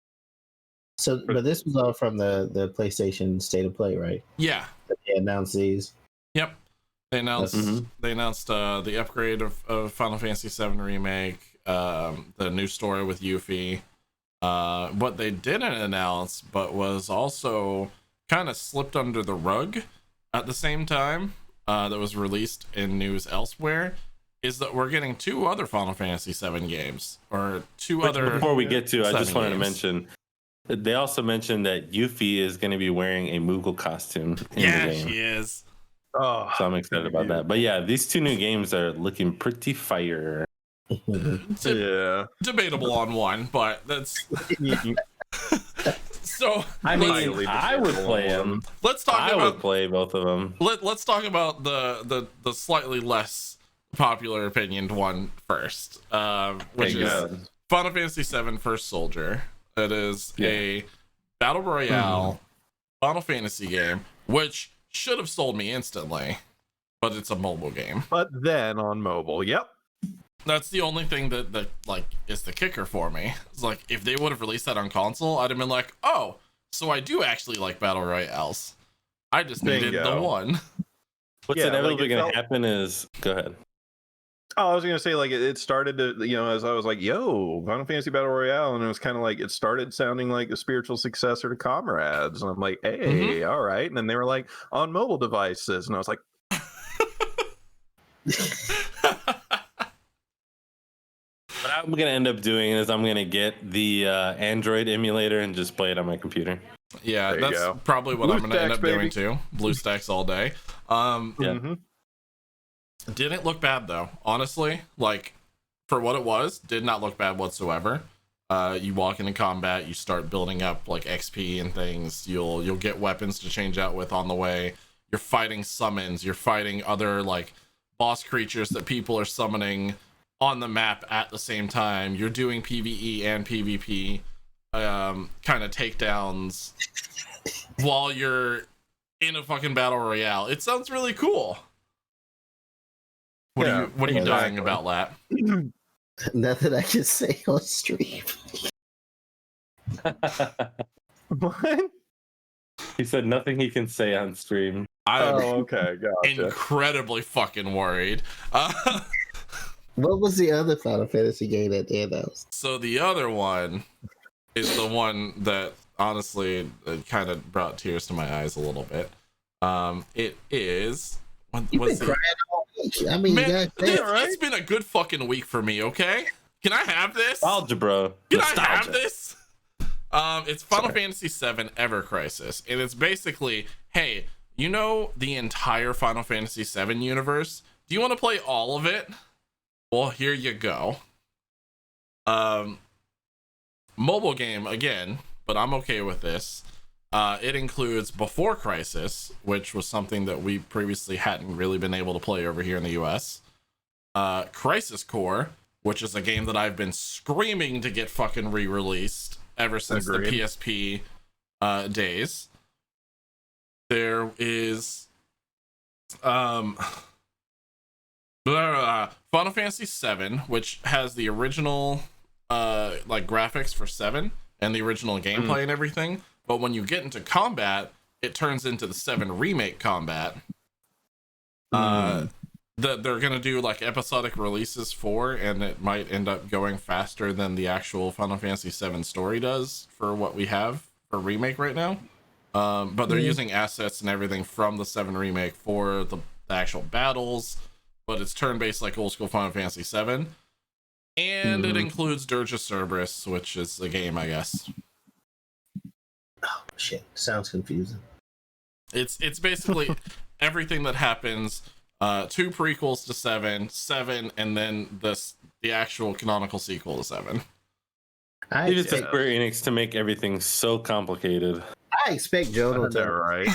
So, but this was all from the PlayStation State of Play, right? Yeah. They announced these. Yep. They announced the upgrade of Final Fantasy VII Remake, the new story with Yuffie. What they didn't announce, but was also kind of slipped under the rug at the same time, that was released in news elsewhere, is that we're getting 2 other Final Fantasy VII games, or 2 other. Before we get to, I just wanted games. to mention, they also mentioned that Yuffie is going to be wearing a Moogle costume in the game. She is. Oh, so I'm excited about that. But yeah, these 2 new games are looking pretty fire. Debatable on one, but that's so. I mean, I would play them. Let's talk about. I would play both of them. Let's talk about the slightly less popular opinioned one first, which is Final Fantasy VII First Soulja. It is a battle royale Final Fantasy game, which should have sold me instantly, but it's a mobile game. But then on mobile, That's the only thing that is the kicker for me. It's if they would have released that on console, I'd have been like, oh, so I do actually like battle royales. I just needed the one. What's inevitably going to happen is, go ahead. Oh, I was going to say, it started to, as I was like, yo, Final Fantasy Battle Royale, and it was kind of it started sounding like a spiritual successor to Comrades, and I'm like, hey, all right, and then they were like, on mobile devices, and I was like, what I'm going to end up doing is I'm going to get the Android emulator and just play it on my computer. Yeah, that's probably what I'm going to end up doing too. BlueStacks all day. Didn't look bad though, honestly. For what it was, did not look bad whatsoever. You walk into combat, you start building up XP and things. You'll get weapons to change out with on the way. You're fighting summons. You're fighting other boss creatures that people are summoning on the map at the same time. You're doing PvE and PvP. kind of takedowns while you're in a fucking battle royale. It sounds really cool. What are you dying about, Lat? Nothing I can say on stream. What? He said nothing he can say on stream. I'm okay, gotcha. incredibly fucking worried. What was the other Final Fantasy game that they announced? So the other one is the one that honestly kind of brought tears to my eyes a little bit. It is. You've been crying all week. I mean, Man, right? it's been a good fucking week for me. Okay, can I have this? Algebra. Can I have this? It's Final Fantasy VII Ever Crisis, and it's basically, hey, you know the entire Final Fantasy VII universe? Do you want to play all of it? Well, here you go. Mobile game again, but I'm okay with this. It includes Before Crisis, which was something that we previously hadn't really been able to play over here in the US. Crisis Core, which is a game that I've been screaming to get fucking re-released ever since the PSP days. There is Final Fantasy VII, which has the original like graphics for 7 and the original gameplay and everything, but when you get into combat, it turns into the 7 remake combat. They're gonna do like episodic releases for, and it might end up going faster than the actual Final Fantasy VII story does for what we have for remake right now. But they're using assets and everything from the 7 remake for the actual battles, but it's turn-based like old school Final Fantasy VII, and it includes Dirge of Cerberus, which is the game, I guess. Oh shit! Sounds confusing. It's basically everything that happens. 2 prequels to 7, and then the actual canonical sequel to 7. He just Square Enix to make everything so complicated. I expect Jono to right.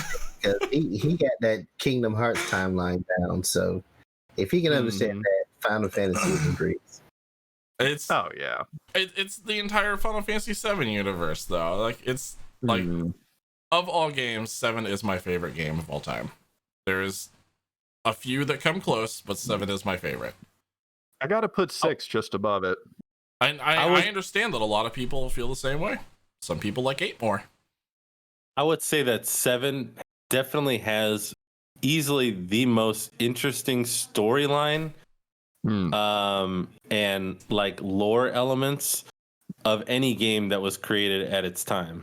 because he got that Kingdom Hearts timeline down. So if he can understand that, Final Fantasy is in Greece. It's it's the entire Final Fantasy VII universe, though. Like it's like of all games, 7 is my favorite game of all time. There's a few that come close, but 7 is my favorite. I gotta put 6 just above it. I understand that a lot of people feel the same way. Some people like 8 more. I would say that 7 definitely has easily the most interesting storyline and like lore elements of any game that was created at its time.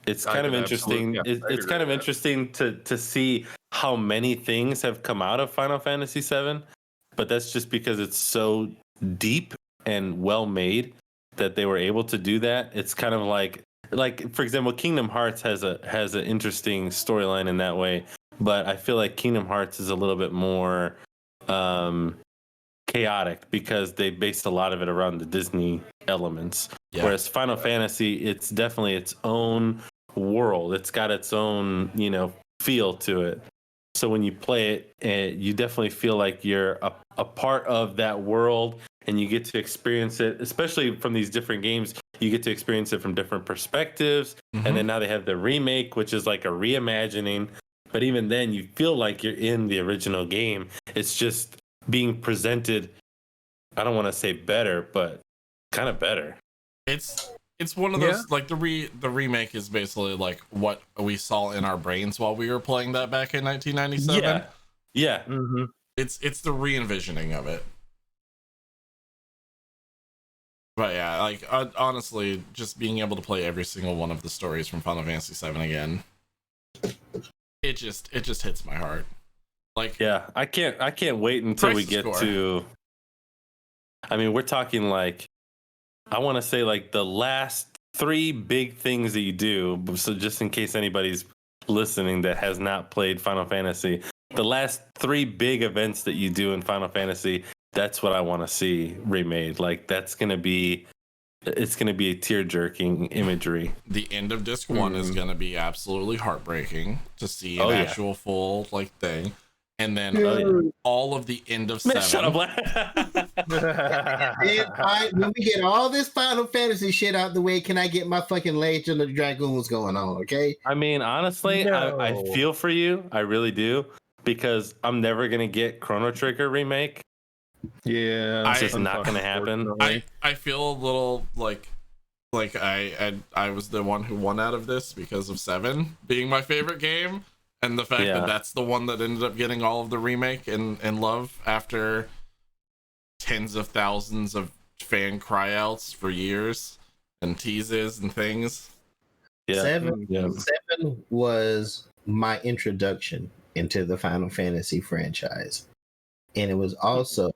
It's kind of interesting. It's kind of interesting to see how many things have come out of Final Fantasy VII, but that's just because it's so deep and well made that they were able to do that. It's kind of like for example, Kingdom Hearts has an interesting storyline in that way, but I feel like Kingdom Hearts is a little bit more chaotic because they based a lot of it around the Disney elements. Yeah. Whereas Final Fantasy, it's definitely its own world. It's got its own, feel to it. So when you play it, you definitely feel like you're a part of that world, and you get to experience it, especially from these different games. You get to experience it from different perspectives. And then now they have the remake, which is like a reimagining. But even then, you feel like you're in the original game. It's just being presented, I don't want to say better, but kind of better. It's one of those, like the remake is basically like what we saw in our brains while we were playing that back in 1997. Yeah. It's the re-envisioning of it. But yeah, like honestly, just being able to play every single one of the stories from Final Fantasy VII again, it just hits my heart. Like, yeah, I can't wait until we get to. I mean, we're talking like, I want to say like the last 3 big things that you do. So just in case anybody's listening that has not played Final Fantasy, the last 3 big events that you do in Final Fantasy, that's what I want to see remade. Like it's gonna be a tear-jerking imagery. The end of disc 1 is gonna be absolutely heartbreaking to see an actual full like thing. and then Dude. all of the end of Man, 7. shut up, When we get all this Final Fantasy shit out the way, can I get my fucking Legend of Dragoons going on? Okay. I mean, honestly, I No. feel for you. I really do, because I'm never gonna get Chrono Trigger remake. Yeah, It's just not gonna happen. I feel a little like I was the one who won out of this because of 7 being my favorite game, and the fact that that's the one that ended up getting all of the remake and love after tens of thousands of fan cryouts for years and teases and things. Yeah. 7 Yeah. was my introduction into the Final Fantasy franchise, and it was also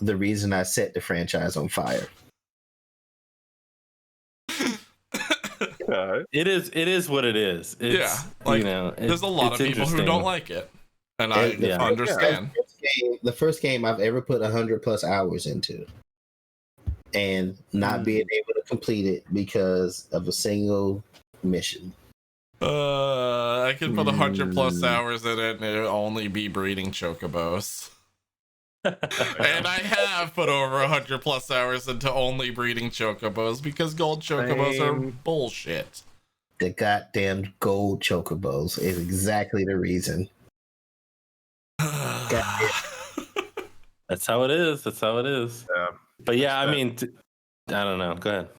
the reason I set the franchise on fire. It is what it is. It's, like there's a lot of people who don't like it, and I understand. The first game I've ever put 100+ hours into, and not being able to complete it because of a single mission. I can put 100+ hours in it, and it'll only be breeding chocobos. And I have put over 100+ hours into only breeding chocobos because gold chocobos are bullshit. The goddamn gold chocobos is exactly the reason. That's how it is. That's how it is. Yeah. But yeah, I mean, I don't know. Go ahead.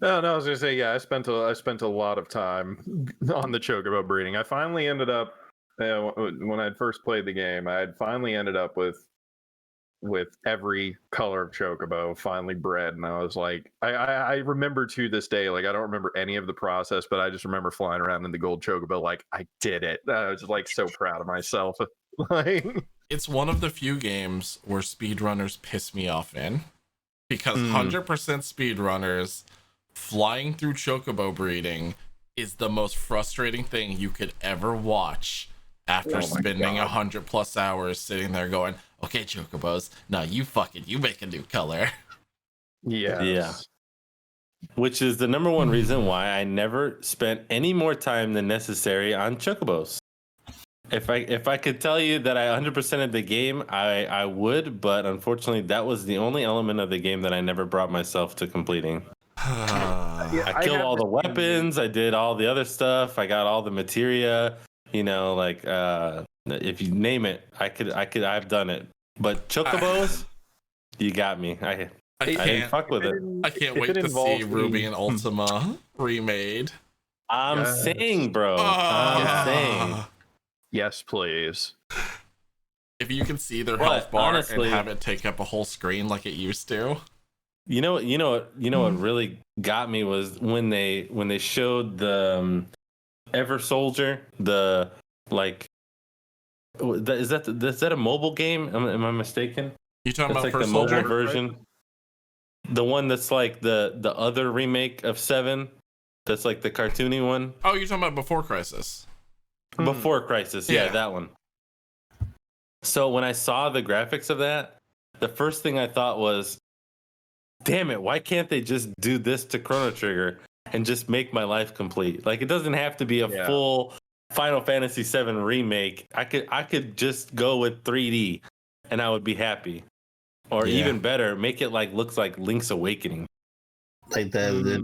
No, I was gonna say, yeah, I spent a lot of time on the chocobo breeding. I finally ended up when I first played the game, I had finally ended up with every color of chocobo finally bred, and I was like, I remember to this day, like I don't remember any of the process, but I just remember flying around in the gold chocobo like I did it. I was like so proud of myself. Like, it's one of the few games where speedrunners piss me off in, because 100% speedrunners flying through chocobo breeding is the most frustrating thing you could ever watch after spending 100+ hours sitting there going, okay, chocobos, now you make a new color. Yeah. Which is the number one reason why I never spent any more time than necessary on chocobos. If I could tell you that I 100%ed the game, I would, but unfortunately that was the only element of the game that I never brought myself to completing. I killed all the weapons, I did all the other stuff, I got all the materia, like if you name it, I've done it. But chocobos, you got me. I didn't fuck with it. I can't wait to see Ruby and Ultima remade. I'm saying, bro. I'm saying. Yes, please. If you can see their health bar honestly, and have it take up a whole screen like it used to. You know what really got me was when they showed the Ever Soldier, the like. Is that a mobile game? Am I mistaken? You talking that's about like the Soldier? mobile version? Right? The one that's like the other remake of 7. That's like the cartoony one. Oh, you're talking about Before Crisis. Before Crisis, yeah, that one. So when I saw the graphics of that, the first thing I thought was, damn it, why can't they just do this to Chrono Trigger and just make my life complete? Like, it doesn't have to be a full Final Fantasy VII remake. I could just go with 3D and I would be happy. Or even better, make it like looks like Link's Awakening. Like the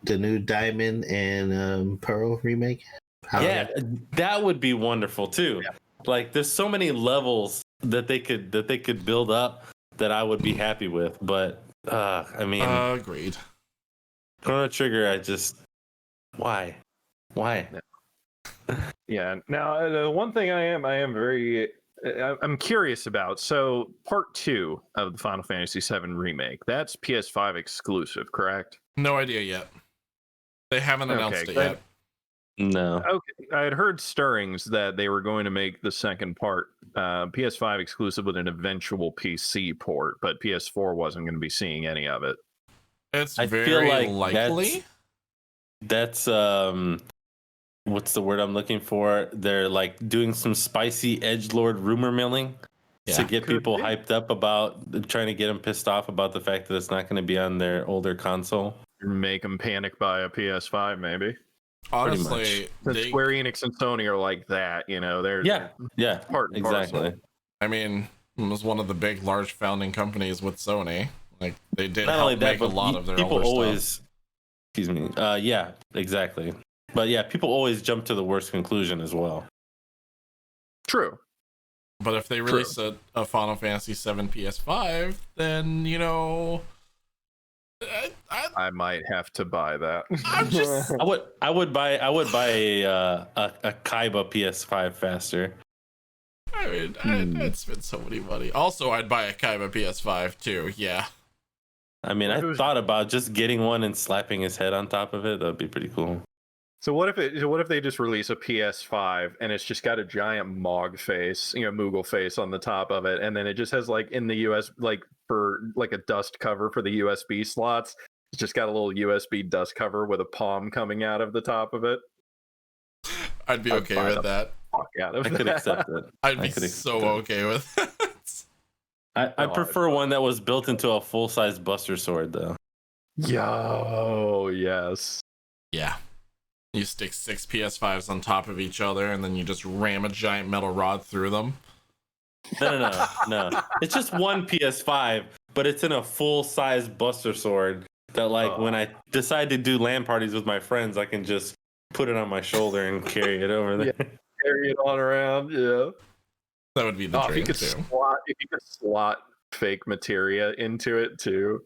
new Diamond and Pearl remake? That would be wonderful too. Yeah. Like there's so many levels that they could build up that I would be happy with, but I mean, agreed. Chrono Trigger, I just why? Yeah. Now, the one thing I'm curious about. So, part 2 of the Final Fantasy VII remake, that's PS5 exclusive, correct? No idea yet. They haven't announced it yet. No. Okay. I had heard stirrings that they were going to make the second part PS5 exclusive with an eventual PC port, but PS4 wasn't going to be seeing any of it. I feel like likely. That's what's the word I'm looking for? They're like doing some spicy edgelord rumor milling to get people hyped up about trying to get them pissed off about the fact that it's not going to be on their older console. Make them panic buy a PS5, maybe. Honestly, Square Enix and Sony are like that, you know. They're part and exactly. parcel. I mean, it was one of the big, large founding companies with Sony. Like they did Not help only that, make a but lot of their people older always, stuff. excuse me, yeah, exactly. But yeah, people always jump to the worst conclusion as well. True. But if they release a Final Fantasy VII PS5, then you know, I might have to buy that. I'm just. I would buy a Kaiba PS5 faster. I mean, I'd spend so many money. Also, I'd buy a Kaiba PS5 too. Yeah. I mean, I thought about just getting one and slapping his head on top of it. That'd be pretty cool. So what if they just release a PS5 and it's just got a giant Mog face, you know, Moogle face on the top of it, and then it just has like in the US, like for like a dust cover for the USB slots, it's just got a little USB dust cover with a palm coming out of the top of it. I'd be okay with that. I could accept it. I'd be so okay with it. I prefer one that was built into a full-size Buster Sword, though. Yo, yes. Yeah. You stick 6 PS5s on top of each other, and then you just ram a giant metal rod through them. No. It's just one PS5, but it's in a full-size Buster Sword that, like, when I decide to do LAN parties with my friends, I can just put it on my shoulder and carry it over there. Yeah, carry it on around, yeah. That would be the dream, too. If you could slot fake materia into it, too.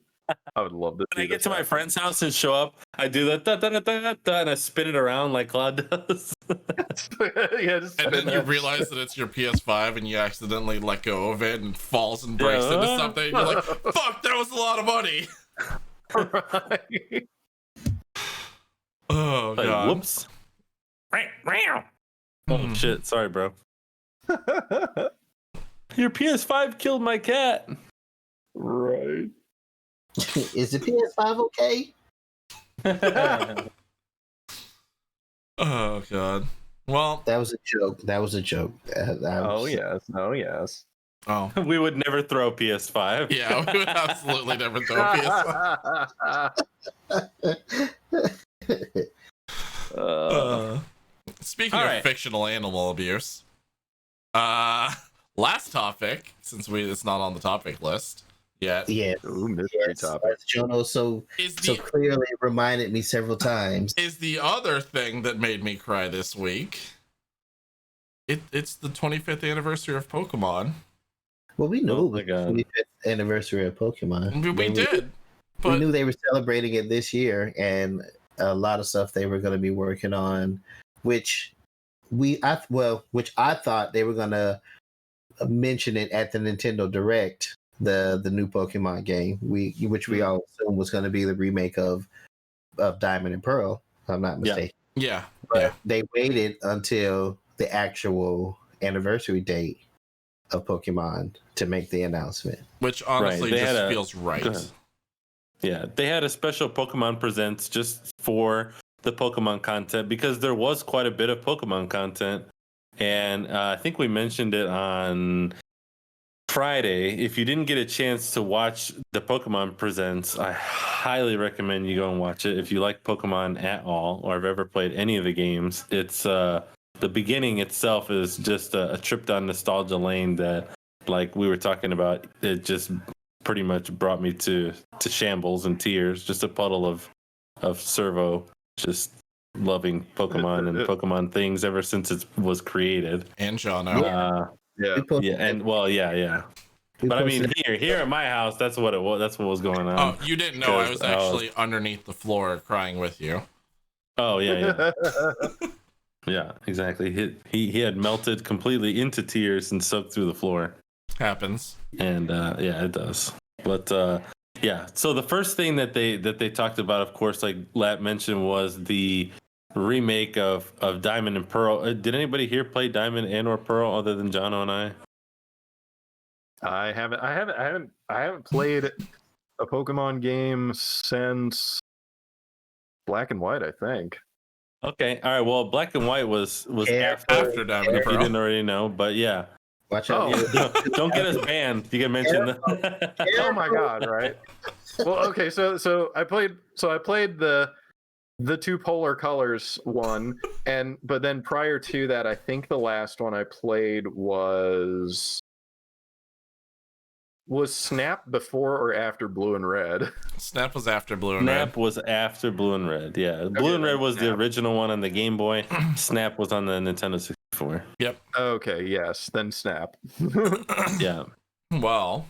I would love to. When I get to my friend's house and show up, I do that and I spin it around like Claude does. And then you realize that it's your PS5 and you accidentally let go of it and falls and breaks into something. You're like, fuck, that was a lot of money. Right. Oh, God. Whoops. Oh, shit. Sorry, bro. Your PS5 killed my cat. Right. Is the PS5 okay? Oh, God. Well, that was a joke. Oh, yes. Oh. We would never throw PS5. Yeah, we would absolutely never throw PS5. Speaking of fictional animal abuse, last topic, since it's not on the topic list yet. Yeah. Ooh, mystery topic. As Jono so clearly reminded me several times. Is the other thing that made me cry this week. It's the 25th anniversary of Pokemon. Well, we knew it was the 25th anniversary of Pokemon. We did. But we knew they were celebrating it this year, and a lot of stuff they were going to be working on, which I thought they were going to mention it at the Nintendo Direct, the new Pokemon game, which we all assumed was going to be the remake of Diamond and Pearl, if I'm not mistaken. Yeah. But they waited until the actual anniversary date of Pokemon to make the announcement. Which honestly just feels right. Yeah, they had a special Pokemon Presents just for the Pokemon content because there was quite a bit of Pokemon content. And I think we mentioned it on Friday. If you didn't get a chance to watch the Pokemon Presents, I highly recommend you go and watch it. If you like Pokemon at all or have ever played any of the games, it's the beginning itself is just a trip down nostalgia lane that, like we were talking about, it just pretty much brought me to shambles and tears. Just a puddle of Servo just loving Pokemon and Pokemon things ever since it was created. And Jono. Yeah. But I mean, here at my house, that's what it was. That's what was going on. Oh, you didn't know I was actually underneath the floor crying with you. Oh yeah. Yeah, exactly. He had melted completely into tears and soaked through the floor. Happens. And yeah, it does. But yeah, so the first thing that they talked about, of course, like Lat mentioned, was the remake of Diamond and Pearl. Did anybody here play Diamond and or Pearl other than Jono and I? I haven't played a Pokemon game since Black and White, I think. Okay, all right. Well, Black and White was after Diamond and Pearl. You didn't already know, but yeah. Watch out! Don't get us banned. You can mention that. Oh my God! Right. Well, okay. So I played the the two polar colors one, but then prior to that, I think the last one I played was Snap before or after Blue and Red? Snap was after Blue and Red. Snap was after Blue and Red. Yeah, Blue and Red was the original one on the Game Boy. Snap was on the Nintendo 64. Yep. Okay, yes, then Snap. Yeah. Well,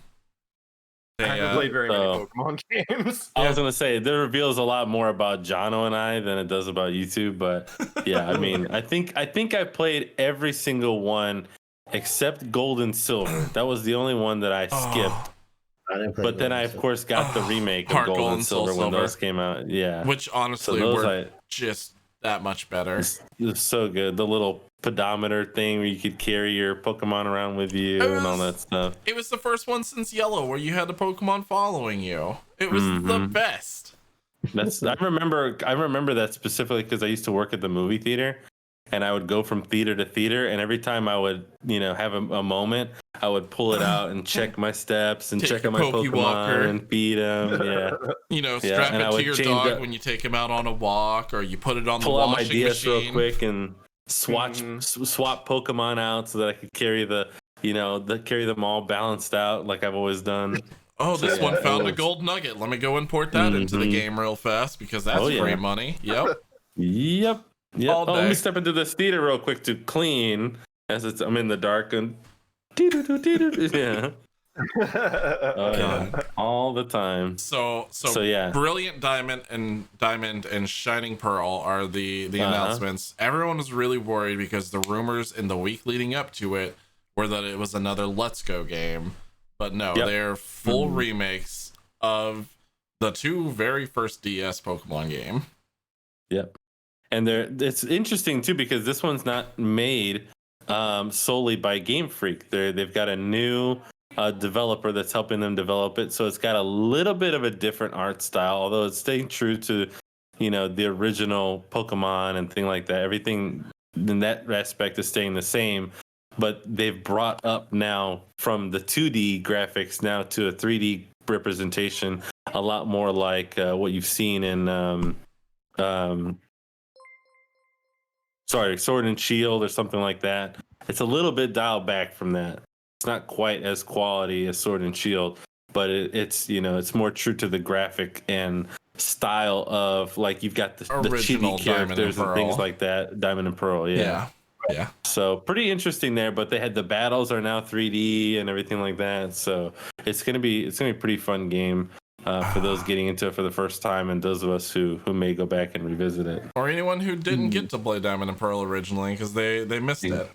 I haven't played very many Pokemon games. I was gonna say there reveals a lot more about Jono and I than it does about you two, but yeah, I mean, I think I played every single one except Gold and Silver. That was the only one that I skipped. But then I, of course, got the remake of Gold and Silver when those came out. Yeah, which honestly were just that much better. It's so good. The little pedometer thing where you could carry your Pokemon around with you and all that stuff. It was the first one since Yellow where you had a Pokemon following you. It was the best. I remember that specifically because I used to work at the movie theater, and I would go from theater to theater, and every time I would, have a moment, I would pull it out and check my steps and check on my Pokemon and feed them. Yeah, strap it to your dog when you take him out on a walk, or you put it on the washing machine. Pull out my DS real quick and swap Pokemon out so that I could carry carry them all balanced out like I've always done. Oh, this one found a gold nugget. Let me go import that into the game real fast because that's free money. Yep. Yep. Let me step into this theater real quick to clean as I'm in the dark and yeah. All the time. So yeah. Brilliant Diamond and Shining Pearl are the announcements. Everyone was really worried because the rumors in the week leading up to it were that it was another Let's Go game. But no, they're full remakes of the two very first DS Pokemon game. Yep. And it's interesting too because this one's not made solely by Game Freak. They've got a new developer that's helping them develop it, so it's got a little bit of a different art style, although it's staying true to the original Pokemon and thing like that. Everything in that aspect is staying the same, but they've brought up now from the 2D graphics now to a 3D representation, a lot more like what you've seen in Sword and Shield or something like that. It's a little bit dialed back from that. It's not quite as quality as Sword and Shield, but it's more true to the graphic and style of, like, you've got the chibi characters and things like that. Diamond and Pearl, yeah. So pretty interesting there, but the battles are now 3D and everything like that. So it's gonna be a pretty fun game. For those getting into it for the first time and those of us who may go back and revisit it. Or anyone who didn't get to play Diamond and Pearl originally because they missed it.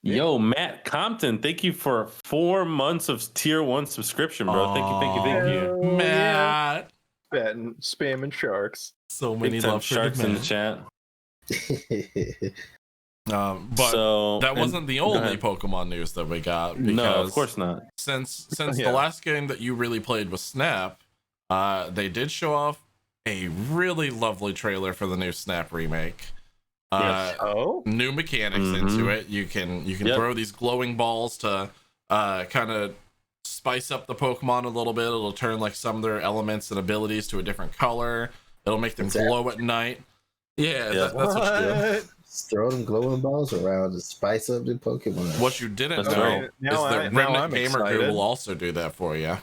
Yo, Matt Compton, thank you for 4 months of tier 1 subscription, bro. Thank you. Matt. Spamming sharks. So many love sharks in the chat. But that wasn't the only Pokemon news that we got. Because no, of course not. Since the last game that you really played was Snap, they did show off a really lovely trailer for the new Snap remake. New mechanics into it. You can throw these glowing balls to kind of spice up the Pokemon a little bit. It'll turn like some of their elements and abilities to a different color. It'll make them glow at night. That's what you do. Just throw them glowing balls around to spice up the Pokemon. What you didn't know is that Remnant Gamer Goo will also do that for you.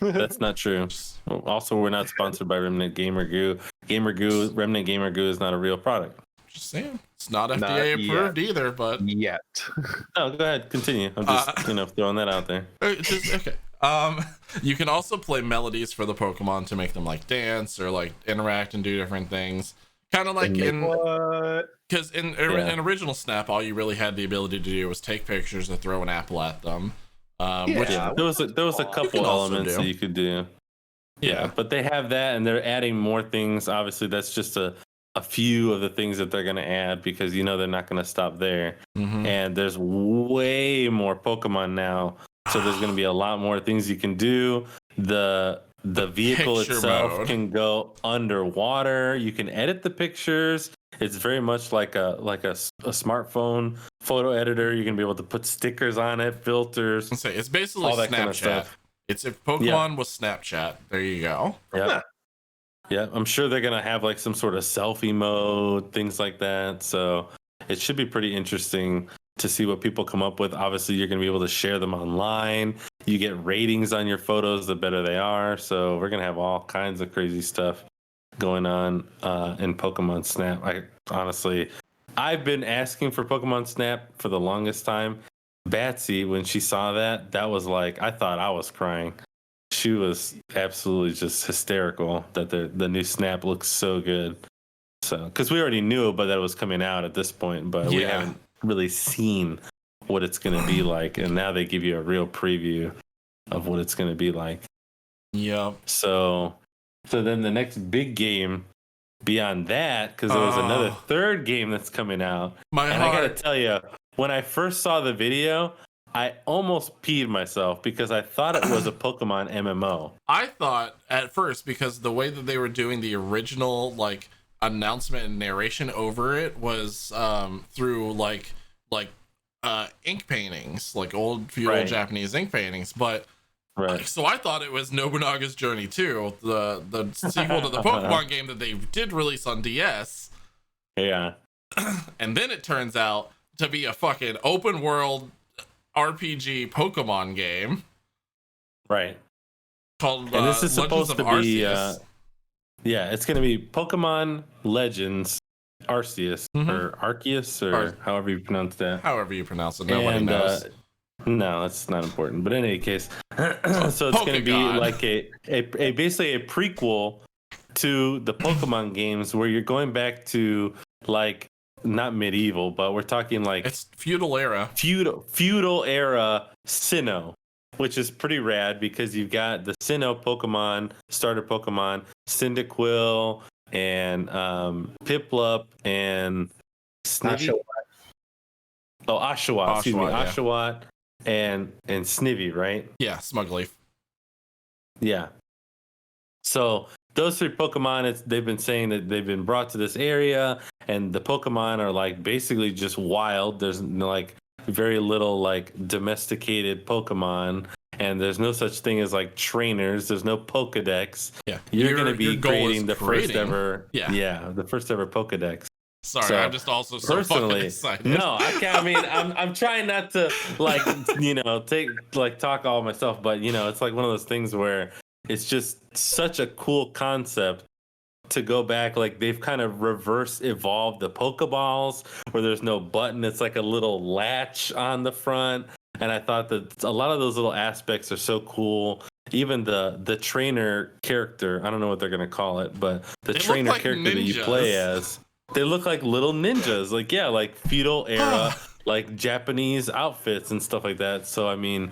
That's not true. Also, we're not sponsored by Remnant Gamer Goo. Remnant Gamer Goo is not a real product. Just saying. It's not FDA approved either, but yet. Oh, go ahead. Continue. I'm just throwing that out there. Okay. You can also play melodies for the Pokemon to make them like dance or like interact and do different things. Kind of like because in original Snap, all you really had the ability to do was take pictures or throw an apple at them. There was a couple elements that you could do. Yeah, but they have that, and they're adding more things. Obviously, that's just a few of the things that they're going to add because they're not going to stop there. And there's way more Pokemon now, so there's going to be a lot more things you can do. The vehicle Picture itself mode. can go underwater. You can edit the pictures. It's very much like a smartphone photo editor. You're gonna be able to put stickers on it, filters. It's basically all that Snapchat. kind of stuff. It's if Pokemon was Snapchat. There you go. Yeah. Yeah, I'm sure they're gonna have like some sort of selfie mode, things like that. So it should be pretty interesting to see what people come up with. Obviously, you're gonna be able to share them online. You get ratings on your photos, the better they are. So we're gonna have all kinds of crazy stuff going on in Pokemon Snap. I've been asking for Pokemon Snap for the longest time. Batsy, when she saw that, that was like, I thought I was crying. She was absolutely just hysterical that the new Snap looks so good. So, because we already knew but that it was coming out at this point, but we haven't really seen what it's going to be like. And now they give you a real preview of what it's going to be like. Yep. So then the next big game beyond that, because there was another third game that's coming out. I got to tell you, when I first saw the video, I almost peed myself because I thought it was a Pokemon MMO. I thought at first, because the way that they were doing the original like announcement and narration over it was through like ink paintings, like old feudal Japanese ink paintings, but so I thought it was Nobunaga's Journey 2, the sequel to the Pokemon game that they did release on DS. Yeah. And then it turns out to be a fucking open world RPG Pokemon game. Right. Called and this is supposed to be it's going to be Pokemon Legends Arceus or Arceus or however you pronounce that. However you pronounce it, nobody knows. No, that's not important. But in any case, so it's going to be like a basically a prequel to the Pokemon games where you're going back to like not medieval, but we're talking like it's feudal era Sinnoh, which is pretty rad because you've got the Sinnoh Pokemon, starter Pokemon, Cyndaquil and Piplup and Snivy. Oshawott. Excuse me, Oshawott and Snivy, right? Yeah, Smugleaf. Yeah. So those three Pokemon, they've been saying that they've been brought to this area, and the Pokemon are like basically just wild. There's like very little like domesticated Pokemon, and there's no such thing as like trainers. There's no Pokedex. Yeah, you're going to be creating the first ever. Yeah, the first ever Pokedex. Sorry, so, I'm just also so fucking excited. No, I can't. I mean, I'm trying not to like talk all myself, but it's like one of those things where it's just such a cool concept to go back. Like they've kind of reverse evolved the Pokeballs where there's no button. It's like a little latch on the front. And I thought that a lot of those little aspects are so cool. Even the trainer character, I don't know what they're going to call it, but the trainer character that you play as, they look like little ninjas. Like, yeah, like feudal era, like Japanese outfits and stuff like that. So, I mean,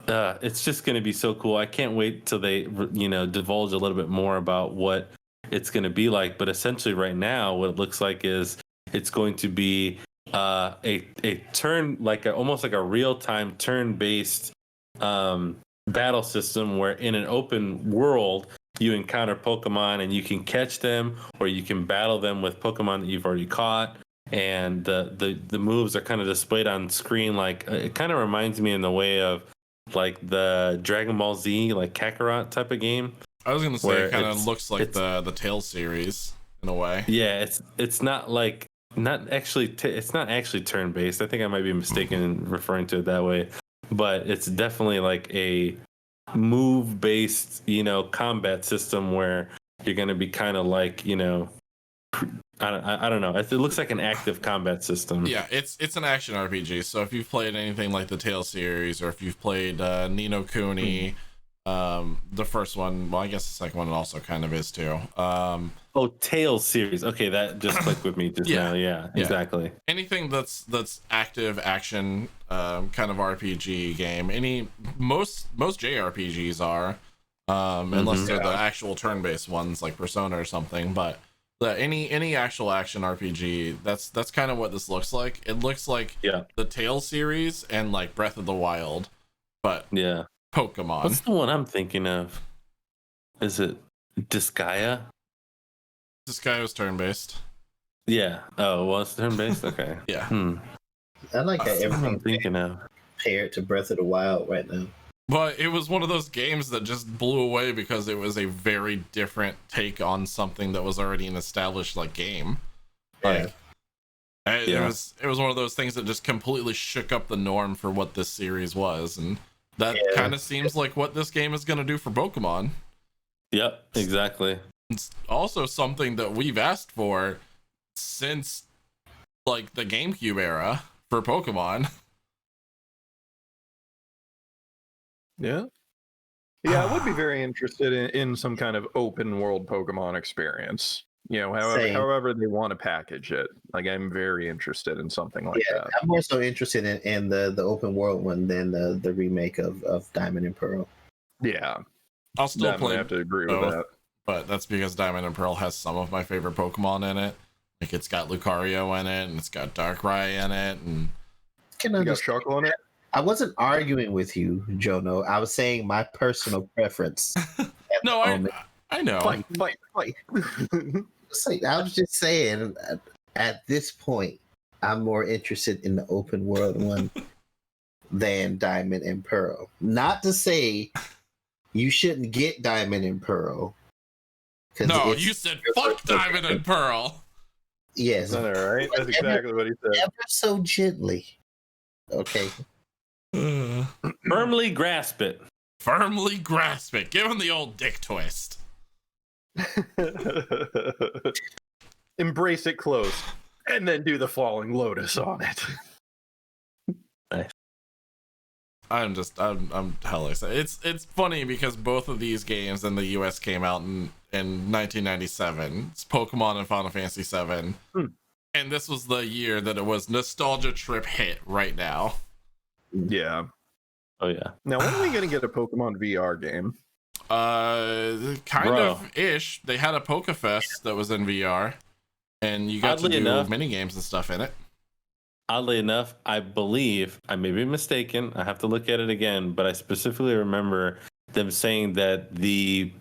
it's just going to be so cool. I can't wait till they, divulge a little bit more about what it's going to be like. But essentially right now, what it looks like is it's going to be a turn, almost like a real-time turn-based battle system where in an open world, you encounter Pokemon and you can catch them or you can battle them with Pokemon that you've already caught. And the moves are kind of displayed on screen. Like it kind of reminds me in the way of like the Dragon Ball Z, like Kakarot type of game. I was gonna say it kind of looks like the Tales series in a way. Yeah, it's not like it's not actually turn based. I think I might be mistaken in referring to it that way, but it's definitely like a move based, combat system where you're gonna be kind of like, I don't know. It looks like an active combat system. Yeah, it's an action RPG. So if you've played anything like the Tales series, or if you've played Ni no Kuni, the first one, well, I guess the second one also kind of is too. Tales series. Okay, that just clicked with me just now. Yeah, exactly. Anything that's active action kind of RPG game. Most JRPGs are, unless they're the actual turn-based ones like Persona or something, but any actual action RPG, that's kind of what this looks like. It looks like the Tales series and like Breath of the Wild, but Pokemon. What's the one I'm thinking of? Is it Disgaea? Disgaea was turn-based. Yeah. Oh, well, it's turn-based? Okay. Yeah. I like that everything I'm thinking of paired to Breath of the Wild right now. But it was one of those games that just blew away because it was a very different take on something that was already an established like game. Like it was one of those things that just completely shook up the norm for what this series was, and that kind of seems like what this game is going to do for Pokemon. Yep, exactly. It's also something that we've asked for since like the GameCube era for Pokemon. Yeah. Yeah, I would be very interested in some kind of open world Pokemon experience. You know, however they want to package it. Like, I'm very interested in something like that. I'm more so interested in the open world one than the remake of Diamond and Pearl. Yeah. I'll still play. I have to agree with that. But that's because Diamond and Pearl has some of my favorite Pokemon in it. Like, it's got Lucario in it, and it's got Darkrai in it, and you got Shuckle in it? I wasn't arguing with you, Jono. I was saying my personal preference. No, I know. Fight. I was just saying, at this point, I'm more interested in the open world one than Diamond and Pearl. Not to say you shouldn't get Diamond and Pearl. No, you said fuck Diamond and Pearl. Yes. Is that all right? That's exactly what he said. Ever so gently. Okay. Firmly grasp it. Firmly grasp it. Give him the old dick twist. Embrace it close, and then do the falling lotus on it. Nice. I'm hella excited. It's funny because both of these games in the US came out in 1997. It's Pokemon and Final Fantasy VII. And this was the year that it was nostalgia trip hit right now. Yeah. Oh yeah. Now, when are we gonna get a Pokemon VR game? Kind of ish. They had a PokeFest that was in VR, and you got to do mini games and stuff in it. Oddly enough, I believe, I may be mistaken, I have to look at it again, but I specifically remember them saying that the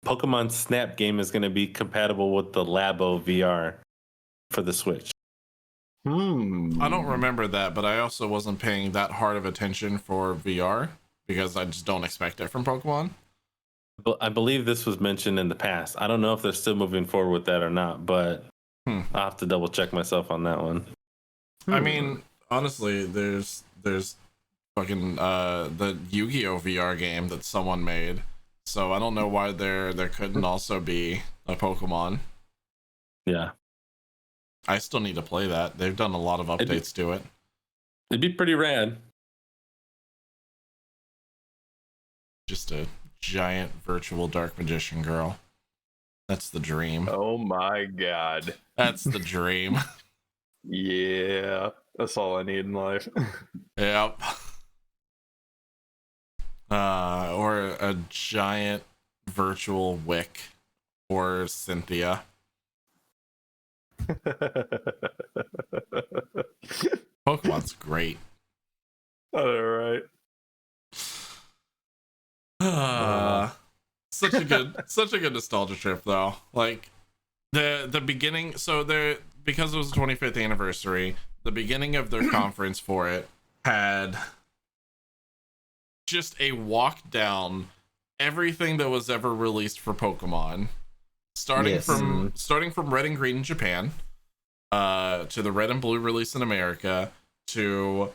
Pokemon Snap game is going to be compatible with the Labo VR for the Switch. I don't remember that, but I also wasn't paying that hard of attention for VR because I just don't expect it from Pokemon. But I believe this was mentioned in the past. I don't know if they're still moving forward with that or not, but I'll have to double check myself on that one. I mean, honestly, there's fucking the Yu-Gi-Oh VR game that someone made, so I don't know why there couldn't also be a Pokemon. Yeah, I still need to play that. They've done a lot of updates to it. It'd be pretty rad. Just a giant virtual dark magician girl. That's the dream. Oh my god. That's the dream. Yeah, that's all I need in life. Yep. Or a giant virtual Wick or Cynthia. Pokemon's great. All right. Such a good nostalgia trip though. Like the beginning, so because it was the 25th anniversary, the beginning of their conference for it had just a walk down everything that was ever released for Pokemon, starting from Red and Green in Japan, to the Red and Blue release in America, to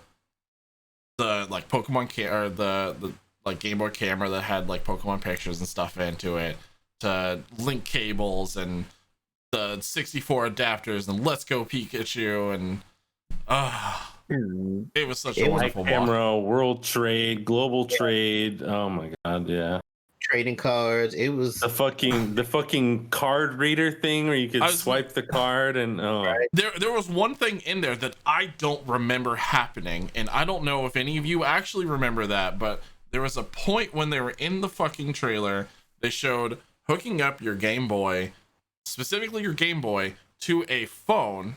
the like Pokemon or the like Game Boy camera that had like Pokemon pictures and stuff into it, to link cables and the 64 adapters and Let's Go Pikachu, and it was such a wonderful camera, world trade, global trade. Oh my god, yeah. Trading cards. It was the fucking card reader thing where you could swipe the card and there was one thing in there that I don't remember happening, and I don't know if any of you actually remember that, but there was a point when they were in the fucking trailer, they showed hooking up your Game Boy, specifically your Game Boy, to a phone.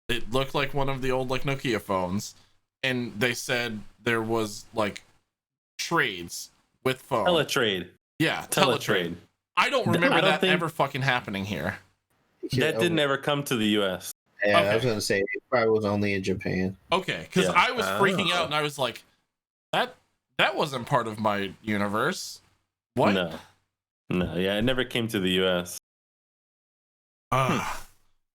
It looked like one of the old like Nokia phones, and they said there was like trades with phone. Teletrade. Yeah, teletrade. I don't remember that ever fucking happening here. That didn't ever come to the US. Yeah, okay. I was gonna say it probably was only in Japan. Okay, because I was freaking out and I was like, That wasn't part of my universe. What? No, yeah, it never came to the US.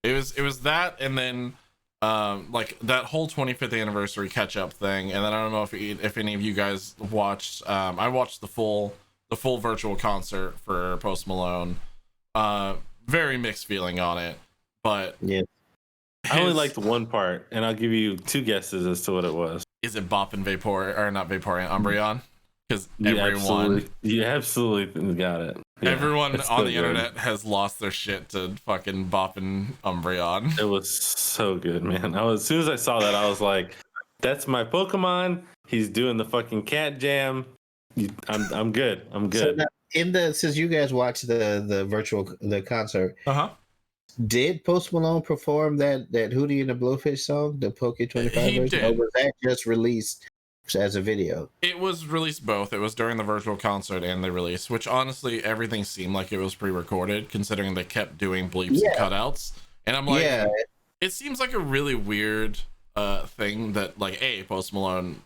It was that, and then like that whole 25th anniversary catch up thing, and then I don't know if any of you guys watched. I watched the full virtual concert for Post Malone. Very mixed feeling on it, but yeah, I only liked one part, and I'll give you 2 guesses as to what it was. Is it Bop and Vapor, or not Vaporeon, Umbreon? Because You absolutely got it. Yeah, everyone so on the good. internet has lost their shit to fucking Bop and Umbreon. It was so good, man. As soon as I saw that, I was like, "That's my Pokemon. He's doing the fucking cat jam. I'm good. I'm So good." now, since you guys watched the concert, did Post Malone perform that Hootie and the Blowfish song, the Poke 25 He version, did. or was that just released as a video? It was released both. It was during the virtual concert and the release, which honestly everything seemed like it was pre-recorded, considering they kept doing bleeps and cutouts. And I'm like, it seems like a really weird thing that like Post Malone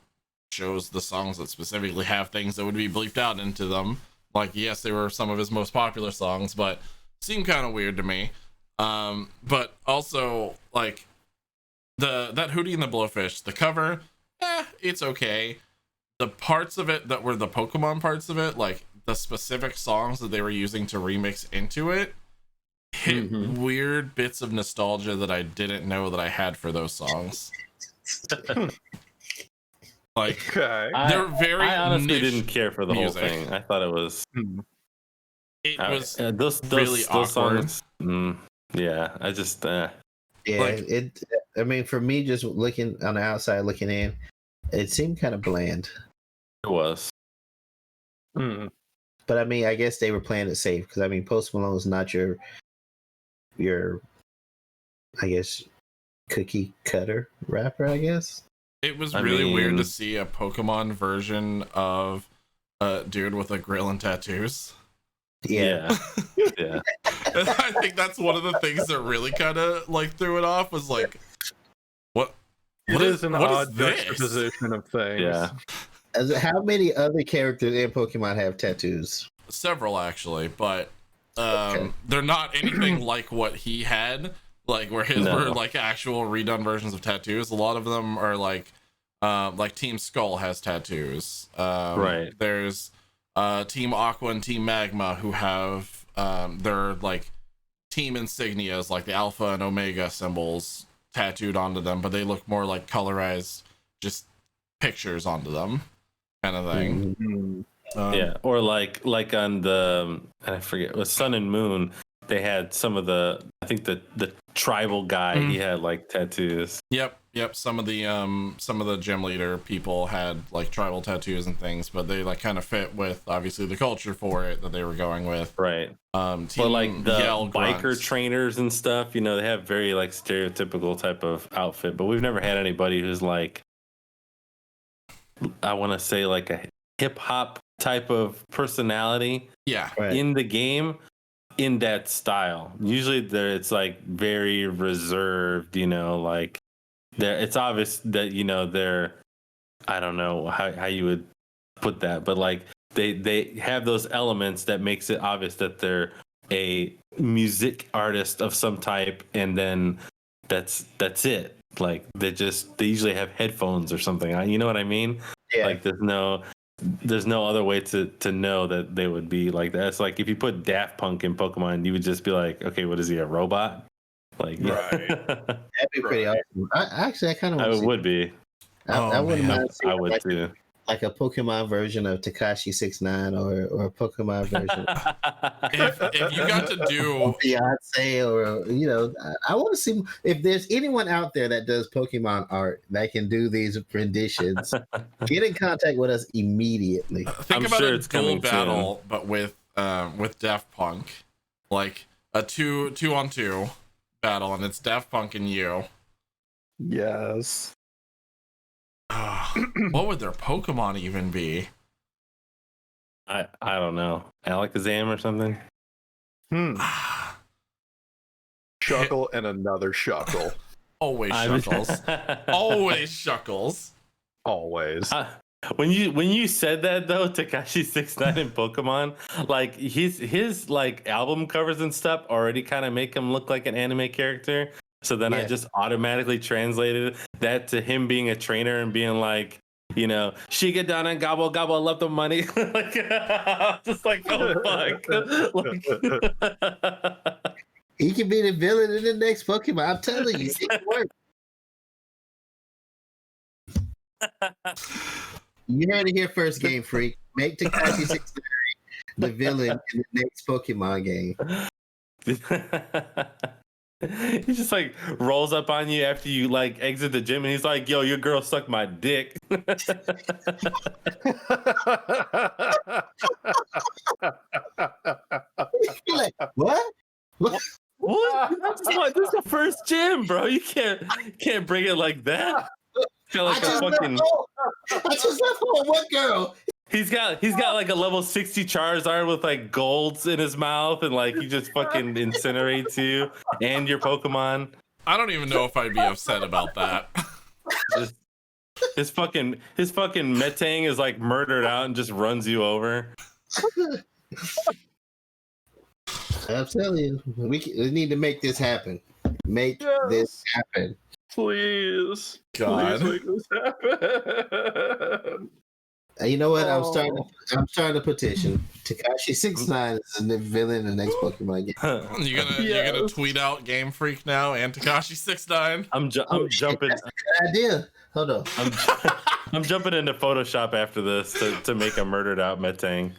shows the songs that specifically have things that would be bleeped out into them. Like, yes, they were some of his most popular songs, but seemed kind of weird to me. But also like that Hootie and the Blowfish, the cover, it's okay. The parts of it that were the Pokemon parts of it, like the specific songs that they were using to remix into it, hit weird bits of nostalgia that I didn't know that I had for those songs. Like, they're very. I honestly didn't care for the music. whole thing. I thought it was. It was those really awkward. songs. Yeah, I just. Yeah, like, I mean, for me, just looking on the outside, looking in, it seemed kind of bland. It was. But I mean, I guess they were playing it safe because I mean, Post Malone's not your, I guess, cookie cutter rapper. I guess it was really weird to see a Pokemon version of a dude with a grill and tattoos. Yeah. Yeah. I think that's one of the things that really kind of like threw it off was like, what is an odd this? juxtaposition of things. Yeah. How many other characters in Pokemon have tattoos? Several actually, but they're not anything like what he had. Like where his were like actual redone versions of tattoos. A lot of them are like Team Skull has tattoos. Right. There's Team Aqua and Team Magma who have their like team insignias, like the Alpha and Omega symbols tattooed onto them, but they look more like colorized, just pictures onto them, kind of thing. Yeah, or like on the I forget, it was Sun and Moon. They had some of the, I think the tribal guy, he had like tattoos. Yep. Some of the gym leader people had like tribal tattoos and things, but they like kind of fit with obviously the culture for it that they were going with. Right. But like the Yell biker grunts. trainers and stuff, you know, they have very like stereotypical type of outfit, but we've never had anybody who's like, I want to say like a hip hop type of personality. Yeah. In the game. In that style, usually it's like very reserved, you know, like it's obvious that, you know, they're, I don't know how you would put that, but like they have those elements that makes it obvious that they're a music artist of some type, and then that's it. Like they usually have headphones or something, you know what I mean? Yeah. Like there's no other way to know that they would be like that. It's like if you put Daft Punk in Pokemon, you would just be like, okay, what is he, a robot? Like, Right. That'd be pretty awesome. I kind of I would be. I wouldn't mind seeing I would too. like a Pokemon version of Tekashi 6ix9ine or a Pokemon version if you got to do of Beyonce, or you know, I want to see if there's anyone out there that does Pokemon art that can do these renditions. Get in contact with us immediately. think about a dual battle, but with Daft Punk, like a 2-on-2 battle, and it's Daft Punk and you. Yes. What would their Pokemon even be? I don't know. Alakazam or something? Shuckle and another Shuckle. Always Shuckles. Always Shuckles. Always. when you said that though, Tekashi 69 in Pokemon, like his like album covers and stuff already kind of make him look like an anime character. So then I just automatically translated that to him being a trainer and being like, you know, she get down and gobble gobble, love the money. Like, just like, oh fuck. Like, He can be the villain in the next Pokemon. I'm telling you, it can work. You heard it here first, Game Freak. Make Tekashi 69 the villain in the next Pokemon game. He just like rolls up on you after you like exit the gym and he's like, yo, your girl sucked my dick. You're like, what? What? This is the first gym, bro. You can't bring it like that. Feel like I just left home. What girl? He's got like a level 60 Charizard with like golds in his mouth and like he just fucking incinerates you and your Pokemon. I don't even know if I'd be upset about that. His fucking Metang is like murdered out and just runs you over. I'm telling you, we need to make this happen. Make this happen. Please. God. Please make this happen. You know what? I'm starting a petition. Tekashi 69 is the villain in the next Pokemon game. You're gonna tweet out Game Freak now and Tekashi 69. I'm jumping. That's a good idea. Hold on. I'm jumping into Photoshop after this to make a murdered out Metang.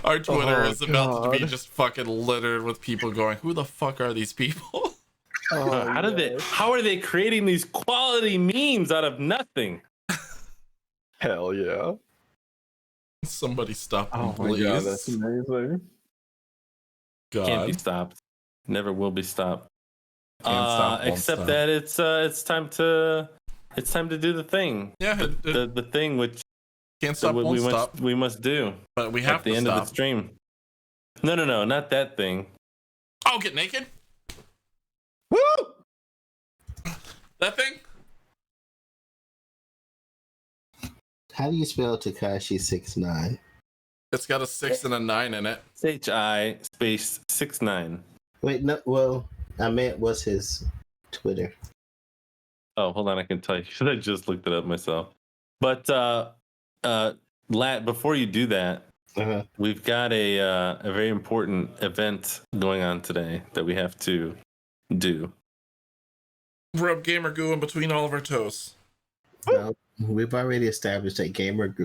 Our Twitter is about to be just fucking littered with people going, "Who the fuck are these people?" How are they creating these quality memes out of nothing? Hell yeah. Somebody stop them, Oh my please. god, that's amazing. God. Can't be stopped. Never will be stopped. Can't stop, won't Except stop. that it's time to do the thing. Yeah, The thing which can't stop, won't stop. we must do. But we have at the to end stop. of the stream. No, not that thing. Oh, get naked? Woo! That thing? How do you spell Tekashi 69? It's got a 6 and a 9 in it. HI space 69. Wait, no. Well, I meant what's his Twitter? Oh, hold on, I can tell you. I just looked it up myself. But Lat, before you do that, we've got a very important event going on today that we have to do. Rub gamer goo in between all of our toes. Well, we've already established that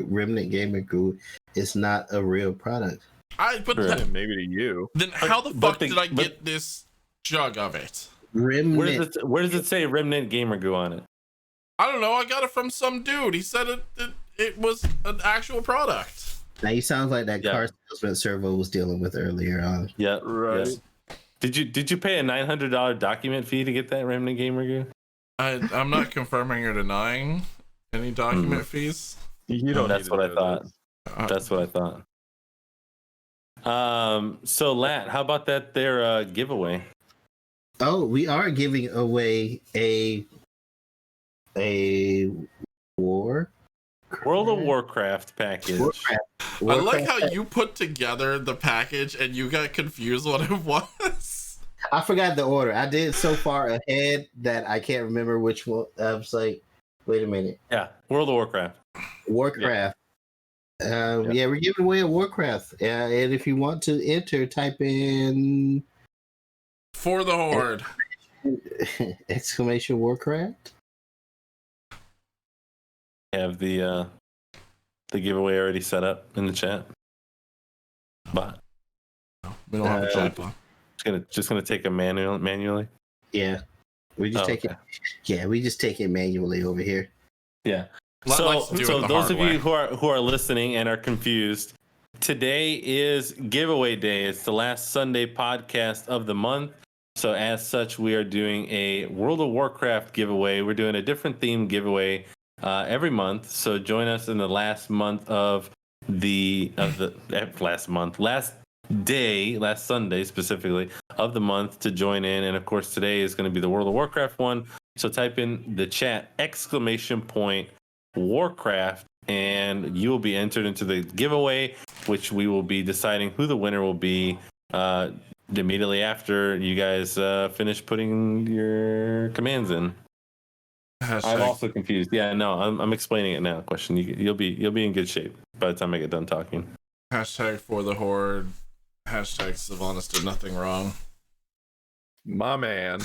Remnant Gamer Goo is not a real product. But maybe to you. Then how the fuck did I get this jug of it? Remnant. Where does it say Remnant Gamer Goo on it? I don't know. I got it from some dude. He said it was an actual product. Now you sound like that car salesman Servo was dealing with earlier on. Yeah, right. Yes. Did you pay a $900 document fee to get that Remnant Gamer Goo? I'm not confirming or denying any document fees. You don't. That's what I thought. That's what I thought. So Lat, how about that their giveaway? Oh, we are giving away a World of Warcraft package. I like how you put together the package and you got confused what it was. I forgot the order. I did so far ahead that I can't remember which one. I was like, wait a minute. Yeah, World of Warcraft. Warcraft. Yeah, we're giving away a Warcraft. And if you want to enter, type in For the Horde. exclamation Warcraft. Have the giveaway already set up in the chat. But we don't have a chat bot. Just gonna take a manually. Yeah, we just take it. Yeah, we just take it manually over here. Yeah. So those of you who are listening and are confused, today is giveaway day. It's the last Sunday podcast of the month. So as such, we are doing a World of Warcraft giveaway. We're doing a different theme giveaway every month. So join us in the last Sunday specifically of the month to join in. And of course, today is going to be the World of Warcraft one. So type in the chat exclamation point Warcraft and you will be entered into the giveaway, which we will be deciding who the winner will be immediately after you guys finish putting your commands in. I'm also confused. Yeah, no, I'm explaining it now. Question: you'll be in good shape by the time I get done talking. Hashtag for the horde. Hashtag Sylvanas did nothing wrong. My man.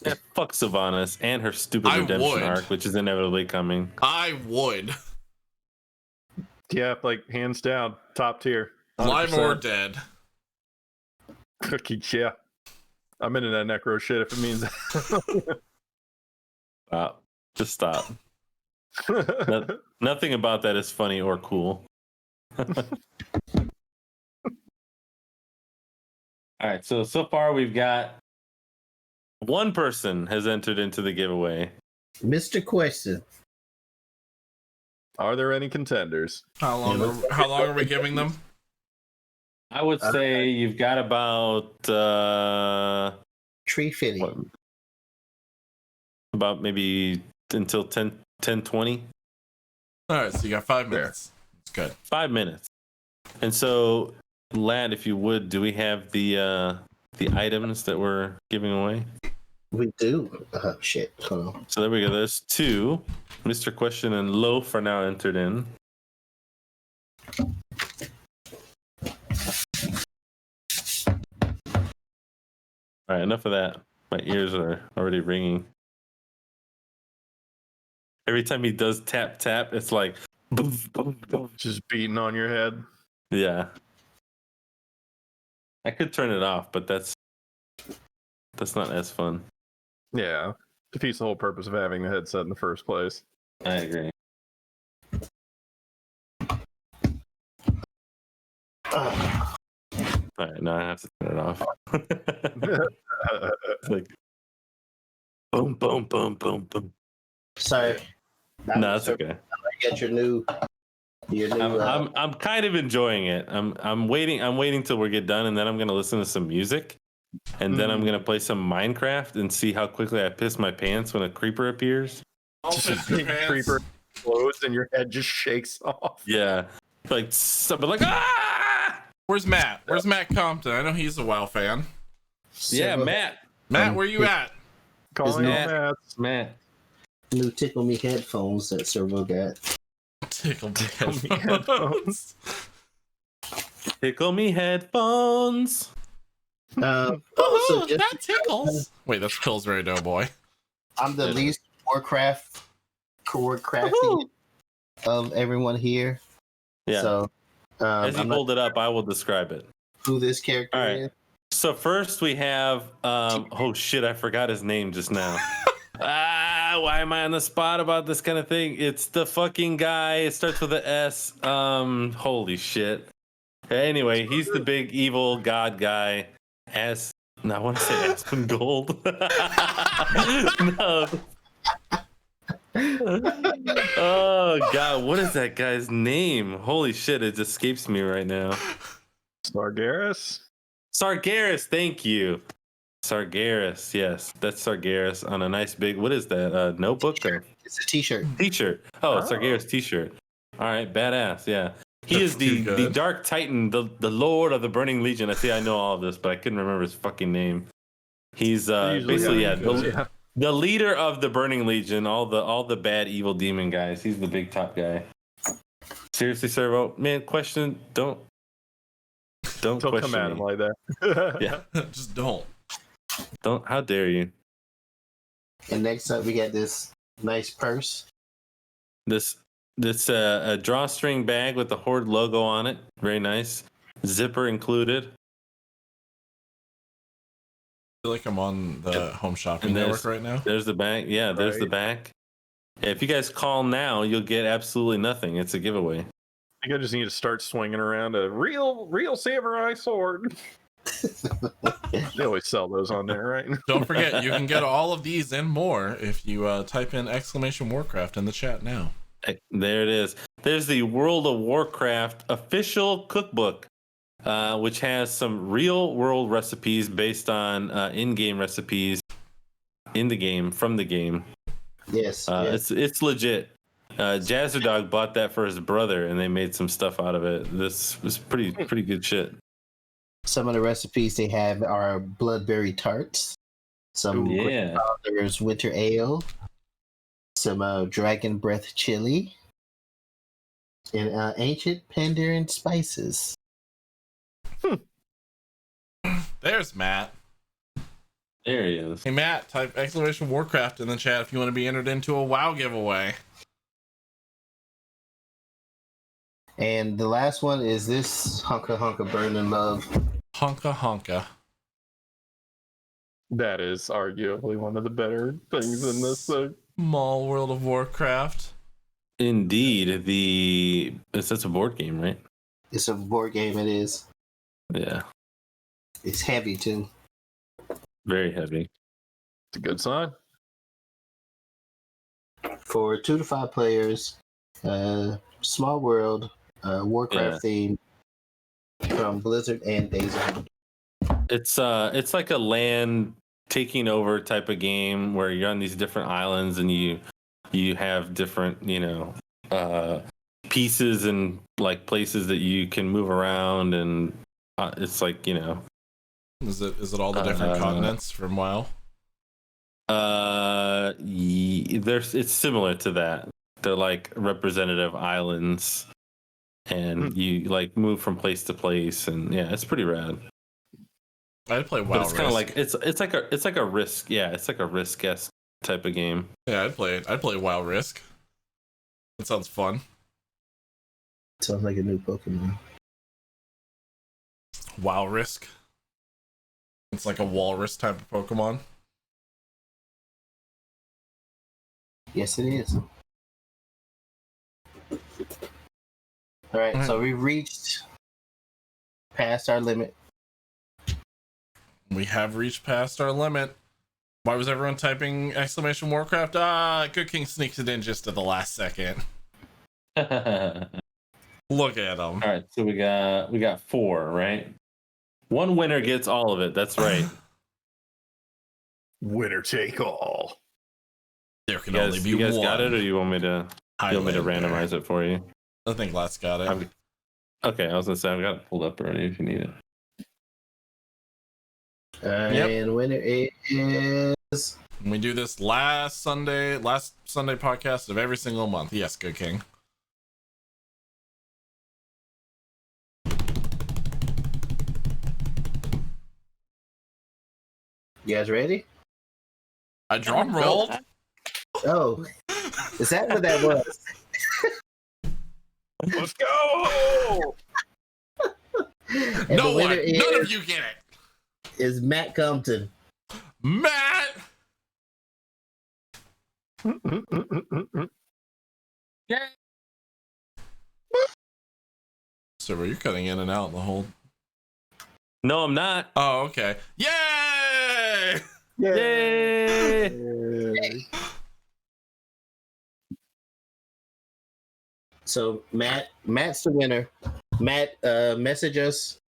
Yeah, fuck Sylvanas and her stupid redemption arc, which is inevitably coming. I would. Yeah, like hands down, top tier. 100%. Live or dead. Yeah. I'm into that necro shit if it means that. Stop. Just stop. Nothing about that is funny or cool. All right, so far we've got one person has entered into the giveaway. Mr. Question. Are there any contenders? How long are we giving them? I would say you've got about tree fitting. About maybe until 10:20. All right, so you got 5 minutes. It's good. 5 minutes. And so, Lad, if you would, do we have the items that we're giving away? We do. Oh, shit. Hold on. So there we go. There's 2. Mr. Question and Loaf are now entered in. All right, enough of that. My ears are already ringing. Every time he does tap tap, it's like boom, boom, boom. Just beating on your head. Yeah. I could turn it off, but that's not as fun. Yeah. Defeats the whole purpose of having the headset in the first place. I agree. All right, now I have to turn it off. It's like boom, boom, boom, boom, boom. Sorry. No, that's okay. Get your new. I'm kind of enjoying it. I'm waiting till we get done, and then I'm gonna listen to some music, and then I'm gonna play some Minecraft and see how quickly I piss my pants when a creeper appears. Just a big creeper explodes and your head just shakes off. Yeah, like something like ah. Where's Matt? Where's Matt Compton? I know he's a WoW fan. Yeah, Matt. Matt, where you at? Calling on Matt. New Tickle Me headphones that Servo got. Tickle Me headphones. Tickle Me headphones. So just, that tickles. Wait, that's Pillsbury Doughboy. I'm the least crafty of everyone here. Yeah. So as you hold it up, I will describe it. Who this character is. So first we have oh shit, I forgot his name just now. Why am I on the spot about this kind of thing? It's the fucking guy. It starts with an S. Holy shit. Anyway, he's the big evil god guy. I want to say Aspen Gold. No. Oh god, what is that guy's name? Holy shit, it escapes me right now. Sargeras, thank you. Sargeras, yes, that's Sargeras on a nice big. What is that? Notebook? It's a T-shirt. T-shirt. Oh, Sargeras T-shirt. All right, badass. Yeah, he is the Dark Titan, the Lord of the Burning Legion. I know all of this, but I couldn't remember his fucking name. He's basically the leader of the Burning Legion. All the bad evil demon guys. He's the big top guy. Seriously, Servo, man. Question. Don't question come at him like that. Yeah, just don't. How dare you? And next up, we got this nice purse. This a drawstring bag with the Horde logo on it. Very nice. Zipper included. I feel like I'm on the Home Shopping Network right now. There's the back. Yeah, there's the back. If you guys call now, you'll get absolutely nothing. It's a giveaway. I think I just need to start swinging around a real samurai sword. They always sell those on there, right? Don't forget, you can get all of these and more if you type in !Warcraft in the chat now. There it is. There's the World of Warcraft official cookbook, which has some real world recipes based on in-game recipes in the game, from the game. Yes. It's legit. Jazzerdog bought that for his brother, and they made some stuff out of it. This was pretty good shit. Some of the recipes they have are bloodberry tarts, some Grandfather's winter ale, some dragon breath chili, and ancient Pandaren spices. There's Matt. There he is. Hey Matt, type exclamation Warcraft in the chat if you want to be entered into a WoW giveaway. And the last one is this Hunka Hunka Burning Love. Hunka Hunka. That is arguably one of the better things in this. Small World of Warcraft. Indeed, that's a board game, right? It's a board game. It is. Yeah. It's heavy too. Very heavy. It's a good sign. For 2 to 5 players, small world, Warcraft theme from Blizzard and Days of It's like a land taking over type of game where you're on these different islands and you have different pieces and like places that you can move around, and it's like Is it all the different continents from WoW? It's similar to that. They're like representative islands, and you like move from place to place, and yeah, it's pretty rad. I'd play WoW. But it's kind of like it's like a Risk. Yeah, it's like a Risk-esque type of game. Yeah, I'd play WoW Risk. That sounds fun. Sounds like a new Pokemon. WoW Risk. It's like a walrus type of Pokemon. Yes, it is. All right, so we reached past our limit. We have reached past our limit. Why was everyone typing exclamation Warcraft? Good King sneaks it in just at the last second. Look at him. All right, so we got 4, right? One winner gets all of it. That's right. Winner take all. There can only be one. You guys got it, or you want me to randomize it for you? I think Lat's got it. Okay, I was gonna say I've got it pulled up already if you need it. And winner is. We do this last Sunday podcast of every single month. Yes, Good King. You guys ready? I drum rolled. Oh, is that what that was? Let's go! No one, none of you get it. Is Matt Compton. Matt! Yeah. So were you cutting in and out the whole? No, I'm not. Oh, okay. Yay! Yay! So Matt's the winner. Matt, message us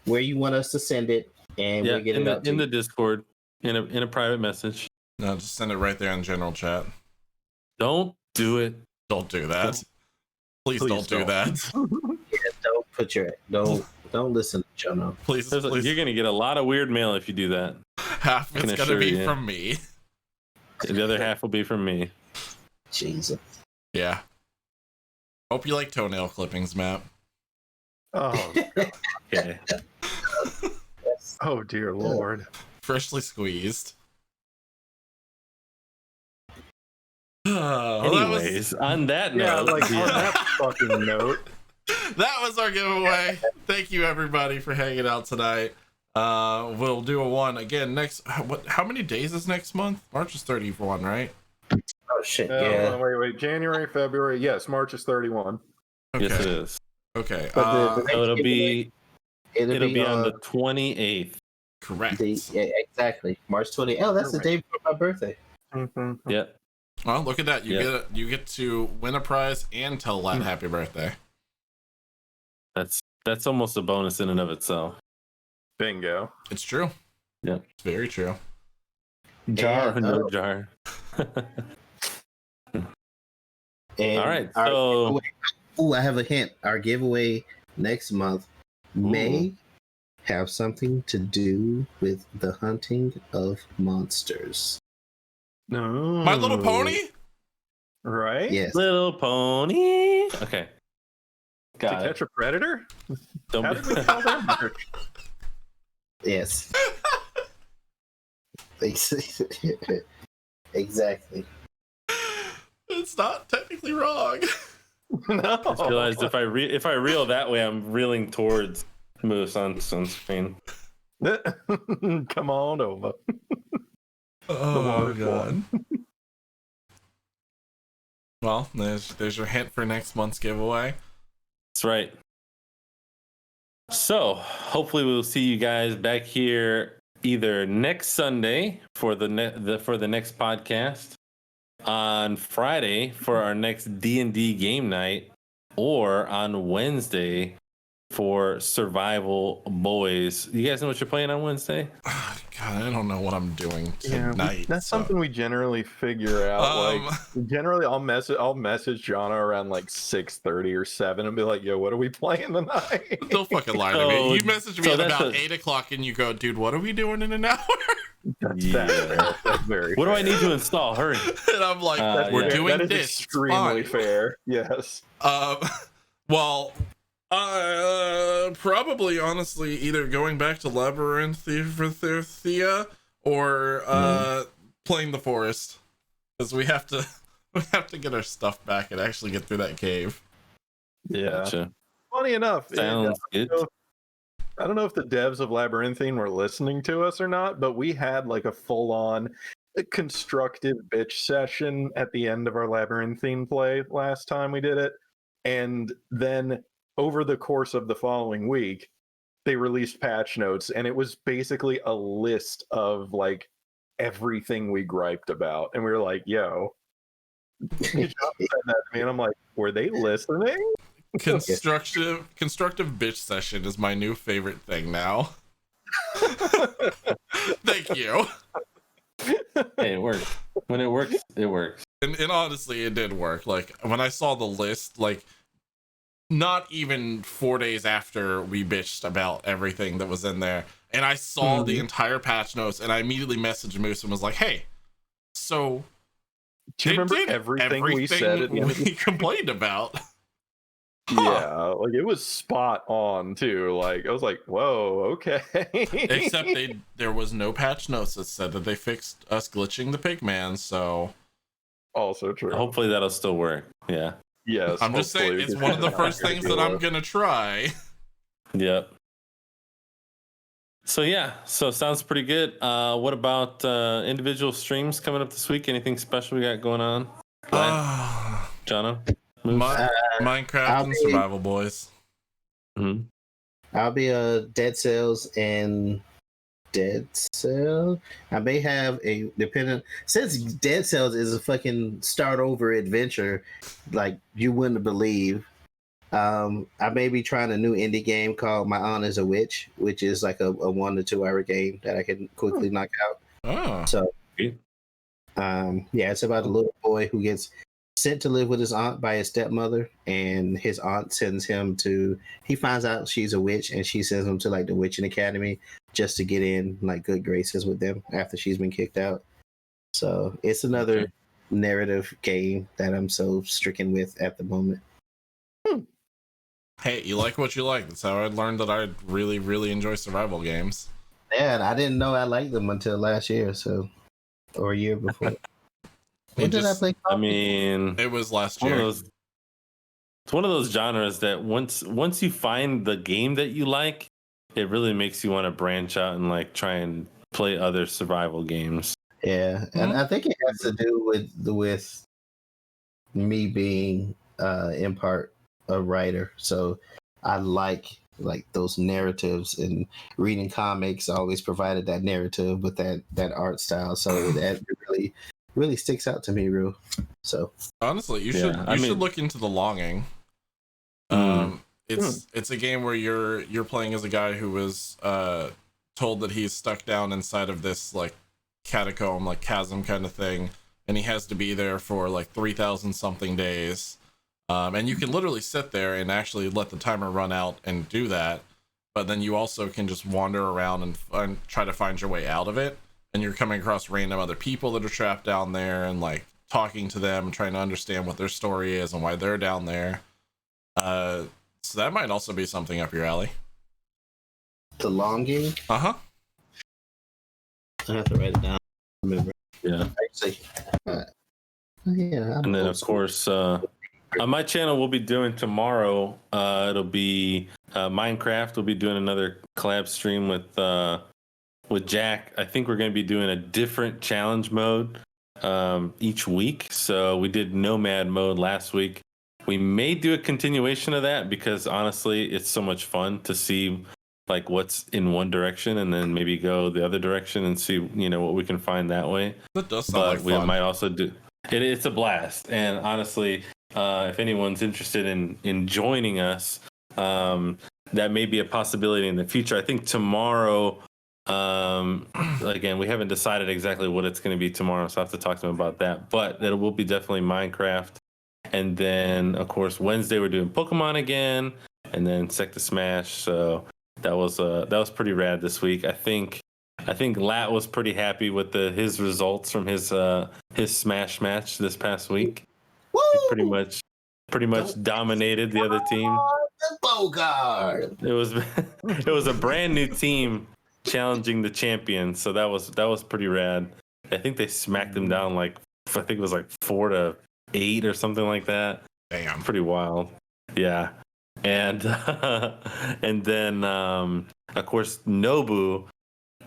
where you want us to send it, and we'll get it out in the Discord in a private message. No, just send it right there in general chat. Don't do it. Don't do that. Please don't do that. Yeah, don't listen to Jono. Please. You're gonna get a lot of weird mail if you do that. Half it's gonna be from me. The other half will be from me. Jesus. Yeah. Hope you like toenail clippings, Matt. Oh. Okay. Oh dear Lord. Freshly squeezed. Anyways, on that note, on that fucking note. That was our giveaway. Thank you everybody for hanging out tonight. We'll do a one again next. How many days is next month? March is 31, right? Oh shit! Yeah. Wait. January, February. Yes, March is 31. Okay. Yes, it is. Okay. So it'll be on the 28th. Correct. Yeah, exactly. March 20. Oh, that's the day before my birthday. Mm-hmm. Yep. Well, look at that. You get to win a prize and tell Lat happy birthday. That's almost a bonus in and of itself. Bingo. It's true. Yeah. It's very true. Jar or no jar. And All right, so I have a hint. Our giveaway next month may have something to do with the hunting of monsters. No. My Little Pony? Right? Yes. Little Pony. Okay. Got To it. catch a predator? Don't How be- did we call that merch? Yes. Exactly. It's not technically wrong. No. I just realized if I reel that way, I'm reeling towards Moose on screen. Come on over. Oh god. Well, there's your hint for next month's giveaway. That's right. So hopefully we'll see you guys back here either next Sunday for the next podcast, on Friday for our next D&D game night, or on Wednesday for Survival Boys. You guys know what you're playing on Wednesday? God, I don't know what I'm doing tonight. That's something we generally figure out. Generally, I'll message Jonna around like 6:30 or 7 and be like, "Yo, what are we playing tonight?" Don't fucking lie to me. You message me at about 8 o'clock and you go, "Dude, what are we doing in an hour?" That's very. What do I need to install? Hurry! And I'm like, "We're doing that is this." extremely fair. Yes. Well, probably honestly either going back to Labyrinthia or playing the forest, because we have to get our stuff back and actually get through that cave. Yeah. Gotcha. Funny enough, Sounds good. I don't know if the devs of Labyrinthine were listening to us or not, but we had like a full-on constructive bitch session at the end of our Labyrinthine play last time we did it. And then over the course of the following week, they released patch notes, and it was basically a list of like everything we griped about. And we were like, yo, you said that to me, and I'm like, were they listening? Constructive bitch session is my new favorite thing now. Thank you. Hey, it works. When it works, it works. And honestly, it did work. Like, when I saw the list, like, not even 4 days after we bitched about everything that was in there, and I saw the entire patch notes, and I immediately messaged Moose and was like, "Hey, so do you remember everything we said at the end we complained about?" Yeah, like it was spot on too. Like I was like, "Whoa, okay." Except there was no patch notes that said that they fixed us glitching the pigman. So also true. Hopefully that'll still work. Yeah. Yes. I'm just saying it's one of the first things that I'm gonna try. Yep. So yeah, so sounds pretty good. What about individual streams coming up this week? Anything special we got going on? Jono? Minecraft and Survival Boys. Mm-hmm. I'll be Dead Cells and Dead Cell. I may have a dependent, since Dead Cells is a fucking start over adventure like you wouldn't believe. I may be trying a new indie game called My Aunt is a Witch, which is like a 1 to 2 hour game that I can quickly knock out. So it's about a little boy who gets sent to live with his aunt by his stepmother, and his aunt sends him to, he finds out she's a witch, and she sends him to like the witching academy just to get in like good graces with them after she's been kicked out. So it's another narrative game that I'm so stricken with at the moment. Hey, you like what you like. That's how I learned that I really, really enjoy survival games. Yeah, and I didn't know I liked them until last year, or a year before. When did I play? I mean, it was last year. It's one of those genres that once you find the game that you like, it really makes you want to branch out and like try and play other survival games. Yeah, and I think it has to do with me being in part a writer, so I like those narratives, and reading comics always provided that narrative with that art style. So that really sticks out to me, real. So honestly, you should look into The Longing. It's a game where you're playing as a guy who was told that he's stuck down inside of this like catacomb, like chasm kind of thing, and he has to be there for like 3,000 something days. And you can literally sit there and actually let the timer run out and do that. But then you also can just wander around and try to find your way out of it. And you're coming across random other people that are trapped down there and like talking to them and trying to understand what their story is and why they're down there. So that might also be something up your alley. The long game? Uh-huh. I have to write it down. Remember. Yeah. Actually, yeah. And then, of course, on my channel, we'll be doing tomorrow. It'll be Minecraft. We'll be doing another collab stream with Jack. I think we're going to be doing a different challenge mode each week. So we did Nomad mode last week. We may do a continuation of that because honestly, it's so much fun to see like what's in one direction and then maybe go the other direction and see what we can find that way. That does sound like we fun. might also do it's a blast. And honestly, if anyone's interested in joining us, that may be a possibility in the future. I think tomorrow, again, we haven't decided exactly what it's going to be tomorrow, so I have to talk to them about that. But it will be definitely Minecraft. And then, of course, Wednesday we're doing Pokemon again, and then Sector Smash. So that was pretty rad this week. I think Lat was pretty happy with his results from his Smash match this past week. Woo! He pretty much dominated the other team. Bogart. It was a brand new team challenging the champion, so that was pretty rad. I think they smacked him down like I think it was like 4-8 or something like that. Damn. Pretty wild. Yeah. And and then of course Nobu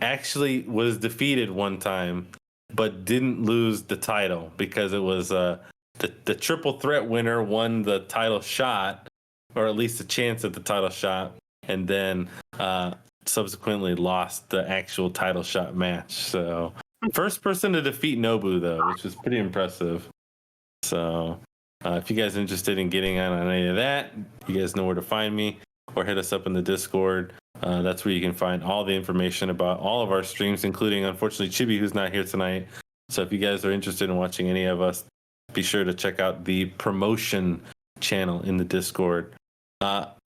actually was defeated one time but didn't lose the title because it was the triple threat winner won the title shot, or at least a chance at the title shot, and then subsequently lost the actual title shot match. So first person to defeat Nobu though, which was pretty impressive. So if you guys are interested in getting on any of that, you guys know where to find me, or hit us up in the Discord. That's where you can find all the information about all of our streams, including, unfortunately, Chibi, who's not here tonight. So if you guys are interested in watching any of us, be sure to check out the promotion channel in the Discord.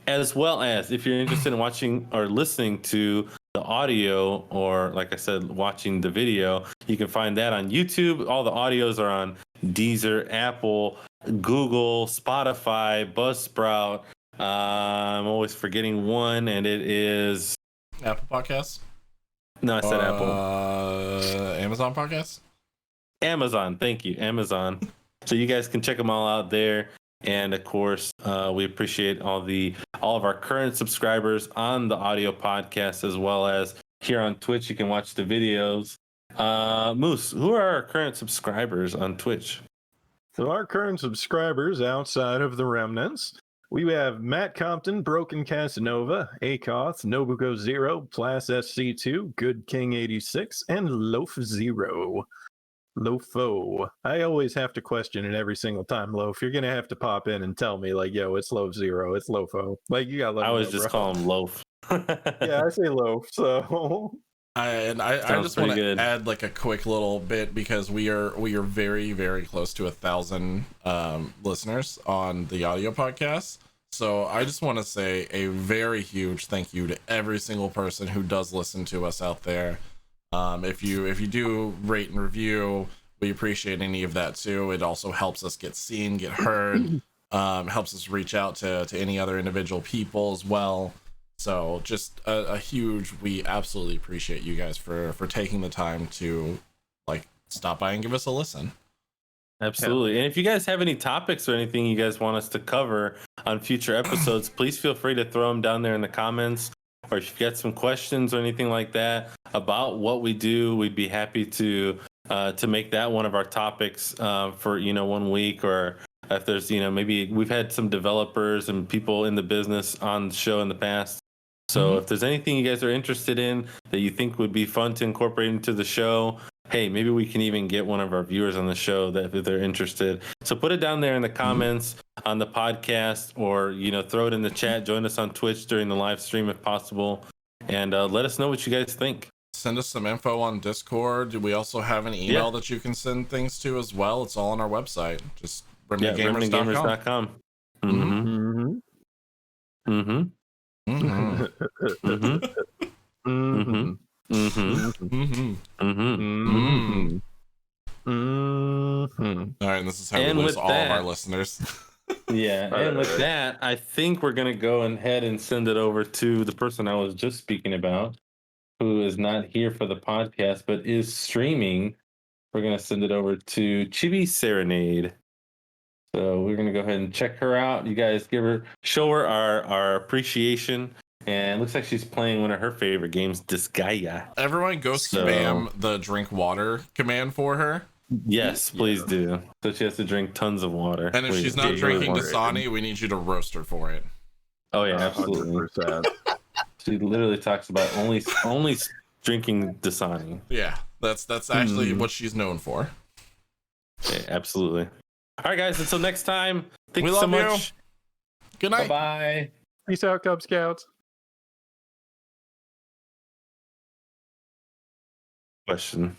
As well as if you're interested in watching or listening to the audio, or like I said, watching the video, you can find that on YouTube. All the audios are on Deezer, Apple, Google, Spotify, Buzzsprout. I'm always forgetting one, and it is Apple Podcasts. No, I said Apple. Amazon Podcasts. Amazon, thank you, Amazon. So you guys can check them all out there, and of course, we appreciate all of our current subscribers on the audio podcast, as well as here on Twitch. You can watch the videos. Moose, who are our current subscribers on Twitch? So our current subscribers outside of the Remnants, we have Matt Compton, Broken Casanova, Acoth, Nobuko Zero, Plas SC2, Good King 86, and Loaf Zero. Lofo. I always have to question it every single time, Loaf. You're gonna have to pop in and tell me, like, yo, it's Loaf Zero, it's Lofo. Like, you gotta let I me always know, just bro. call him Loaf. Yeah, I say Loaf, so I just want to add like a quick little bit, because we are very, very close to 1,000 listeners on the audio podcast. So I just want to say a very huge thank you to every single person who does listen to us out there. If you do rate and review, we appreciate any of that too. It also helps us get seen, get heard, helps us reach out to any other individual people as well. So just a huge, we absolutely appreciate you guys for taking the time to like stop by and give us a listen. Absolutely. And if you guys have any topics or anything you guys want us to cover on future episodes, please feel free to throw them down there in the comments. Or if you got some questions or anything like that about what we do, we'd be happy to make that one of our topics for 1 week. Or if there's maybe we've had some developers and people in the business on the show in the past. So if there's anything you guys are interested in that you think would be fun to incorporate into the show, hey, maybe we can even get one of our viewers on the show that if they're interested. So put it down there in the comments on the podcast, or throw it in the chat. Join us on Twitch during the live stream if possible, and let us know what you guys think. send us some info on Discord. We also have an email that you can send things to as well. It's all on our website. Just remnantgamers.com. Mm-hmm. Mm-hmm. Mm-hmm. Mm-hmm. Mm-hmm. Mm-hmm. All right, and this is how we And lose with all of our that- listeners. Yeah, and with that, I think we're gonna go ahead and send it over to the person I was just speaking about, who is not here for the podcast but is streaming. We're gonna send it over to Chibi Serenade. So we're gonna go ahead and check her out. You guys show her our appreciation. And it looks like she's playing one of her favorite games, Disgaea. Everyone go spam the drink water command for her. Yes, please do. So she has to drink tons of water. And if she's not drinking Dasani, we need you to roast her for it. Oh yeah, absolutely. She literally talks about only drinking Dasani. Yeah, that's actually what she's known for. Okay, absolutely. All right, guys. Until next time. Thank We you so love you. much. Good night. Bye. Peace out, Cub Scouts. Question.